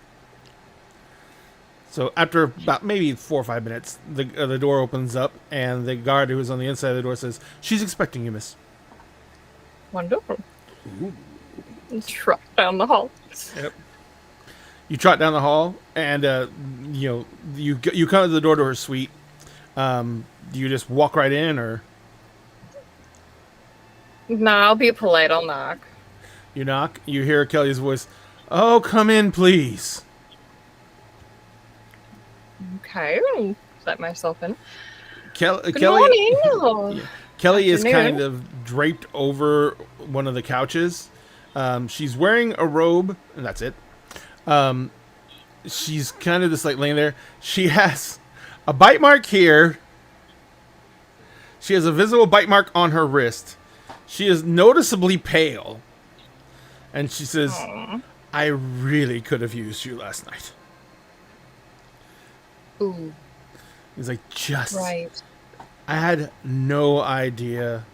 So after about maybe 4 or 5 minutes, the door opens up, and the guard who is on the inside of the door says, "She's expecting you, miss." Wonderful. Trot down the hall. Yep. You trot down the hall, and you come to the door to her suite. Do you just walk right in, or Nah, I'll be polite. I'll knock. you knock? You hear Kelly's voice. "Oh, come in, please." Okay, I'll let myself in. Good Kelly. morning. Kelly is Afternoon. kind of draped over one of the couches. She's wearing a robe, and that's it. She's kind of just like laying there. She has a bite mark here. She has a visible bite mark on her wrist. She is noticeably pale. And she says, Aw. "I really could have used you last night." Ooh, He's like, right. I had no idea.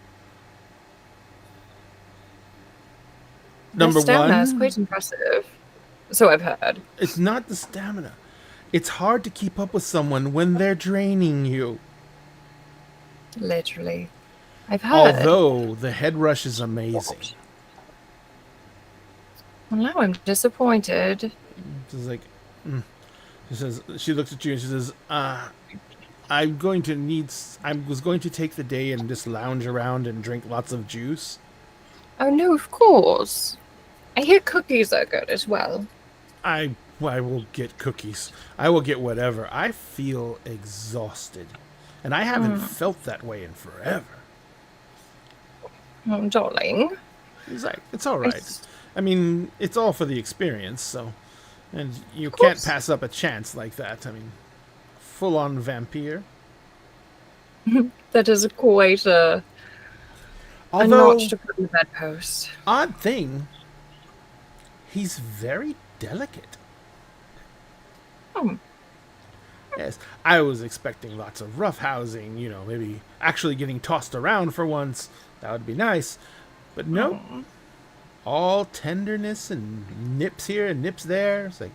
Number The stamina one, is quite impressive. So I've heard. it's not the stamina. It's hard to keep up with someone when they're draining you. Literally. I've heard. Although the head rush is amazing. Well, now I'm disappointed. She's like, she says, she looks at you and she says, I was going to take the day and just lounge around and drink lots of juice. Oh no, of course. I hear cookies are good as well. I will get cookies. I will get whatever. I feel exhausted. And I haven't felt that way in forever. Oh, darling. He's like, it's all right. It's- I mean, it's all for the experience, so. And you Of can't course. pass up a chance like that. I mean, full-on vampire. That is quite a Although, notch to put in the bedpost. odd thing, he's very delicate. Oh, Yes, I was expecting lots of rough housing, maybe actually getting tossed around for once. That would be nice. But no, all tenderness and nips here and nips there. It's like,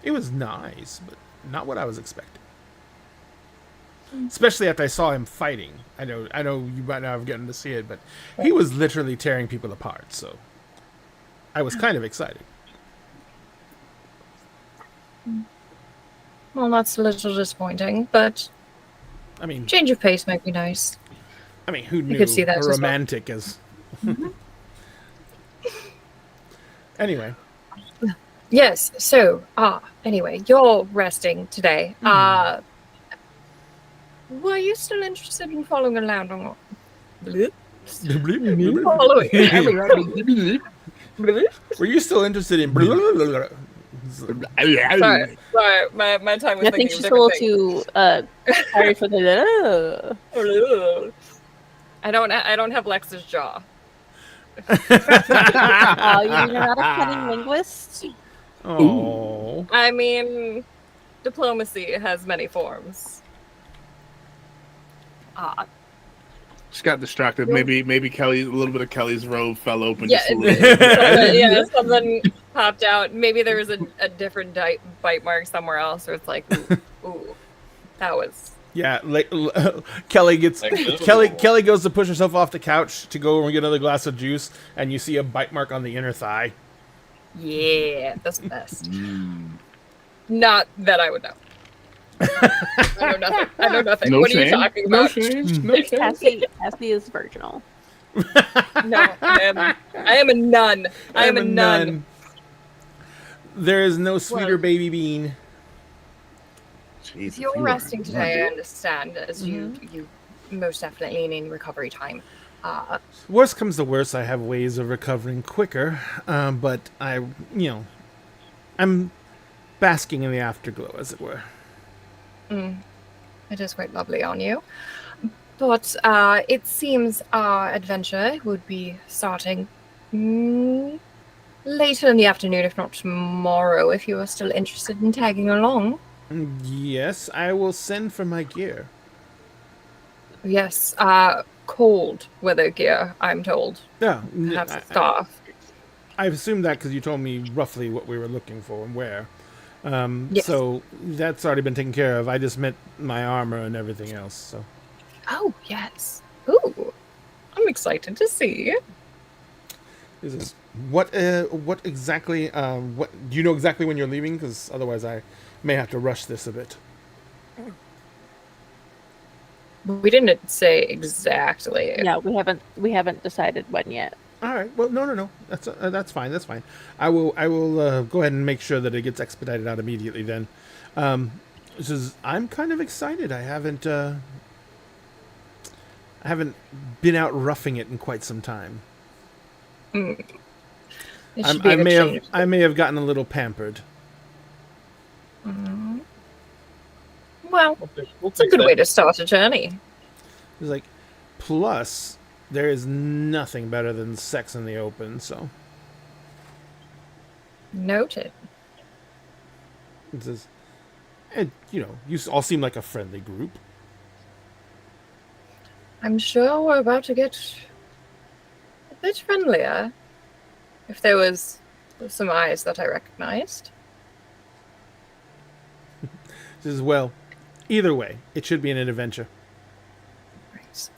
it was nice, but not what I was expecting. Especially after I saw him fighting. I know you might not have gotten to see it, but he was literally tearing people apart. So I was kind of excited. well, that's a little disappointing, but I mean, change of pace might be nice. who knew could see that a as well. romantic as? Anyway, Yes, so, anyway, you're resting today. Were you still interested in following around on... Following... were you still interested in? Sorry, my tongue was I think thinking she's of a little different too sorry for the. things. I don't have Lex's jaw. Oh, you're not a cunning linguist. Oh, I mean, diplomacy has many forms. Just got distracted. Maybe Kelly, a little bit of Kelly's robe fell open. Yeah, just a little bit. something popped out. Maybe there was a different bite mark somewhere else, or it's like, ooh, that was. yeah. Kelly gets Like, ooh. Kelly goes to push herself off the couch to go over and get another glass of juice, and you see a bite mark on the inner thigh. Yeah, that's the best. Not that I would know. I know nothing. No What are you shame. talking No about? shame. No shame. Cassie is virginal. No, I am a nun. I am a nun. There is no sweeter Well- baby bean. If Jesus, you're you are resting today, I right. understand, as you most definitely need recovery time. Worst comes to worst, I have ways of recovering quicker, but I'm basking in the afterglow, as it were. It is quite lovely on you. But it seems our adventure would be starting later in the afternoon, if not tomorrow, if you are still interested in tagging along. Yes, I will send for my gear. Yes, cold weather gear, I'm told. Yeah, Perhaps staff. I've assumed that because you told me roughly what we were looking for and where. Yes. So that's already been taken care of. I just meant my armor and everything else. So Oh, yes. Ooh. I'm excited to see. this is what exactly? What do you know exactly when you're leaving? Because otherwise, I may have to rush this a bit. We didn't say exactly. Yeah, we haven't decided when yet. All right. Well, no. That's fine. That's fine. I will go ahead and make sure that it gets expedited out immediately. Then, this is. I'm kind of excited. I haven't been out roughing it in quite some time. It should be a good change. I may have gotten a little pampered. Well, We'll it's a fix good that. way to start a journey. It's like, plus there is nothing better than sex in the open. So Noted. it's just, and you all seem like a friendly group. I'm sure we're about to get a bit friendlier. If there was some eyes that I recognized. This is well. Either way, it should be an adventure. Right.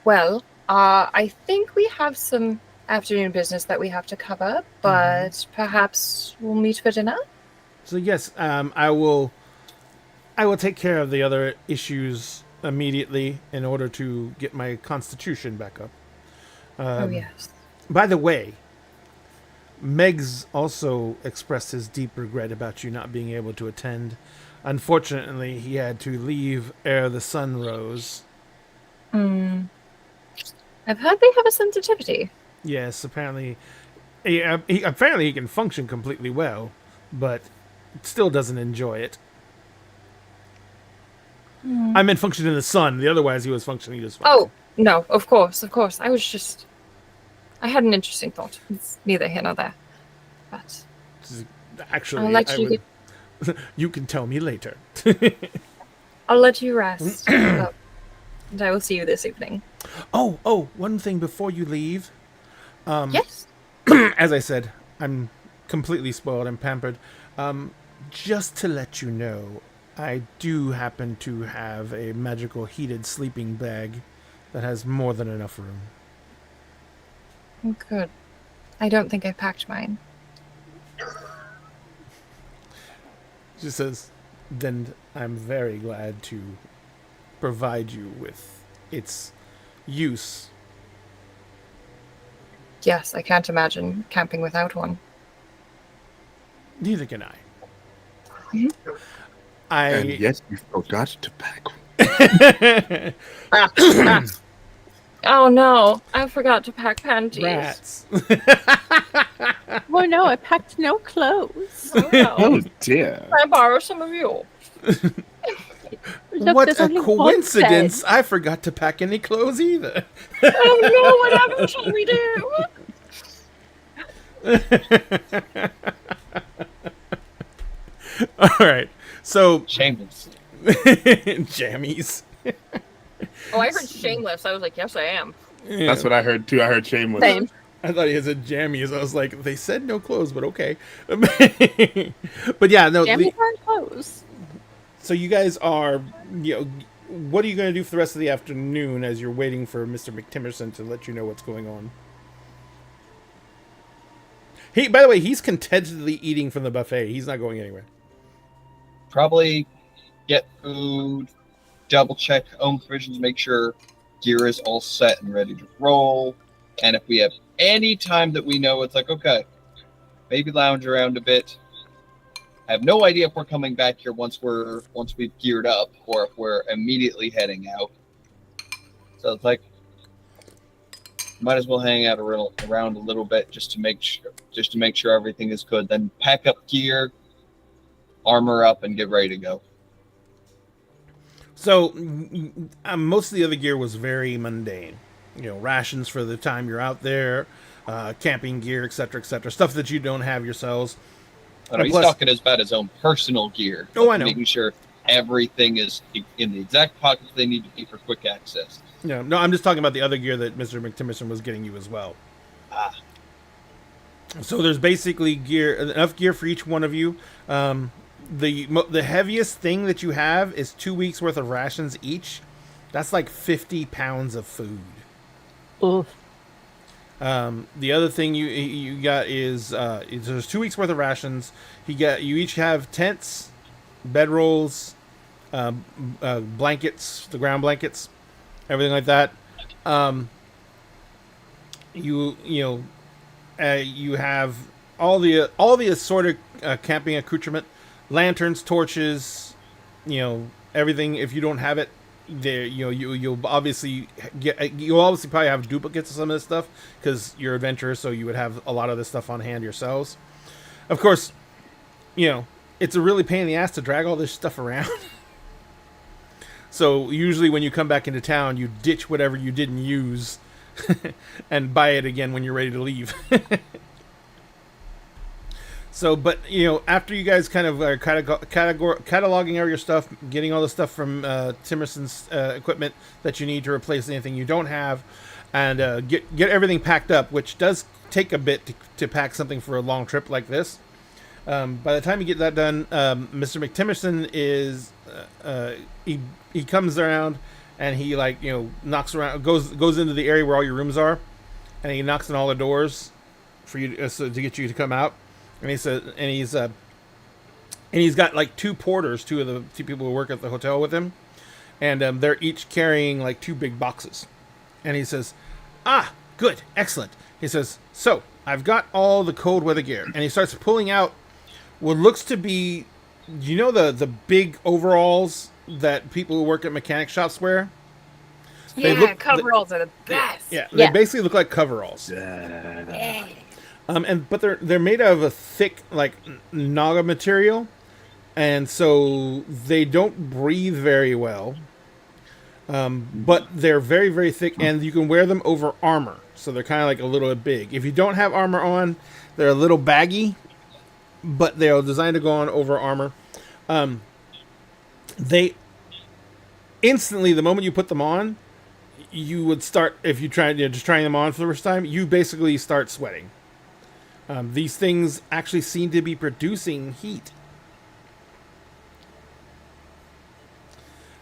Well, I think we have some afternoon business that we have to cover, but perhaps we'll meet for dinner? So yes, I will take care of the other issues immediately in order to get my constitution back up. Oh, yes. By the way, Meg's also expressed his deep regret about you not being able to attend. Unfortunately, he had to leave ere the sun rose. I've heard they have a sensitivity. Yes, apparently he can function completely well, but still doesn't enjoy it. I meant function in the sun. Otherwise, he was functioning just fine. Oh, no, of course. I had an interesting thought. It's neither here nor there. But Actually, I'll let you you can tell me later. I'll let you rest. And I will see you this evening. Oh, one thing before you leave. Yes. As I said, I'm completely spoiled and pampered. Just to let you know, I do happen to have a magical heated sleeping bag that has more than enough room. Good. I don't think I packed mine. She says, then I'm very glad to provide you with its use. Yes, I can't imagine camping without one. Neither can I. And yes, you forgot to pack. Oh no, I forgot to pack panties. Rats. Well, no, I packed no clothes. Oh, no. Oh dear. Can I borrow some of yours? Look, What there's a only one coincidence! bed. I forgot to pack any clothes either. Oh no, whatever shall we do? All right, so Shameless. jammies. Oh, I heard shameless. I was like, yes, I am. Yeah. That's what I heard too. I heard shameless. Same. I thought he said jammies. I was like, they said no clothes, but okay. But yeah, no. Jammies aren't clothes. So you guys are, what are you going to do for the rest of the afternoon as you're waiting for Mr. McTimerson to let you know what's going on? By the way, he's contentedly eating from the buffet. He's not going anywhere. Probably get food, double check own provisions, make sure gear is all set and ready to roll. And if we have any time that we know, it's like, okay, maybe lounge around a bit. I have no idea if we're coming back here once we've geared up or if we're immediately heading out. So it's like, might as well hang out around a little bit just to make sure everything is good. Then pack up gear, armor up, and get ready to go. So most of the other gear was very mundane. Rations for the time you're out there, camping gear, etc., etc. Stuff that you don't have yourselves. I know, he's Plus- talking about his own personal gear. Oh, I know. Making sure everything is in the exact pockets they need to be for quick access. No, I'm just talking about the other gear that Mr. McTimerson was getting you as well. So there's basically enough gear for each one of you. The heaviest thing that you have is 2 weeks worth of rations each. That's like 50 pounds of food. Oof. The other thing you got is there's 2 weeks worth of rations. You each have tents, bedrolls, blankets, the ground blankets, everything like that. You have all the assorted camping accoutrement, lanterns, torches, everything. If you don't have it, you'll obviously probably have duplicates of some of this stuff because you're adventurers, so you would have a lot of this stuff on hand yourselves. Of course, it's a really pain in the ass to drag all this stuff around. So usually when you come back into town, you ditch whatever you didn't use and buy it again when you're ready to leave. So, but after you guys kind of are cataloging all your stuff, getting all the stuff from Timerson's equipment that you need to replace anything you don't have, and get everything packed up, which does take a bit to pack something for a long trip like this. By the time you get that done, Mr. McTimerson is he comes around and he knocks around, goes into the area where all your rooms are, and he knocks on all the doors for you to get you to come out. And he's got like 2 porters, two of the 2 people who work at the hotel with him, and they're each carrying like 2 big boxes. And he says, "Ah, good, excellent." He says, "So I've got all the cold weather gear," and he starts pulling out what looks to be, the big overalls that people who work at mechanic shops wear. Coveralls are the best. They basically look like coveralls. But they're made out of a thick naga material, and so they don't breathe very well. But they're very, very thick, and you can wear them over armor, so they're kind of like a little bit big. If you don't have armor on, they're a little baggy, but they're designed to go on over armor. They instantly, the moment you put them on, you would start, if you try just trying them on for the first time, you basically start sweating. These things actually seem to be producing heat.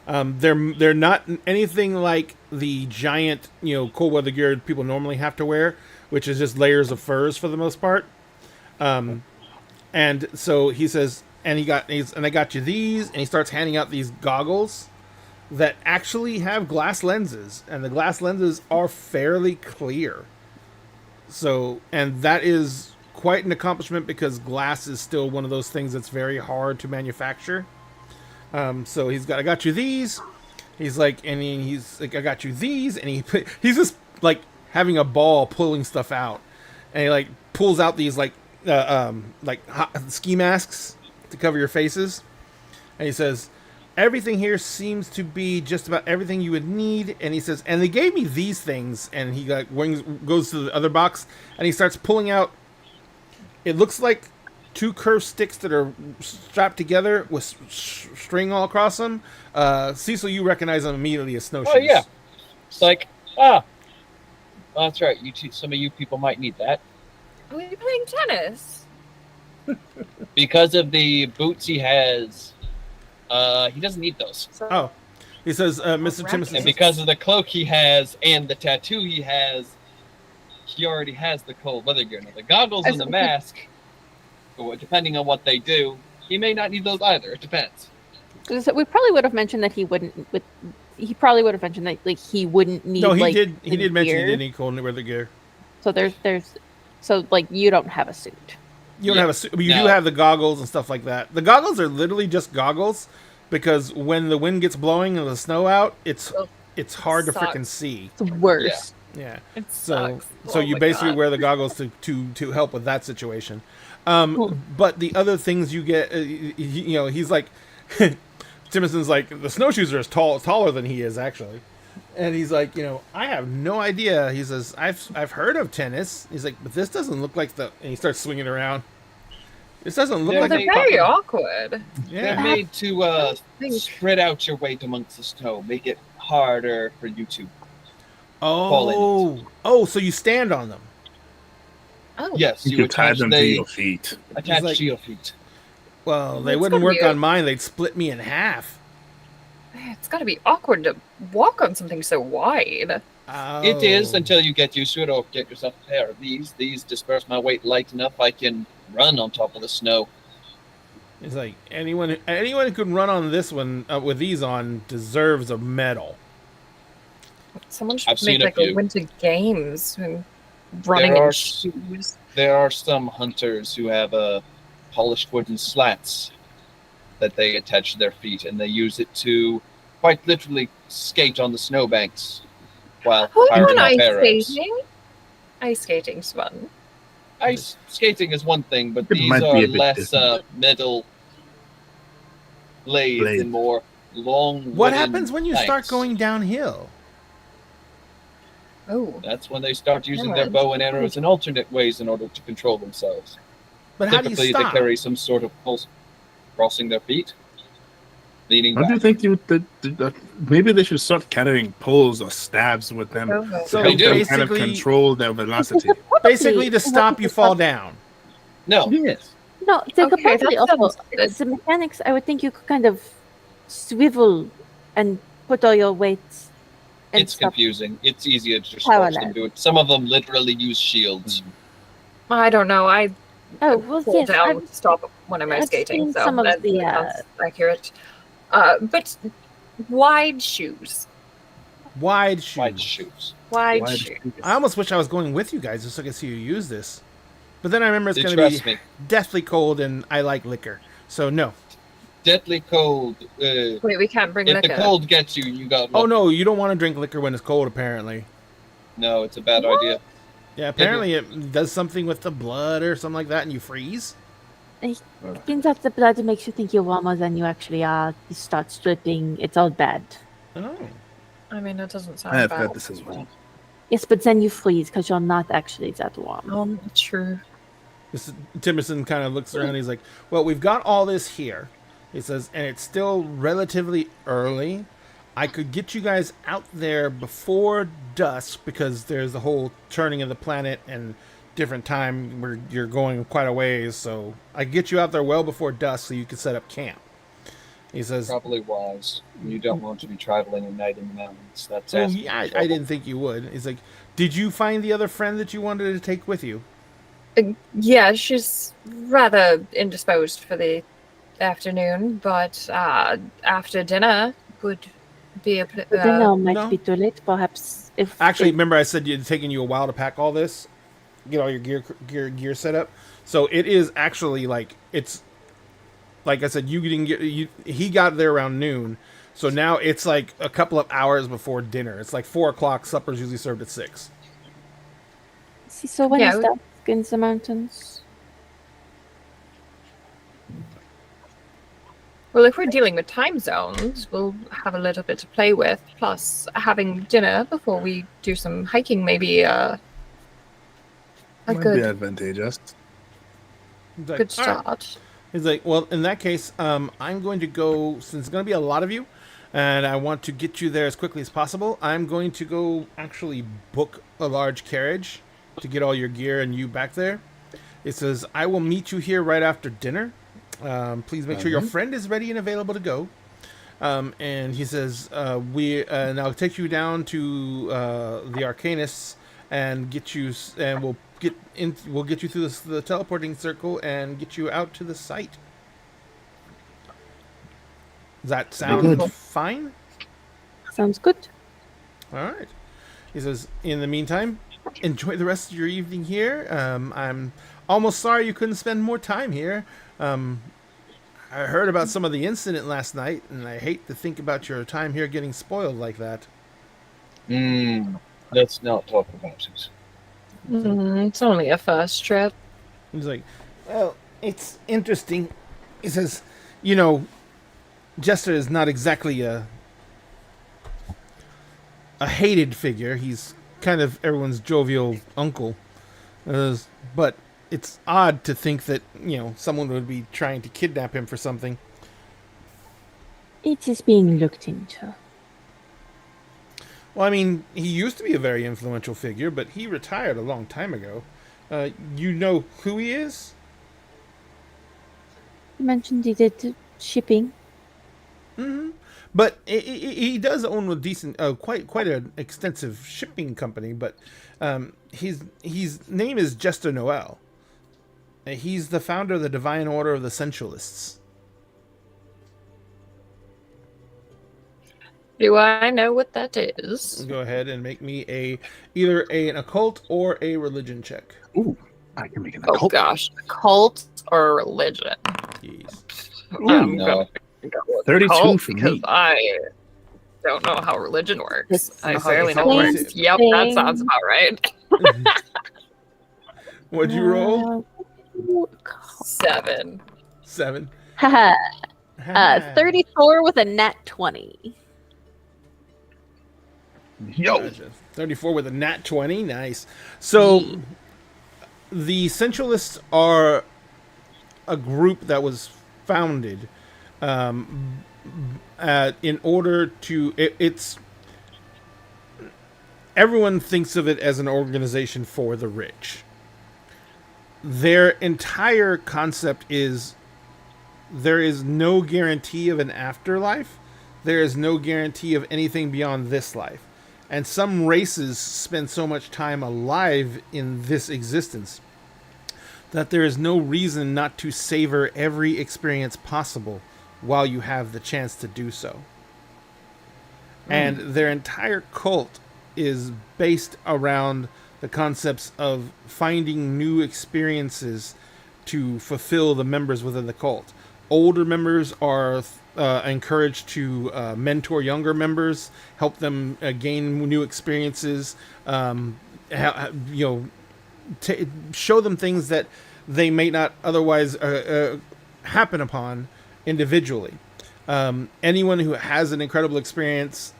They're not anything like the giant, cold weather gear people normally have to wear, which is just layers of furs for the most part. And so he says, and I got you these, and he starts handing out these goggles that actually have glass lenses, and the glass lenses are fairly clear. So, and that is quite an accomplishment because glass is still one of those things that's very hard to manufacture. So I got you these. He's like, I got you these, and he's just like having a ball pulling stuff out, and he pulls out these ski masks to cover your faces, and he says, "Everything here seems to be just about everything you would need." And he says, "And they gave me these things," and he goes to the other box, and he starts pulling out. It looks like 2 curved sticks that are strapped together with string all across them. Cecil, you recognize them immediately as snowshoes. Oh yeah, it's like well, that's right. Some of you people might need that. Are we playing tennis? Because of the boots he has, he doesn't need those. Oh, he says, Mr. Timerson. And because of the cloak he has and the tattoo he has, he already has the cold weather gear. Now, the goggles and the mask, depending on what they do, he may not need those either. It depends. So we probably would have mentioned that he wouldn't. He probably would have mentioned that he wouldn't need. No, he did. He did mention he didn't need cold weather gear. So so you don't have a suit. You don't have a suit, but you do have the goggles and stuff like that. The goggles are literally just goggles because when the wind gets blowing and the snow out, it's hard to freaking see. It's worse. Yeah. It So sucks. you basically wear the goggles to help with that situation. But the other things you get, he's like, Timerson's like, the snowshoes are taller than he is actually. And he's like, I have no idea. He says, I've heard of tennis. He's like, but this doesn't look like and he starts swinging around. This doesn't look like They're very awkward. They're made to spread out your weight amongst the snow, make it harder for you to fall in. Oh, so you stand on them. Oh, Yes, You you could tie attach them to the your feet. attach like- to your feet. Well, they It's wouldn't gonna work be a- on mine. They'd split me in half. it's got to be awkward to walk on something so wide. It is Oh. until you get used to it or get yourself a pair of these. These disperse my weight light enough I can run on top of the snow. It's like anyone who can run on this one with these on deserves a medal. Someone should I've seen make a like a few. Winter Games and running There in are- shoes. There are some hunters who have polished wooden slats that they attach to their feet, and they use it to quite literally skate on the snowbanks while Hold firing on, off ice arrows. skating. Ice skating's fun. Ice skating is one thing, but It these might be are a bit less different. metal blades Blade. and more long. What wooden happens when you start planks. going downhill? Oh, That's when they start using their Alright. bow and arrows in alternate ways in order to control themselves. But how do you Typically, they stop? carry some sort of pulse crossing their feet, leaning Don't you back. think that maybe they should start carrying poles or stabs with them oh. So to help them kind of basically- control their velocity? Basically, to stop you fall down. No, Yes. No, they could Okay, probably that also sounds good. the mechanics. I would think you could kind of swivel and put all your weights and it's stuff. confusing. It's easier to just Power watch them lag. do it. Some of them literally use shields. I don't know. I Oh well, pull yes. down I've- to stop when I'm I've skating, seen so some of that the, sounds accurate. But wide shoes. Wide shoes. Wide shoes. Wide Why shoes. I almost wish I was going with you guys just so I could see you use this. But then I remember it's going to Trust be me. deathly cold and I like liquor. So no. Deadly cold. Wait, we can't bring If liquor. the cold gets you, you got. Oh lucky. no, you don't want to drink liquor when it's cold apparently. No, it's a bad idea. Yeah, apparently it does something with the blood or something like that and you freeze. It means that the blood makes you think you're warmer than you actually are. You start stripping. It's all bad. Oh. I mean, it doesn't sound I have bad. heard this as well. Yes, but then you freeze because you're not actually that warm. True. Timerson kind of looks around. He's like, well, we've got all this here. He says, and it's still relatively early. I could get you guys out there before dusk because there's the whole turning of the planet and different time where you're going quite a ways. So I could get you out there well before dusk so you can set up camp. He says, Probably wise. You don't want to be traveling at night in the mountains. That's well, asking yeah, for I trouble. didn't think you would. He's like, did you find the other friend that you wanted to take with you? Yeah, she's rather indisposed for the afternoon, but after dinner would be a The dinner might no. be too late. Perhaps if Actually, if- remember I said it'd taken you a while to pack all this, get all your gear set up. So it is actually like it's like I said, you didn't get he got there around noon, so now it's like a couple of hours before dinner. It's like 4:00. Supper's usually served at 6. See, so when Yeah, is we- that in the mountains? Well, if we're dealing with time zones, we'll have a little bit to play with. Plus, having dinner before we do some hiking may be a Might be good advantageous. He's like, good "All right." start. He's like, well, in that case, I'm going to go since there's going to be a lot of you, and I want to get you there as quickly as possible. I'm going to go actually book a large carriage to get all your gear and you back there. It says, I will meet you here right after dinner. Please make sure your friend is ready and available to go. And he says, and I'll take you down to the Arcanists and get you, and we'll get you through the teleporting circle and get you out to the site. Does that sound good. fine? Sounds good. All right. He says, in the meantime, enjoy the rest of your evening here. I'm almost sorry you couldn't spend more time here. I heard about some of the incident last night, and I hate to think about your time here getting spoiled like that. Let's not talk about it. It's only a first trip. He's like, well, it's interesting. He says, Jester is not exactly a hated figure. He's kind of everyone's jovial uncle. But it's odd to think that, someone would be trying to kidnap him for something. It is being looked into. Well, I mean, he used to be a very influential figure, but he retired a long time ago. You know who he is? You mentioned he did shipping. Mm-hmm. But he does own a decent, quite an extensive shipping company. But his name is Jester Noel. He's the founder of the Divine Order of the Sensualists. Do I know what that is? Go ahead and make me either an occult or a religion check. Ooh, I can make an Oh occult. gosh, cult or religion? Yes. I'm no. gonna go with 32 cult for because me. I don't know how religion works. I It's barely like- know it's words. like- Yep, that sounds about right. What'd you roll? 7. 7. Haha. 34 with a nat 20. Yo, Gotcha. 34 with a nat 20. Nice. So, the Sensualists are a group that was founded in order to... It's... Everyone thinks of it as an organization for the rich. Their entire concept is there is no guarantee of an afterlife. There is no guarantee of anything beyond this life. And some races spend so much time alive in this existence that there is no reason not to savor every experience possible while you have the chance to do so. And their entire cult is based around the concepts of finding new experiences to fulfill the members within the cult. Older members are encouraged to mentor younger members, help them gain new experiences, show them things that they may not otherwise happen upon individually. Anyone who has an incredible experience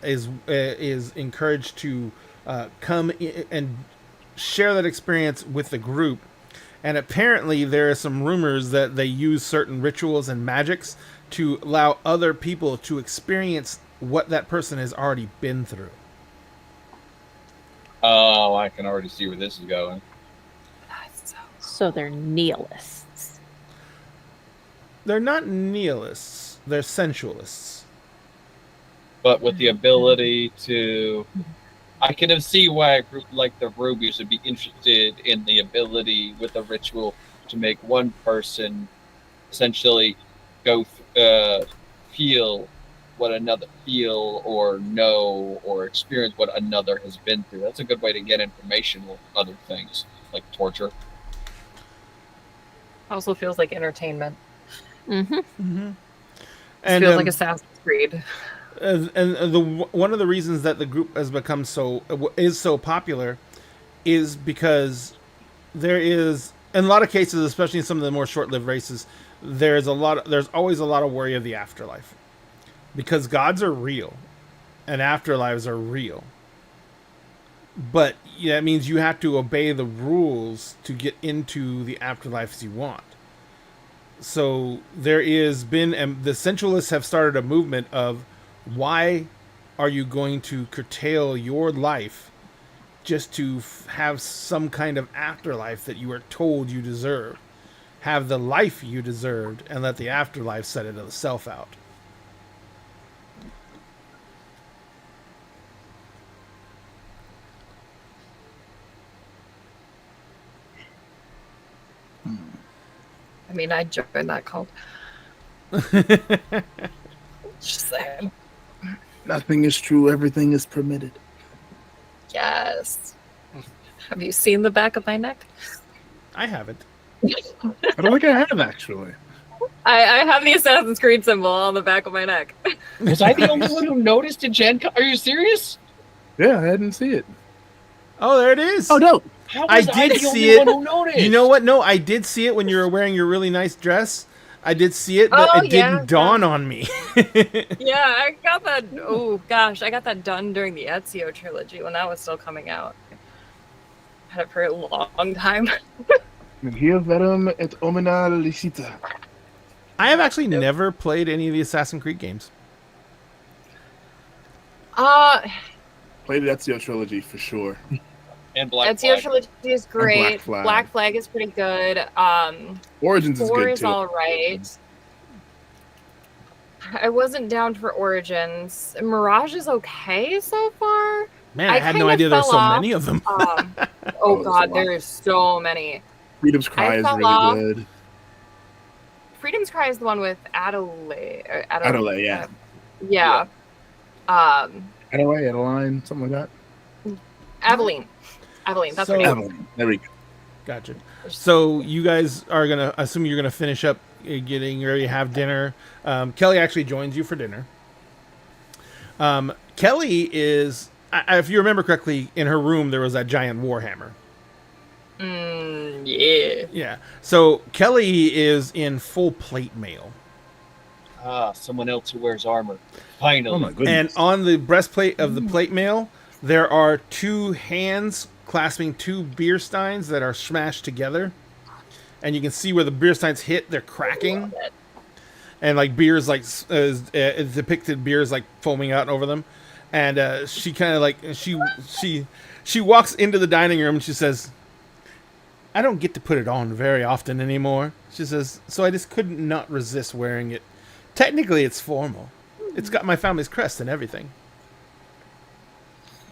is encouraged to come and share that experience with the group. And apparently there are some rumors that they use certain rituals and magics to allow other people to experience what that person has already been through. Oh, I can already see where this is going. So they're nihilists. They're not nihilists, they're sensualists. But with the ability to... I can see why a group like the Rubies would be interested in the ability with a ritual to make one person essentially go feel what another feel or know or experience what another has been through. That's a good way to get information with other things like torture. Also feels like entertainment. Mm-hmm. Mm-hmm. It feels like Assassin's Creed. One of the reasons that the group has become so popular is because there is, in a lot of cases, especially in some of the more short-lived races, there's always a lot of worry of the afterlife, because gods are real and afterlives are real. But that means you have to obey the rules to get into the afterlives you want. So there is been, and the Sensualists have started a movement of, why are you going to curtail your life just to have some kind of afterlife that you are told you deserve? Have the life you deserved and let the afterlife set itself out. I mean, I joined that cult. Just saying. Nothing is true. Everything is permitted. Yes. Have you seen the back of my neck? I haven't. I don't think I have actually. I have the Assassin's Creed symbol on the back of my neck. Was I the only one who noticed in Gen Con? Are you serious? Yeah, I didn't see it. Oh, there it is. Oh no! How I was did the see only it. one who noticed? You know what? No, I did see it when you were wearing your really nice dress. I did see it, but Oh, it yeah, didn't dawn on me. Yeah, I got that. Oh gosh, I got that done during the Ezio trilogy when that was still coming out. Had it for a long time. Here verum et omnia licita. I have actually never played any of the Assassin's Creed games. Played the Ezio trilogy for sure. And Black Ezio Flag. trilogy is great. Flag. Black Flag is pretty good. Origins is 4 good is too. all right. I wasn't down for Origins. Mirage is okay so far. Man, I I had no kinda idea there's fell so off. many of them. Oh there's a god, lot. there's so many. Freedom's Cry is fell really off. good. Freedom's Cry is the one with Adelaide. Adelaide, yeah. Yeah. Adeline, something like that. Aveline. Aveline, that's her So- name. Adeline. There we go. Gotcha. So you guys are gonna assume you're gonna finish up getting ready to have dinner. Kelly actually joins you for dinner. Kelly is, if you remember correctly, in her room there was that giant warhammer. Yeah. Yeah. So Kelly is in full plate mail, Someone else who wears armor. Finally. Oh my goodness. and on the breastplate of the plate mail there are 2 hands clasping 2 beer steins that are smashed together, and you can see where the beer steins hit. They're cracking. And like beers, like depicted beers like foaming out over them, and she kind of like she walks into the dining room and she says, "I don't get to put it on very often anymore." She says, "So I just couldn't not resist wearing it. Technically, it's formal. It's got my family's crest and everything."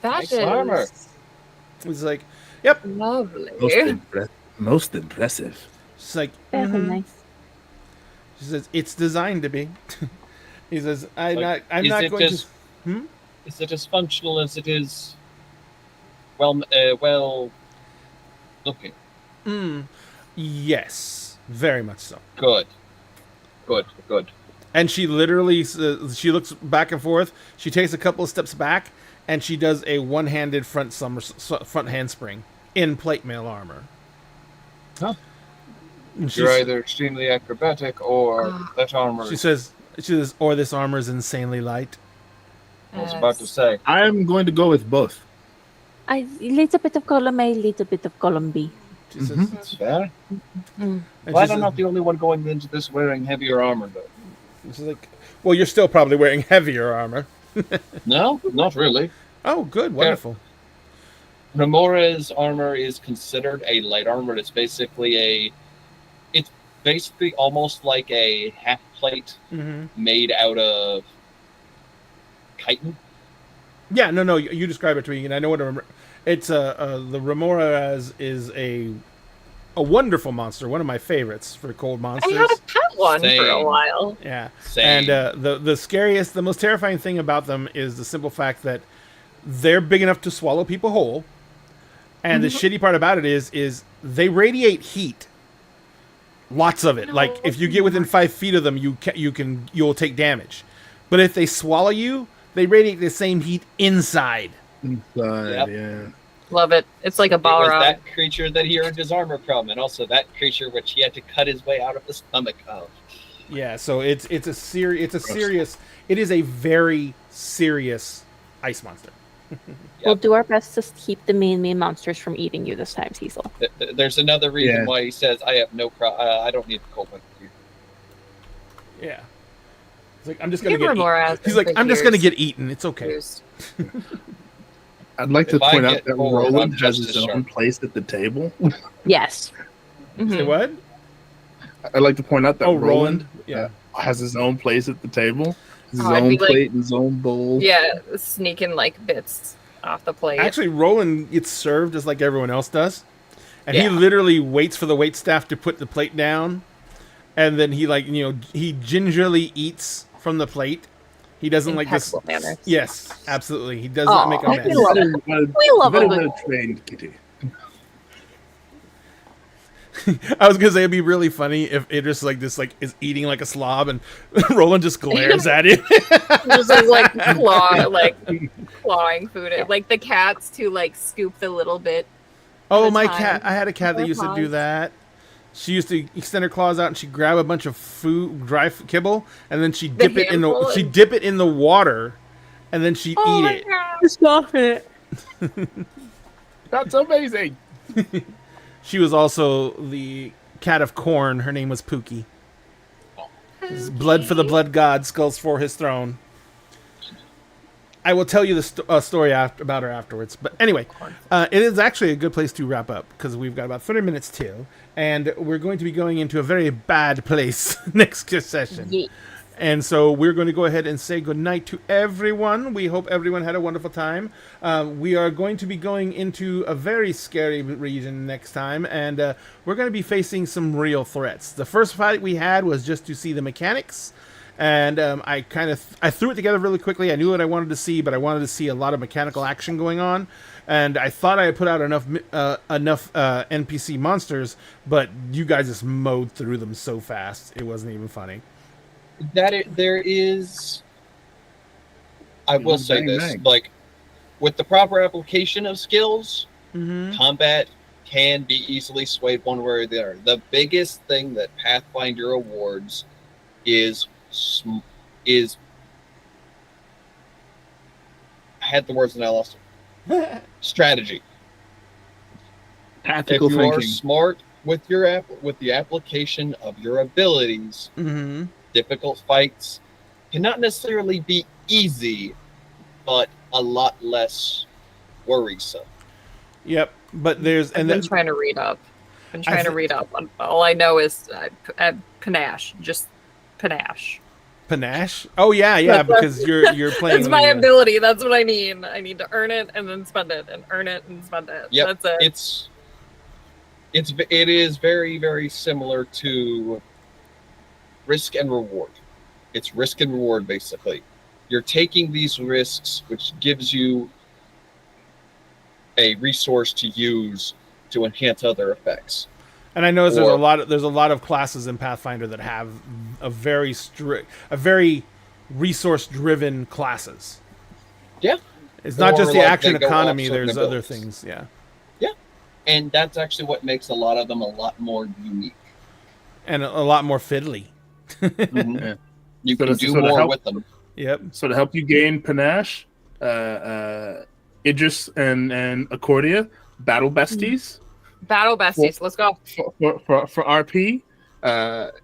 That Nice is armor. It's like, "Yep." lovely. Most impressive. She's like, Very "Mhm." nice. She says, "It's designed to be." He says, "I'm Like, not is going it to." just- Is it as functional as it is well looking? Yes, very much so. Good. And she literally, she looks back and forth. She takes a couple of steps back, and she does a one-handed front handspring in plate mail armor. Huh. And You're either extremely acrobatic or that armor. she says, "Or this armor is insanely light." I was about to say. I'm going to go with both. A little bit of column A, little bit of column B. She says, That's fair. and Glad she I'm says- not the only one going into this wearing heavier armor, though. she's like, "Well, you're still probably wearing heavier armor." No, not really. Oh, good, wonderful. Remora's armor is considered a light armor. It's basically almost like a half plate Mm-hmm. made out of chitin. Yeah, no, you describe it to me, and I know what it's. The Remora is a wonderful monster, one of my favorites for cold I monsters. had a pet one for a Same. while. Yeah, Same. and the scariest, the most terrifying thing about them is the simple fact that they're big enough to swallow people whole, and the shitty part about it is they radiate heat. Lots of it. Like if you get within 5 feet of them, you'll take damage. But if they swallow you, they radiate the same heat inside. Inside, Yep. yeah. Love it. It's like a It was Balrog. that creature that he earned his armor from, and also that creature which he had to cut his way out of the stomach of. Yeah, so it is a very serious ice monster. We'll do our best to keep the mean monsters from eating you this time, Cecil. There's another reason Yeah. why he says, "I have no I don't need the cold with you." Yeah. It's like I'm just gonna Give get Remora eaten. as He's like, the I'm just gonna years get eaten. It's okay. used. I'd like to If I point out get that bored, Roland I'm has just his as own sharp. place at the table. Yes. Say Mhm. what? I'd like to point out that Oh, Roland Roland. Yeah. has his own place at the table. His Oh, I'd own be like- plate, his own bowl. Yeah, sneaking like bits off the plate. Actually, Roland gets served just like everyone else does, and he Yeah. literally waits for the wait staff to put the plate down, and then he he gingerly eats from the plate. He doesn't like this. Impeccable manners. Yes, absolutely. He does not make a Aw. mess. We love it. We love very a good- well trained kitty. I was gonna say it'd be really funny if Idris is eating like a slob, and Roland just glares at him. Just like clawing food. Like the cats to like scoop the little bit. Oh, the my time. cat! I had a cat that Their used to do paws. that. She used to extend her claws out and she'd grab a bunch of food, kibble, and then she'd dip it in handful she'd and- dip it in the water, and then she'd Oh eat my it. God. Stop it. That's amazing. She was also the cat of corn. Her name was Pookie. Blood for the blood god, skulls for his throne. I will tell you the story about her afterwards. But anyway, it is actually a good place to wrap up because we've got about 30 minutes till, and we're going to be going into a very bad place next session. Yeah. And so we're going to go ahead and say goodnight to everyone. We hope everyone had a wonderful time. We are going to be going into a very scary region next time, and we're going to be facing some real threats. The first fight we had was just to see the mechanics, and I threw it together really quickly. I knew what I wanted to see, but I wanted to see a lot of mechanical action going on. And I thought I had put out enough NPC monsters, but you guys just mowed through them so fast, it wasn't even funny. There is, I will say this, bang. like, with the proper application of skills, Mm-hmm. combat can be easily swayed one way or the other. The biggest thing that Pathfinder awards is I had the words and I lost them. Strategy. Tactical If you are thinking. smart with with the application of your abilities, Mm-hmm. difficult fights cannot necessarily be easy, but a lot less worrisome. Yep, but there's I've and been then trying to read up. Been I trying to thi- read up. All I know is panache. Just panache. panache. Oh yeah, because you're playing. That's my ability. That's what I need. I need to earn it and then spend it, and earn it and spend it. Yep, That's it. it is very, very similar to risk and reward. It's risk and reward, basically. You're taking these risks, which gives you a resource to use to enhance other effects. And I notice Or- there's a lot of classes in Pathfinder that have a very resource-driven classes. Yeah. It's not Or, just the like, action they go off economy. certain There's other abilities. things. Yeah. And that's actually what makes a lot of them a lot more unique. And a lot more fiddly. Yeah. You So can does do this sort of more help? with them. Yep. So to help you gain panache, Idris and Accordia, battle besties. Battle besties. Let's go. For RP,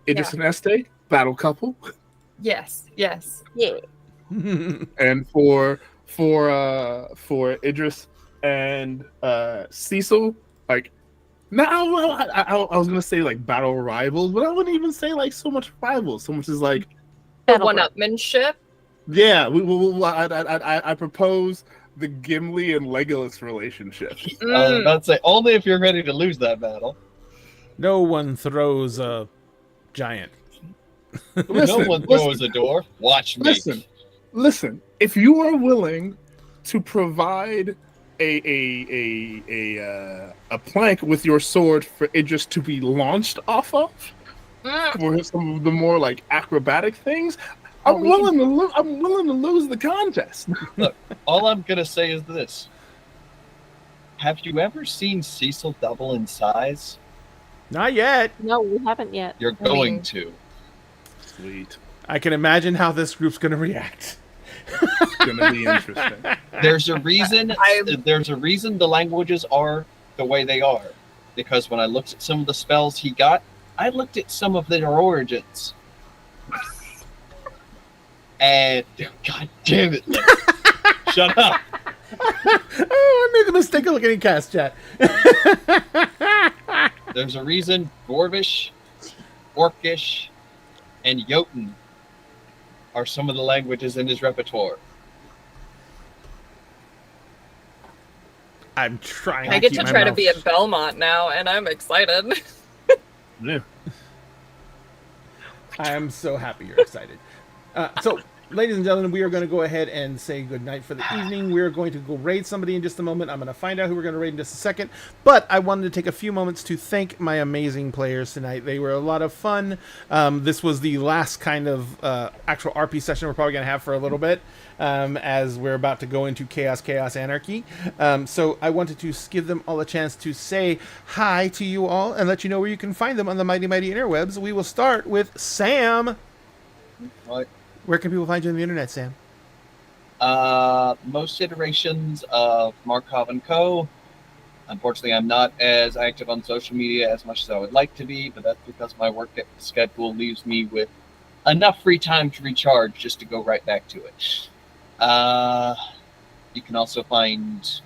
Idris and Este, battle couple. Yes. Yes. Yeah. And for Idris and Cecil, like now I was gonna say like battle rivals, but I wouldn't even say like so much rivals. So much as like Battle One-upmanship. yeah, I propose the Gimli and Legolas relationship. I was about to say, only if you're ready to lose that battle. No one throws a giant. No Listen, one throws a door. Watch me. Listen. If you are willing to provide a plank with your sword for Idris to be launched off of, for some of the more like acrobatic things, I'm willing to lose the contest. All I'm going to say is this. Have you ever seen Cecil double in size? Not yet. No, we haven't yet. You're I mean- going to. Sweet. I can imagine how this group's going to react. It's gonna be interesting. There's a reason. There's a reason the languages are the way they are. Because when I looked at some of the spells he got, I looked at some of their origins. And God damn it! Liz. Shut up. Oh, I made the mistake of looking at cast chat. There's a reason Dwarvish, Orcish, and Jotun are some of the languages in his repertoire. I'm trying. I get keep to my try to mouth be at Belmont now, and I'm excited. Yeah. I am so happy you're excited. So, ladies and gentlemen, we are going to go ahead and say goodnight for the evening. We're going to go raid somebody in just a moment. I'm going to find out who we're going to raid in just a second. But I wanted to take a few moments to thank my amazing players tonight. They were a lot of fun. This was the last kind of actual RP session we're probably going to have for a little bit, as we're about to go into Chaos, Anarchy. So I wanted to give them all a chance to say hi to you all and let you know where you can find them on the mighty, mighty interwebs. We will start with Sam. Right. Where can people find you on the internet, Sam? Most iterations of Markov & Co. Unfortunately, I'm not as active on social media as much as I would like to be, but that's because my work schedule leaves me with enough free time to recharge just to go right back to it. You can also find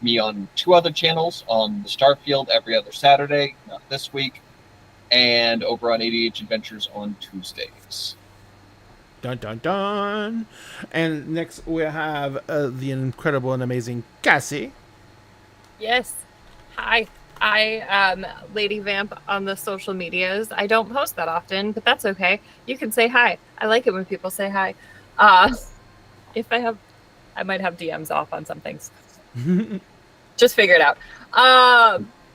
me on 2 other channels, on the Starfield every other Saturday, not this week, and over on ADH Adventures on Tuesdays. Dun dun dun. And next we have the incredible and amazing Cassie. Yes. Hi. I am Lady Vamp on the social medias. I don't post that often, but that's okay. You can say hi. I like it when people say hi. If I might have DMs off on some things. Just figure it out.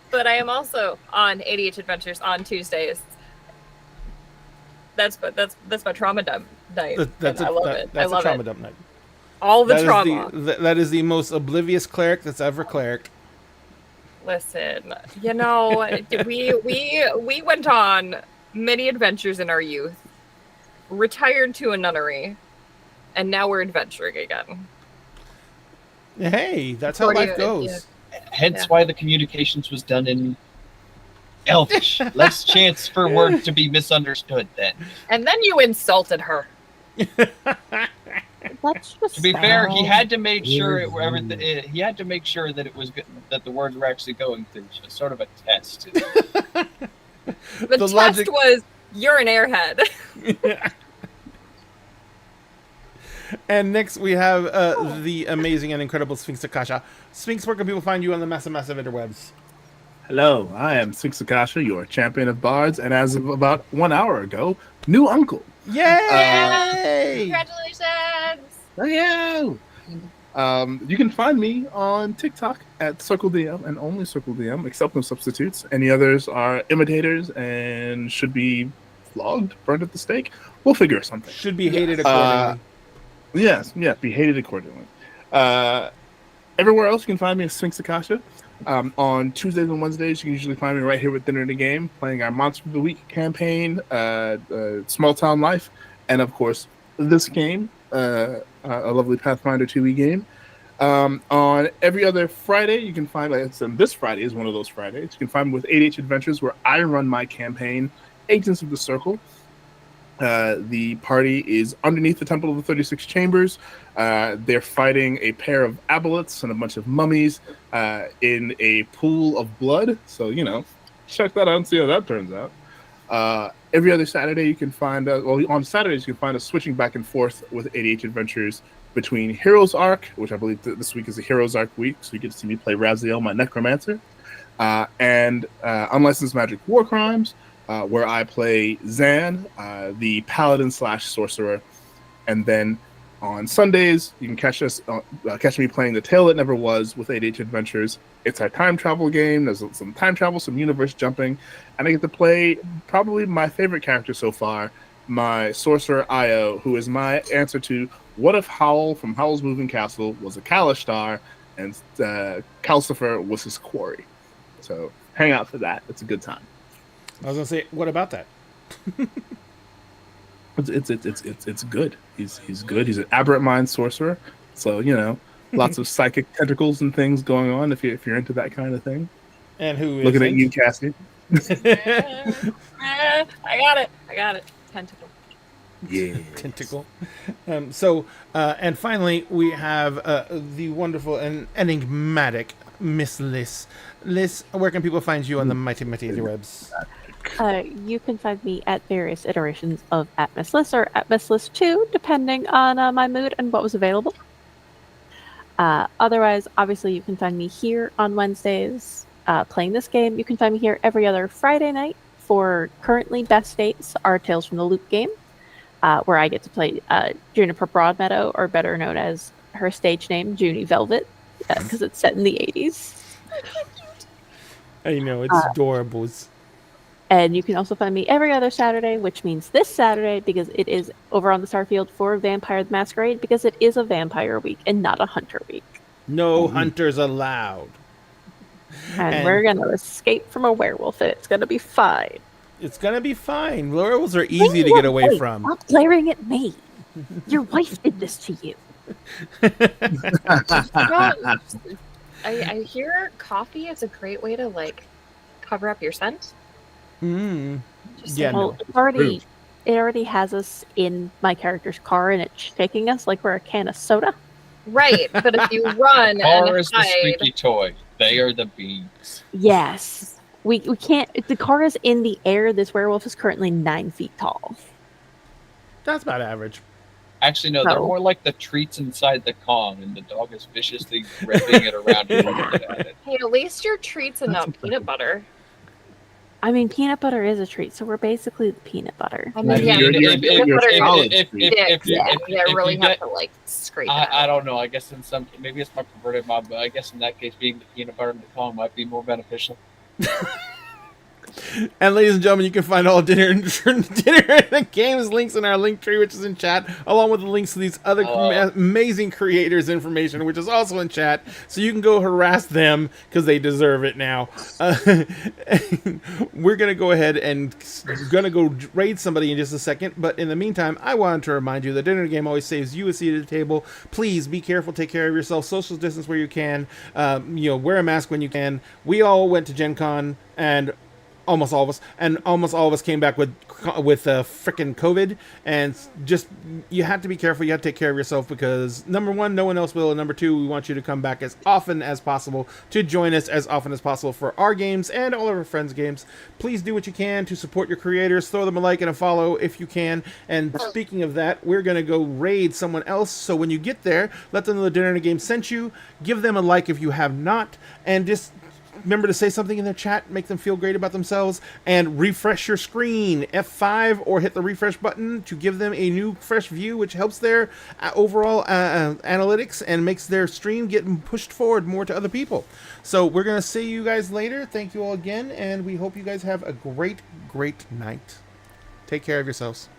But I am also on ADH Adventures on Tuesdays. That's my trauma dump night. I love it. That's I love a trauma it. dump night. All the That is trauma. that is the most oblivious cleric that's ever cleric. Listen, you know, we went on many adventures in our youth, retired to a nunnery, and now we're adventuring again. Hey, that's how life goes. Hence why the communications was done in Elvish. Less chance for words to be misunderstood then. And then you insulted her. Let's just To be fair, he had to make sure he had to make sure that it was good, that the words were actually going through. So it's sort of a test. The test logic- was, you're an airhead. And next we have the amazing and incredible Sphinx Akasha. Sphinx, where can people find you on the massive interwebs? Hello, I am Sphinx Akasha, your champion of bards, and as of about 1 hour ago, new uncle. Yay! Congratulations! Oh, yeah. You can find me on TikTok at CircleDM and only CircleDM, except no substitutes. Any others are imitators and should be flogged, burned at the stake. We'll figure something. Should be hated accordingly. Yes, be hated accordingly. Everywhere else, you can find me as Sphinx Akasha. On Tuesdays and Wednesdays, you can usually find me right here with Dinner in the Game, playing our Monster of the Week campaign, Small Town Life, and of course, this game, a lovely Pathfinder 2e game. On every other Friday, you can find, this Friday is one of those Fridays, you can find me with ADH Adventures, where I run my campaign, Agents of the Circle. The party is underneath the Temple of the 36 Chambers. They're fighting a pair of aboleths and a bunch of mummies in a pool of blood. So, check that out and see how that turns out. Every other Saturday, you can find on Saturdays, you can find us switching back and forth with ADH Adventures between Heroes Arc, which I believe this week is a Heroes Arc week, so you get to see me play Raziel, my Necromancer, and Unlicensed Magic War Crimes, where I play Zan, the Paladin / Sorcerer. And then on Sundays, you can catch me playing The Tale That Never Was with ADH Adventures. It's a time travel game. There's some time travel, some universe jumping, and I get to play probably my favorite character so far, my Sorcerer Io, who is my answer to what if Howl from Howl's Moving Castle was a Kalashtar and Calcifer was his quarry. So hang out for that. It's a good time. I was gonna say, what about that? It's good. He's good. He's an aberrant mind sorcerer. So lots of psychic tentacles and things going on if you're into that kind of thing. And who is looking at you, Cassie? I got it. Tentacle. Yeah. Tentacle. And finally, we have the wonderful and enigmatic Miss Liz. Liz, where can people find you on the mighty interwebs? You can find me at various iterations of @MissLiz or @MissLiz2, depending on my mood and what was available. Otherwise, obviously, you can find me here on Wednesdays playing this game. You can find me here every other Friday night for currently best dates, our Tales from the Loop game, where I get to play Juniper Broadmeadow, or better known as her stage name, Junie Velvet, because it's set in the 80s. I know, it's adorable. And you can also find me every other Saturday, which means this Saturday, because it is over on the Starfield for Vampire the Masquerade, because it is a vampire week and not a hunter week. No hunters allowed. And we're going to escape from a werewolf, and it's going to be fine. It's going to be fine. Werewolves are easy to get away from. Stop glaring at me. Your wife did this to you. I hear coffee is a great way to cover up your scent. Yeah, Well, no. it's already it already has us in my character's car, and it's shaking us like we're a can of soda. Right, but if you run Car and is the hide, squeaky toy. They are the bees. Yes. We can't. The car is in the air. This werewolf is currently 9 feet tall. That's about average. Actually, no, they're Oh. more like the treats inside the Kong, and the dog is viciously ripping it around and looking at it. hey, at least your treats and not peanut butter. I mean, peanut butter is a treat, so we're basically the peanut butter. I mean, yeah, You're- peanut you're butter solid if- treat. if- yeah, if- yeah, if really you have get- to like scrape it I out. don't know. I guess in some, maybe it's my perverted mind, but I guess in that case, being the peanut butter and the Kong might be more beneficial. And ladies and gentlemen, you can find all dinner and the games links in our link tree, which is in chat, along with the links to these other amazing creators' information, which is also in chat. So you can go harass them because they deserve it now. We're gonna go ahead and gonna go raid somebody in just a second, but in the meantime, I wanted to remind you that Dinner Game always saves you a seat at the table. Please be careful, take care of yourself, social distance where you can. Wear a mask when you can. We all went to Gen Con, and almost all of us came back with frickin' COVID, and just you have to be careful. You have to take care of yourself because number one, no one else will, and number two, we want you to come back as often as possible to join us as often as possible for our games and all of our friends' games. Please do what you can to support your creators. Throw them a like and a follow if you can. And speaking of that, we're gonna go raid someone else. So when you get there, let them know the Dinner and a Game sent you. Give them a like if you have not, and just remember to say something in their chat, make them feel great about themselves, and refresh your screen, F5, or hit the refresh button to give them a new fresh view, which helps their overall analytics and makes their stream get pushed forward more to other people. So we're going to see you guys later. Thank you all again, and we hope you guys have a great, great night. Take care of yourselves.